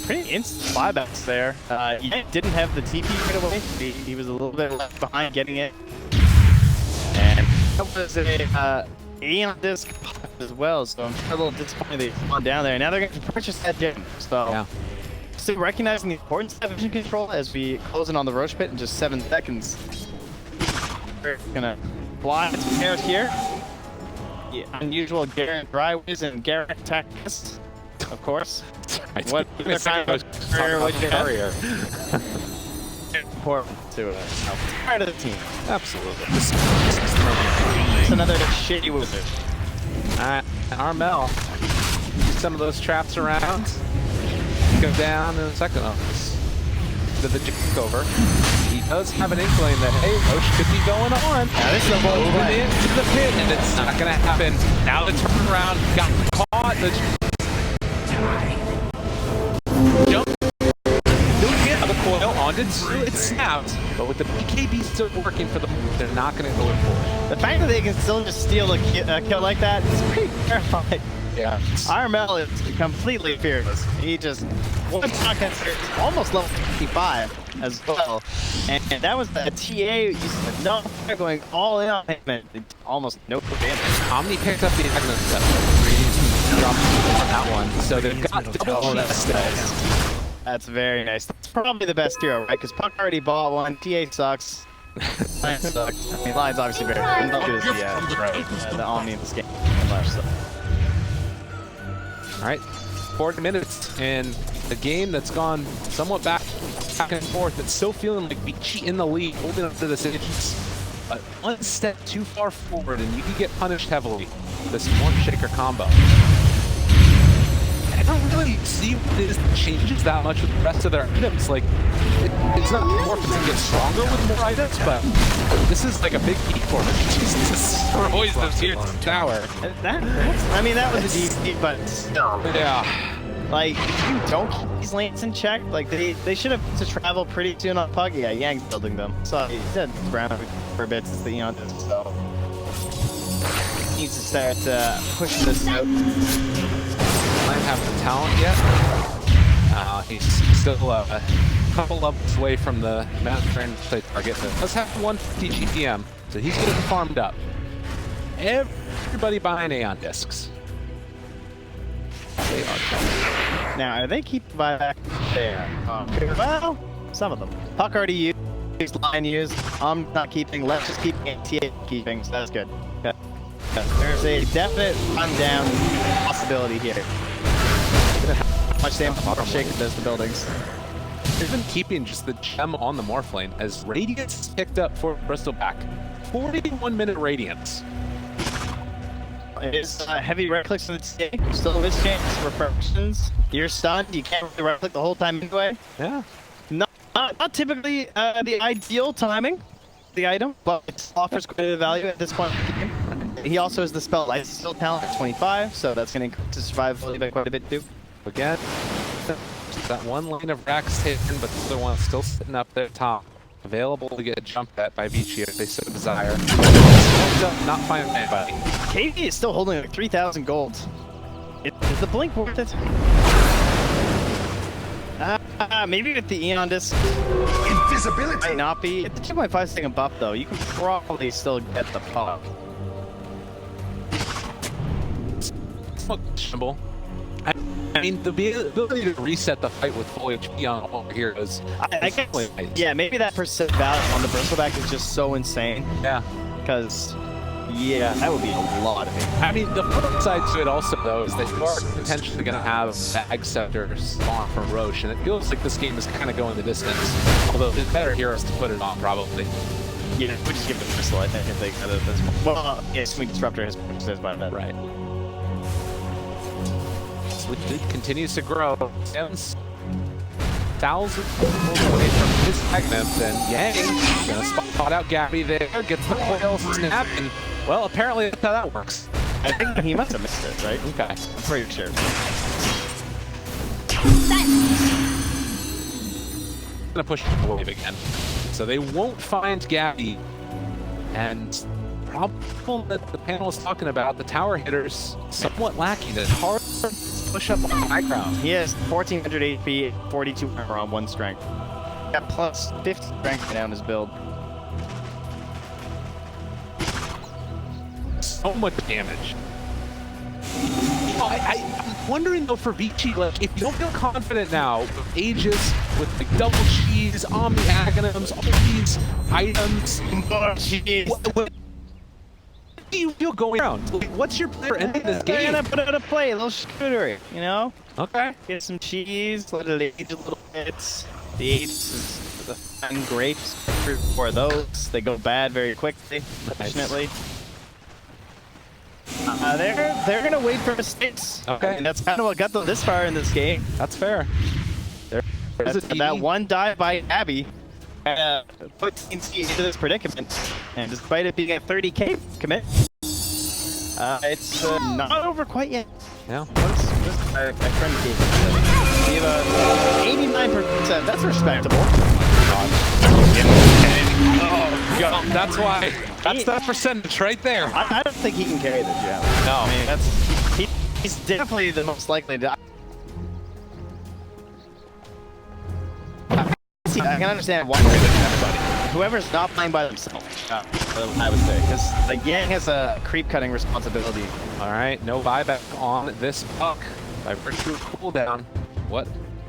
Pretty instant buybacks there. He didn't have the TP right away. He was a little bit left behind getting it. And that was a Aeon disc as well, so I'm a little disappointed they've gone down there. Now they're going to purchase that gem. So, yeah. Still recognizing the importance of vision control as we close in on the Roche Pit in just 7 seconds. We're going to fly to Garrett here. The unusual Garrett Dryways and Garrett Tactics, of course. What kind of career would you have? Important to part of the team. Absolutely. It's another shitty wizard. Alright, Armel. Some of those traps around. Go down in a second. To the jick over. He does have an inkling that, hey, Roche could be going on. Now this is a bold moving into the pit, and it's not going to happen. Now the turnaround got caught. Jump. Don't get the coil onto it snapped. But with the BKB still working for them, they're not going to go in for it. The fact that they can still just steal a kill like that is pretty terrifying. Yeah. Armel is completely fearless. He just one shot almost level 55 as well. And that was a TA no going all in on him and almost no damage. Omni picked up the Agnes step. Dropped on that one. So they've got double That's very nice. That's probably the best hero, right? Because Puck already bought one. TA sucks. Lion sucks. I mean, Lion's obviously very good. Not good as the Omni in this game. All right, 40 minutes in a game that's gone somewhat back and forth. It's still feeling like Vici in the lead, holding up to the decisions. But one step too far forward, and you can get punished heavily. This Earthshaker combo. I don't really see what it is that changes that much with the rest of their items. Like, it's not more if it's gonna get stronger with more items, but this is like a big key for it. It just destroys the tier tower. I mean, that was a DC, but still. Yeah. Like, if you don't keep these lanes in check, like, they should have to travel pretty soon on Pug. Yeah, Yang's building them. So, he did ground for bits as the Eon does, so. Needs to start pushing this out. Might have the talent yet. He's still a couple levels away from the master and play target. Let's have 150 GPM, so he's getting farmed up. Everybody buying Aeon discs. They are coming. Now, are they keep the buyback there? Well, some of them. Puck already used, Lion used. I'm not keeping. Let's just keep TA keeping, so that's good. Okay. There's a definite rundown possibility here. How much damage Earthshaker does the buildings. They've been keeping just the gem on the Morph lane as Radiance picked up for Bristol back. 41-minute Radiance. It is heavy right clicks in the TA. Still a mischance, refractions. You're stunned. You can't really right click the whole time anyway. Yeah. Not typically the ideal timing, the item, but it offers quite a bit of value at this point in the game. He also has the spell Lifesteal talent at 25, so that's going to increase his survivability by quite a bit too. Again, that one lane of racks hidden, but the other one's still sitting up there top. Available to get jumped at by Vici if they so desire. Not finding anybody. KD is still holding like 3,000 gold. Is the blink worth it? Maybe with the Eon Disc. Invisibility! Might not be. It's a 2.5 second buff though. You can probably still get the pop. It's not questionable. I mean, the ability to reset the fight with full HP on all heroes. I guess, yeah, maybe that percent value on the Bristleback is just so insane. Yeah. Because, yeah, that would be a lot of it. I mean, the flip side to it also, though, is that you are potentially going to have Bag Scepter spawn from Roche, and it feels like this game is kind of going the distance. Although, there's better heroes to put it on, probably. Yeah, we just give it a Crystal, I think, if they get it this one. Well, yeah, Swing Disruptor has by that. Right. It continues to grow. 1,000 away from his segment, and Yang gonna spot out Gabby there, gets the coil snap, and well, apparently that's how that works. I think he must have missed it, right? Okay. I'm pretty sure. Gonna push the wave again, so they won't find Gabby, and problem that the panel is talking about, the tower hitters somewhat lacking. It's hard to push up on the high ground. He has 1,400 HP, 42 armor on 1 strength. Got plus 50 strength down his build. So much damage. I'm wondering though for Vici, like, if you don't feel confident now with Aegis, with like double cheese, Omni Aghanims, all these items, what do you feel going around? Like, what's your plan for ending this game? I'm gonna put it to play, a little charcuterie, you know? Okay. Get some cheese, let it age a little bit. The Aegis is the fine grapes. 3 or 4 of those. They go bad very quickly, unfortunately. They're gonna wait for mistakes. Okay. And that's kind of what got them this far in this game. That's fair. That one dive by Abby put TNC into this predicament, and despite it being a 30k commit, it's not over quite yet. Yeah. What's my friend gave me? We have 89%. That's respectable. Oh god, that's why. That's that percentage right there. I don't think he can carry this, yeah. No. I mean, he's definitely the most likely to. See, I can understand why everybody. Whoever's not playing by themselves, I would say, because the Yang has a creep cutting responsibility. All right, no buyback on this buck by virtue of cooldown. What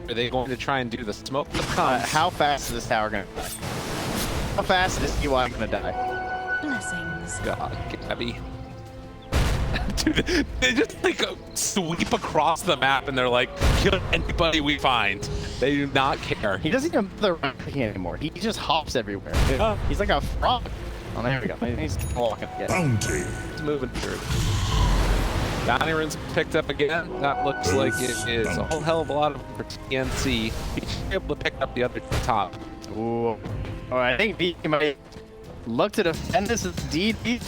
are they going to try and do? The smoke that comes. How fast is this tower going to die? How fast is EY going to die? Blessings. God, Gabby. Dude, they just like sweep across the map and they're like, kill anybody we find. They do not care. He doesn't even bother running anymore. He just hops everywhere. He's like a frog. Oh, there we go. He's walking. Yeah. Bounty. He's moving through. Bounty runes picked up again. That looks like it is a whole hell of a lot of for TNC. He's able to pick up the other top. Ooh. Oh, I think Vici might look to defend this as DD.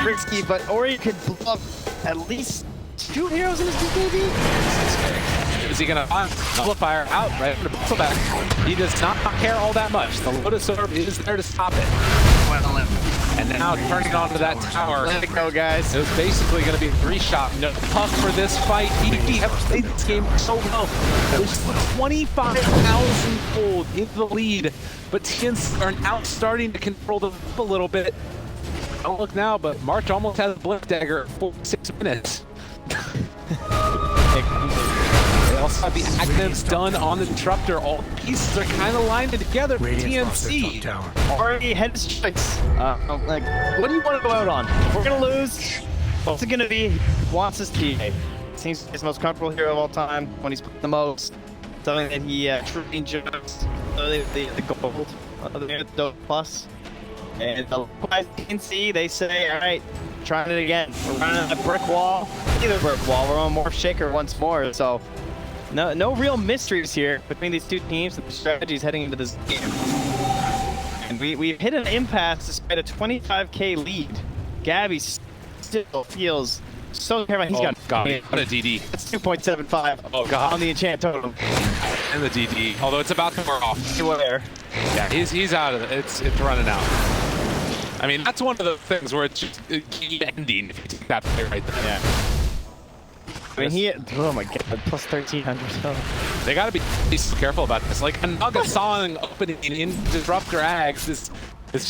Risky, but Ori could blow up at least 2 heroes in his BKB. Is he gonna amplifier out right from the Bristleback? He does not care all that much. The Lotus Orb is there to stop it. And now turning onto that tower. Let it go, guys. It was basically going to be a 3-shot. No puck for this fight. BD have played this game so well. There's 25,000 gold in the lead, but TNC are now starting to control the map a little bit. Don't look now, but March almost has a blink dagger at 46 minutes. They also have the Aghanims done on the Disruptor. All the pieces are kind of lined together for TNC. Already head strikes. Like, what do you want to go out on? If we're going to lose, what's it going to be? He wants his TA. Seems his most comfortable hero of all time when he's put the most. Something that he truly enjoys. The gold. The dota plus. And the TNC, they say, all right, trying it again. We're running a brick wall. Either brick wall, we're on Morph Shaker once more. So no real mysteries here between these two teams and the strategies heading into this game. And we've hit an impasse despite a 25k lead. Gabby still feels so terrified. He's got a DD. That's 2.75 on the enchant totem. And the DD, although it's about to wear off. Where? Yeah, he's out of it. It's running out. I mean, that's one of the things where it's just ending if you take that play right there. Yeah. I mean, oh my god, plus 1300. They gotta be so careful about this. Like, a Nugget song opening in Disruptor Ags is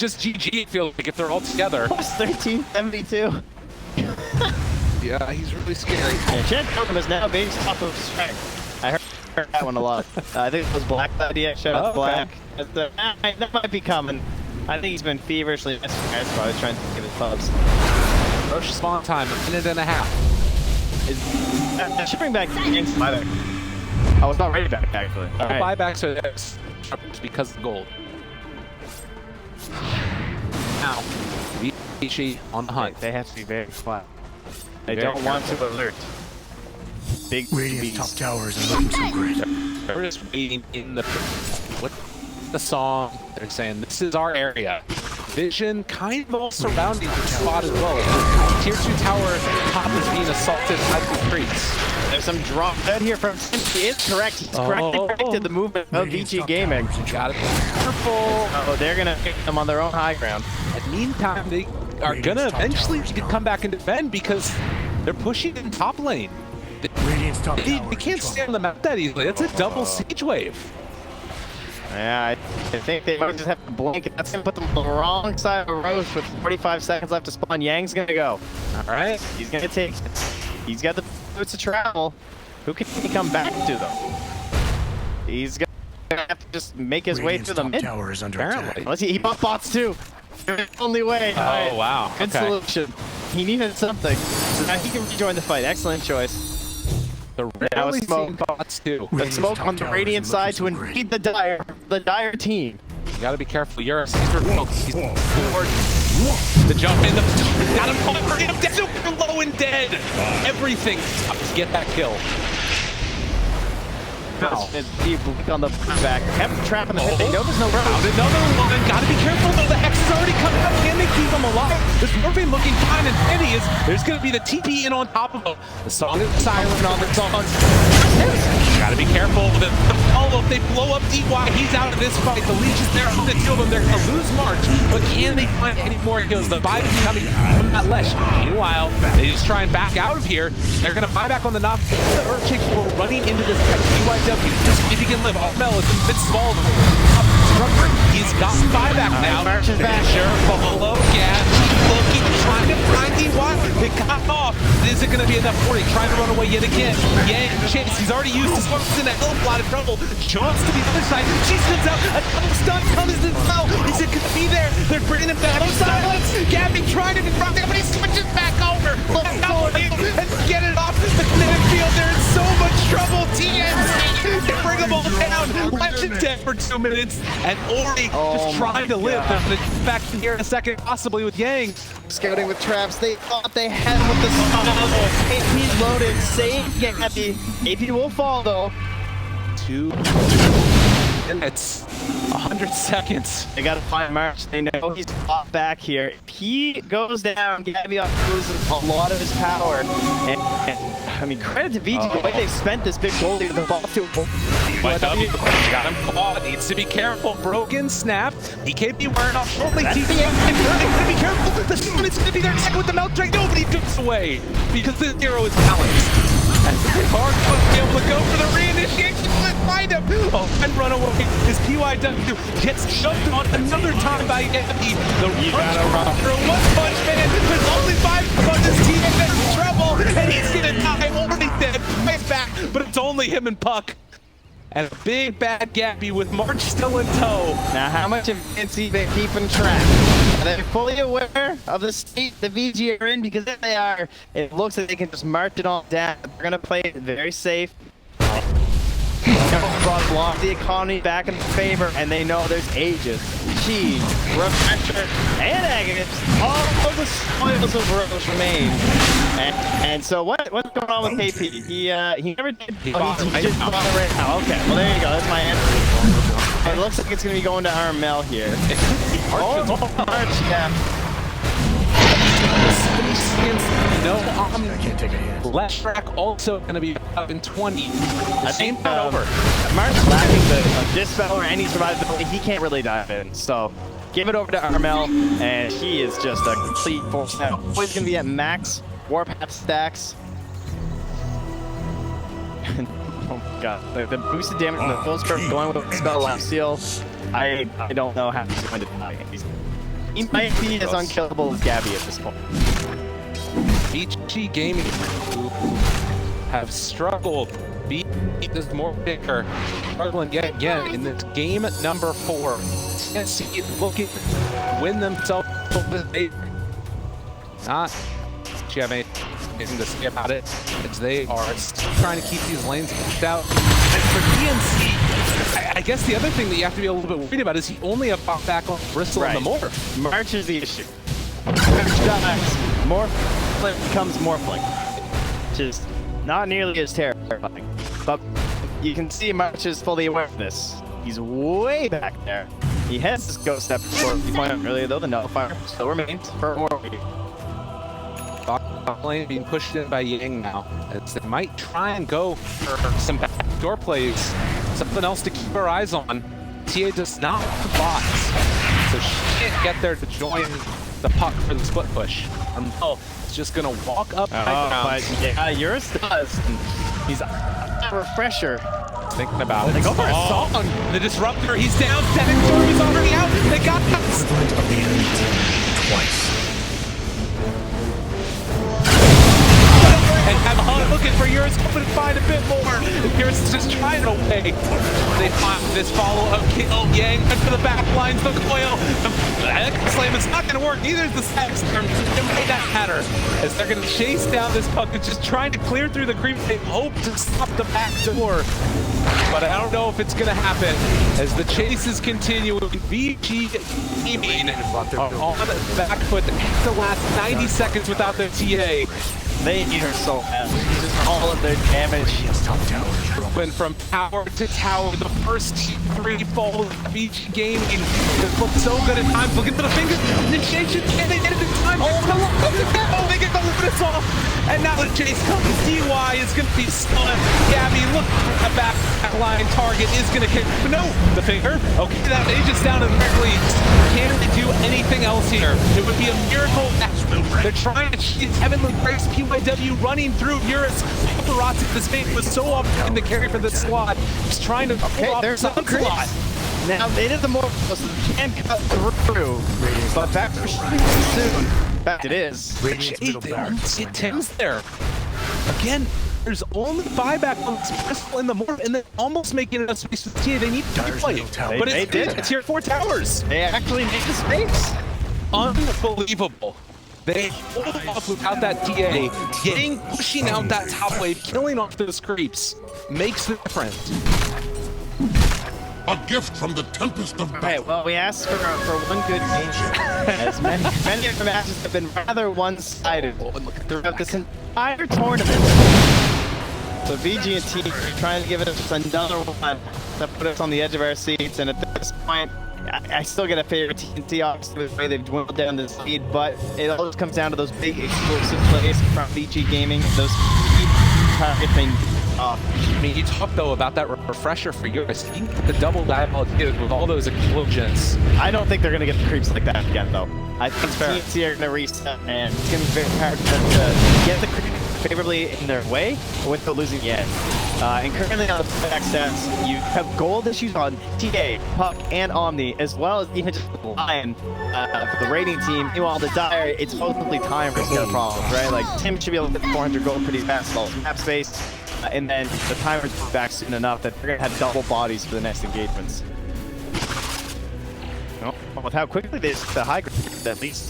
just GG, I feel like, if they're all together. Plus 1372. Yeah, he's really scary. Enchant totem is now based off of strength. I heard that one a lot. I think it was Black that DX showed up Black. That might be coming. I think he's been feverishly missing guys, probably trying to give his pubs. Rush spawn time, 1.5 minutes. I should bring back Yang's buyback. I was not ready back, actually. Buybacks are there because of gold. Now, Vici on the hunt. They have to be very quiet. They don't want to alert. Big Radiant's top tower isn't looking so great. They're just waiting in the song. They're saying this is our area. Vision kind of all surrounding the spot as well. Tier 2 tower top is being assaulted by the creeps. There's some drop dead here from Vici. It's correct. He's correctly predicted the movement of Vici Gaming. Got it. Careful. Oh, they're gonna pick them on their own high ground. In the meantime, they are gonna eventually come back and defend because they're pushing in top lane. They can't stay on the map that easily. That's a double siege wave. Yeah, I think they might just have to blink. That's gonna put them on the wrong side of Roche with 45 seconds left to spawn. Yang's gonna go. All right. He's gonna take it. He's got the boots to travel. Who can he come back to though? He's gonna have to just make his way through the mid. Tower is under attack. Unless he bought bots too. The only way. Oh, right. wow. Good solution. He needed something. So now he can rejoin the fight. Excellent choice. Now smoke bots too. The smoke on the Radiant side to invade the Dire team. You gotta be careful. You're he's forward. The jump in, got him covered. Him super low and dead. Everything to get that kill. He blinked on the back. Kept trapping the head. They know there's no route. Another one. Gotta be careful though. The Hex is already coming up. Can they keep him alive? This Morphine looking fine and steady is. There's gonna be the TP in on top of him. The song is silent on the song. Gotta be careful. The follow-up, they blow up DY. He's out of this fight. The Leech is there to kill them. They're gonna lose March. But can they find any more kills? The buy is coming from that Lesh. Meanwhile, they just try and back out of here. They're gonna buy back on the knock. The Earthshake were running into this BYW. Just if he can live. Oh, Mel is a bit small. He's got buyback now. March is back. Sure, follow. Yeah, looking, trying to find DY. They cut off. Is it gonna be enough for him? Trying to run away yet again. Yeah, Chase. He's already used his sparks in a hell of a lot of trouble. Jumps to the other side. She spins out. A double stun comes as well. Is it gonna be there? They're bringing him back. Silence. Gabby trying to confront him, but he switches back over. And get it off the kinetic field. They're in so much trouble. TNC. They bring them all down. Legend dead for 2 minutes. And Ori just trying to live. They're gonna get back here in a second, possibly with Yang. Scouting with traps. They thought they had with the stun. AP's loaded. Save Gabby. AP will fall though. 2 minutes. 100 seconds. They gotta find March. They know he's off back here. If he goes down, Gabby loses a lot of his power. And I mean, credit to Vici, the way they spent this big goalie with the ball to got him caught. Needs to be careful. Broken snap. He can't be wearing off shortly. Be careful. The stun is gonna be there second with the melt drag. Nobody jumps away because the hero is balanced. And hard to be able to go for the reinitiation. Let's find him. Oh, and run away. His PYW gets shoved on another time by Gabby. The punch for a one-punch man. There's only 5 on his team. And there's trouble. And he's gonna die. Already dead. He's back. But it's only him and Puck. And a big bad Gabby with March still in tow. Now, how much of TNC they keeping track? Are they fully aware of the state the VG are in? Because if they are, it looks like they can just march it all down. They're going to play it very safe. brought along the economy back in favor, and they know there's Aegis, Chi, Refresher, and Agnes. All of the spoils of Roche remain. And so what's going on with KP? He never did. He just bought it right now. Okay, well there you go. That's my answer. It looks like it's gonna be going to Armel here. March, yeah. No, I can't take a hit. Left track also going to be up in 20. I think over. Mark's lacking the dispel or any survivability. He can't really dive in. So give it over to Armel, and he is just a complete force now. Always going to be at max warpath stacks. Oh my god, the boosted damage and the full curve going with the spell last seal. I don't know how he's going to die. He might be as unkillable as Gabby at this point. Vici Gaming have struggled. Beat this more bigger, struggling yet again in this game number 4. TNC looking to win themselves over the not anything to say about it, as they are still trying to keep these lanes pushed out. And for TNC, I guess the other thing that you have to be a little bit worried about is he only have bought back on Bristle and the Morph. March is the issue. Morph becomes Morphling, which is not nearly as terrifying. But you can see March is fully aware of this. He's way back there. He has this ghost step before we pointed out earlier, though the nullifier still remains for more. Top lane being pushed in by Yang now, as they might try and go for some backdoor plays, something else to keep our eyes on. TA does not have the bots, so she can't get there to join the puck for the split push. Armel is just gonna walk up but yeah, yours does. He's a refresher. Thinking about it. They go for a song. The disruptor, he's down. Setting storm is already out. They got us. Twice. And I'm looking for yours, hoping to find a bit more. Yours is just trying to away. They find this follow-up kill. Yang went for the back lines, the coil. The slam, it's not going to work. Neither is the sex. It made that matter. As they're going to chase down this puck and just trying to clear through the creep. They hope to stop the back door. But I don't know if it's going to happen. As the chases continue, Vici Gaming are on the back foot the last 90 seconds without their TA. They need her so bad. Just all of their damage. Went from tower to tower. The first 3 falls of Vici Gaming. It looked so good at times. Look at the finger initiation. Can they get it in time? Oh, they get the Luminous off. And now the chase comes. DY is going to be spun. Gabby, look at the back line target is going to kick. No, the finger. Okay, that Aegis down in their leads. Can they do anything else here? It would be a miracle. They're trying to cheat Heavenly Grace. PYW running through Eurus. Paparazzi, this game was so up in the carry for this slot. He's trying to pull off there's some slot. Now, they did the more can cut through, but back to soon. In fact, it is. It Tim's there. Again, there's only buyback on this Bristol in the Morph, and then almost making enough space for the TA. They need to play. But they did. It's here at 4 towers. They actually made the space. Unbelievable. They hold off without that TA. Pushing out that top wave, killing off those creeps makes the difference. A gift from the Tempest of Battle. Okay, well, we asked for one good game. As many of the matches have been rather one-sided throughout this entire tournament. So VG and T are trying to give it another one that put us on the edge of our seats, and at this point, I still get a favorite TNC, obviously, with the way they've dwindled down this lead, but it always comes down to those big explosive plays from Vici Gaming, those target things. I mean, you talk though about that refresher for yours. The double diabolic with all those explosions. I don't think they're going to get the creeps like that again, though. I think TNC are going to reset, and it's going to be very hard to get the creeps favorably in their way without losing yet. And currently on the back stats, you have gold issues on TA, Puck, and Omni, as well as even just the Lion for the rating team. Meanwhile, the Dire, it's mostly time for got problems, right? Like, Tim should be able to get 400 gold pretty fast, all map space. And then the timers will be back soon enough that they're going to have double bodies for the next engagements. Well, with how quickly they the high ground, at least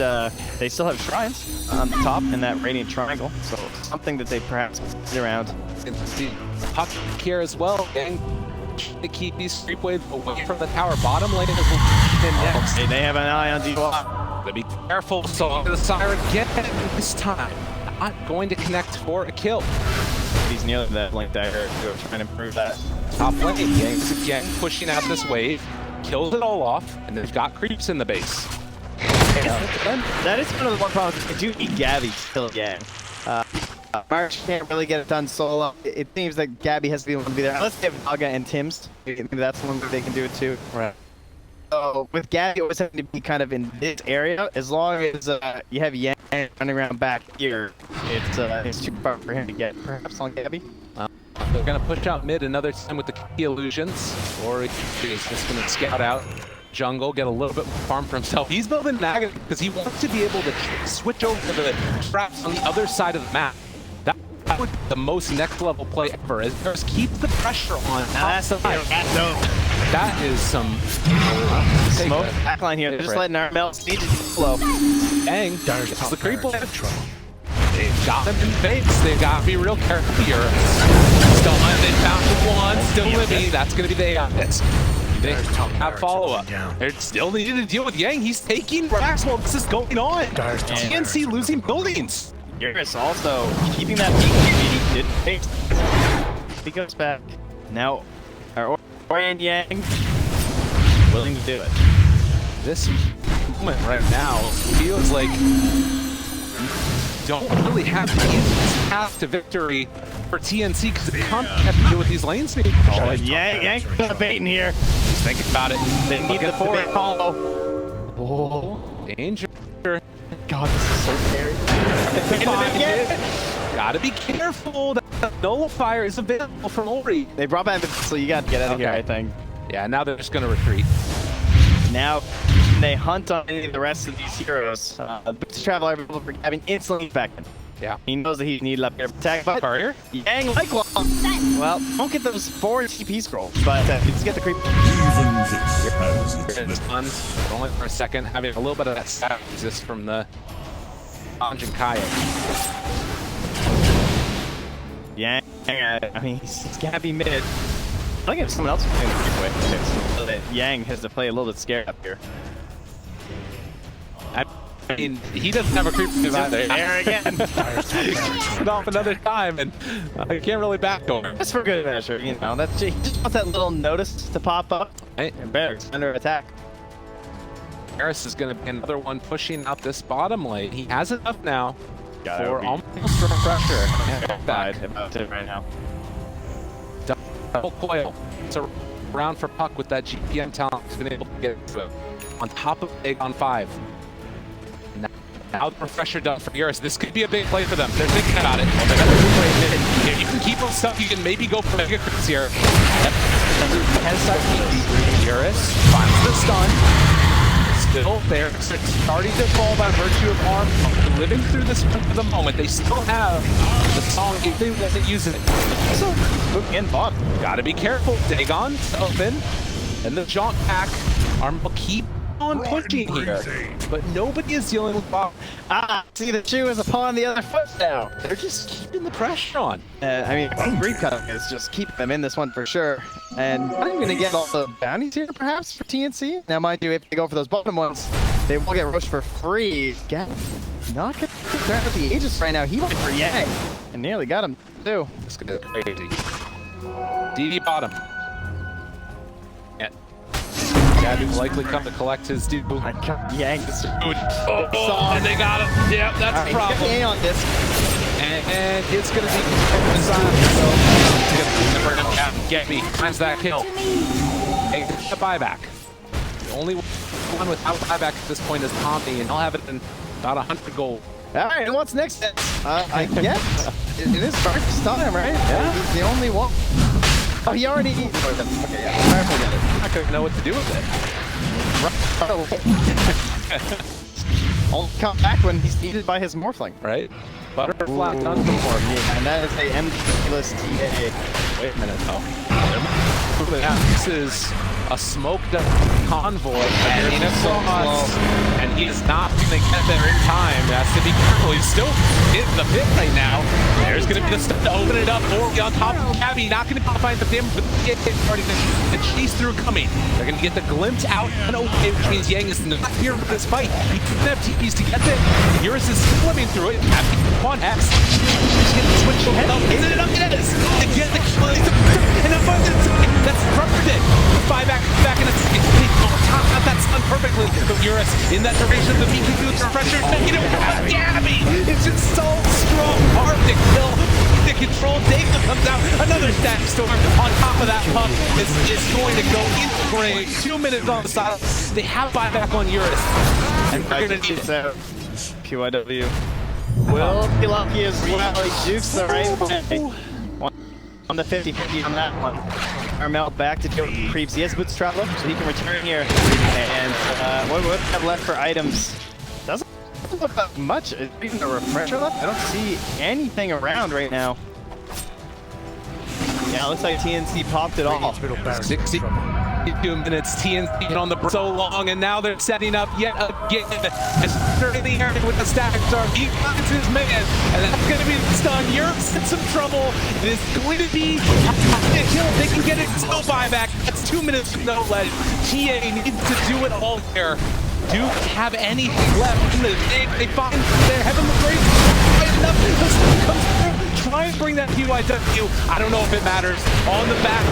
they still have shrines on the top in that radiant triangle, so something that they perhaps get around. can see Puck here as well. Gang to keep these creep waves away from the tower. Bottom lane is next. Hey, they have an eye on D.Va. Gotta be careful. So the Siren again this time. Not going to connect for a kill. He's nearly that blink dagger. Trying to improve that. Top lane, Yanks again pushing out this wave. Kills it all off, and they've got creeps in the base. That is one of the one problems. I do need Gabby to kill Yang. March can't really get it done solo. It seems that Gabby has to be able to be there. Unless they have Naga and Tim's. Maybe that's one where they can do it too. Right. So with Gabby always having to be kind of in this area, as long as you have Yang running around back here, it's too far for him to get. Perhaps on Gabby. They're gonna push out mid another time with the key illusions, or he's just gonna scout out jungle, get a little bit more farm for himself. He's building Naga because he wants to be able to switch over to the traps on the other side of the map. That would be the most next level play ever. As Nurse keeps the pressure on. That's That is some smoke backline here. They're just letting our melt stage flow. Dang, it's the creep wave. They've got him in face. They've got to be real careful here. Still on, they found the one, still living. That's going to be the hits. They have follow-up. They're still needing to deal with Yang. He's taking racks while this is going on. TNC losing buildings. Eurus also keeping that peak. He goes back. Now, our Orion Yang willing to do it. This moment right now feels like don't really have the easiest path to victory for TNC because they can't have to deal with these lanes. Oh, Yang got a bait in here. Just think about it. They need the forward combo. Oh, danger. God, this is so scary. Gotta be careful. The nullifier is available from Ori. They brought back so you gotta get out of here, I think. Yeah, now they're just gonna retreat. Now they hunt on any of the rest of these heroes. Boots Traveler able for Gavin instantly back in. Yeah. He knows that he needs up here to attack, but Courier? Yang likewise. Well, don't get those 4 TP scrolls, but just get the creep. It's fun, but only for a second, having a little bit of that stat resist from the Anj and Kaya. Yang, I mean, he's gotta be mid. I think if someone else is playing the creep away, so that Yang has to play a little bit scared up here. I mean, he doesn't have a creep move either. There again. Off another time, and I can't really backdoor. That's for good measure, you know. That's he just wants that little notice to pop up. Right. And Barrett's under attack. Harris is going to be another one pushing out this bottom lane. He has enough now for almost pressure. Back about it right now. Double coil. It's a round for Puck with that GPM talent. He's been able to get to it. On top of Egg on 5. Now the refresher done for Eurus. This could be a big play for them. They're thinking about it. If you can keep them stuck, you can maybe go for Mega Creeps here. Eurus finds the stun. Still there. Starting to fall by virtue of arm. Living through this for the moment. They still have the song if they want to use it. So, moving in bot. Gotta be careful. Dagon open. And the jaunt pack. Arm will keep on pushing here, but nobody is dealing with Bob. See, the shoe is upon the other foot now. They're just keeping the pressure on. I mean, Grief Cutting is just keeping them in this one for sure. And I'm going to get all the bounties here, perhaps, for TNC. Now, mind you, if they go for those bottom ones, they will get rushed for free. Again, not going to grab with the Aegis right now. He went for Yang and nearly got him, too. This is going to be crazy. DD bottom. Gabby will likely come to collect his due. Yang this dude. Oh, and they got him. Yep, that's the problem. On this. And it's going to be Gabby finds that kill. And a buyback. The only one without buyback at this point is Tommy, and he'll have it in about 100 gold. All right, and what's next? I guess it is first time, right? Yeah. He's the only one. Oh, he already... Okay, yeah. I couldn't know what to do with it. I'll come back when he's needed by his Morphling. Right? Butterfly done before. Yeah, and that is a MDL TA. Wait a minute, though. moving out. This is a smoked up convoy and in a cross, and he is not going to get there in time. Has to be careful. He's still in the pit right now. There's going to be the stuff to open it up. Or on top of Cabby, not going to find the damage, but already the chase through coming. They're going to get the glimpse out and away, which means Yang is not here for this fight. He doesn't have TPs to get there. Eurus is swimming through it. One X. He's getting switched up. Is it up? It is. Again, the kill. And that's perfect. Five back in a second. That's done perfectly. But Eurus in that duration of the Vici boots refresher, making it work. Gabby! It's just so strong. Hard to kill. The control. Data comes out. Another stack storm on top of that puck is going to go into grave. 2 minutes on the side. They have buyback on Eurus. And we're going to need it. PYW will be lucky as well. He jukes the right way. On the 50-50 on that one. Armel back to deal with the creeps. He has Boots Traveler, so he can return here. And what do we have left for items? Doesn't look like much. Even a refresher left? I don't see anything around right now. Yeah, it looks like TNC popped it all. 62 minutes, TNC on the so long, and now they're setting up yet again. And in the air with the stack star, he finds his man, and that's going to be the stun. Europe's in some trouble. It is going to be a kill. They can get it, no buyback. That's 2 minutes with no ledge. TA needs to do it all here. Do have anything left in the game. They find their heavenly grace. Enough. The stun comes through. Try and bring that PYW. I don't know if it matters. On the back,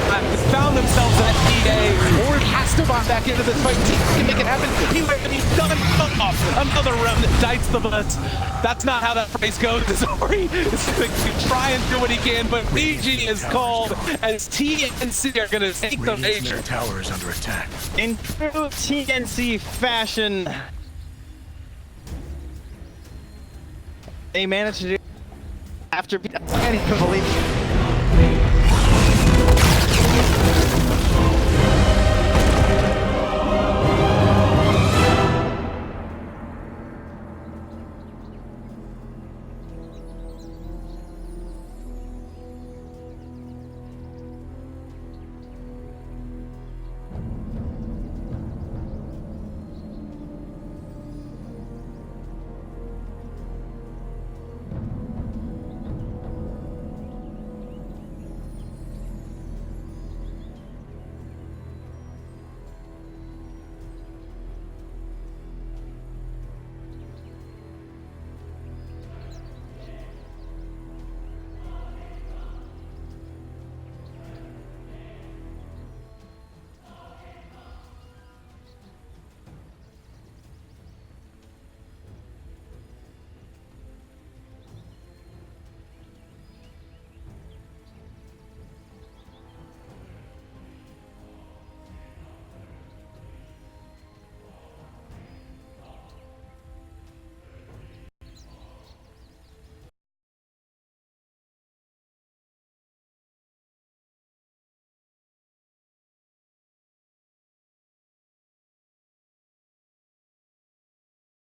found themselves at DA, or has to buy back into this fight. Can make it happen. PYW done. Another round that dites the butts. That's not how that phrase goes. Sorry. Is going to try and do what he can, but Vici is called as TNC are going to take the major. Tower is under attack. In true TNC fashion, they managed to do after I can't even believe it.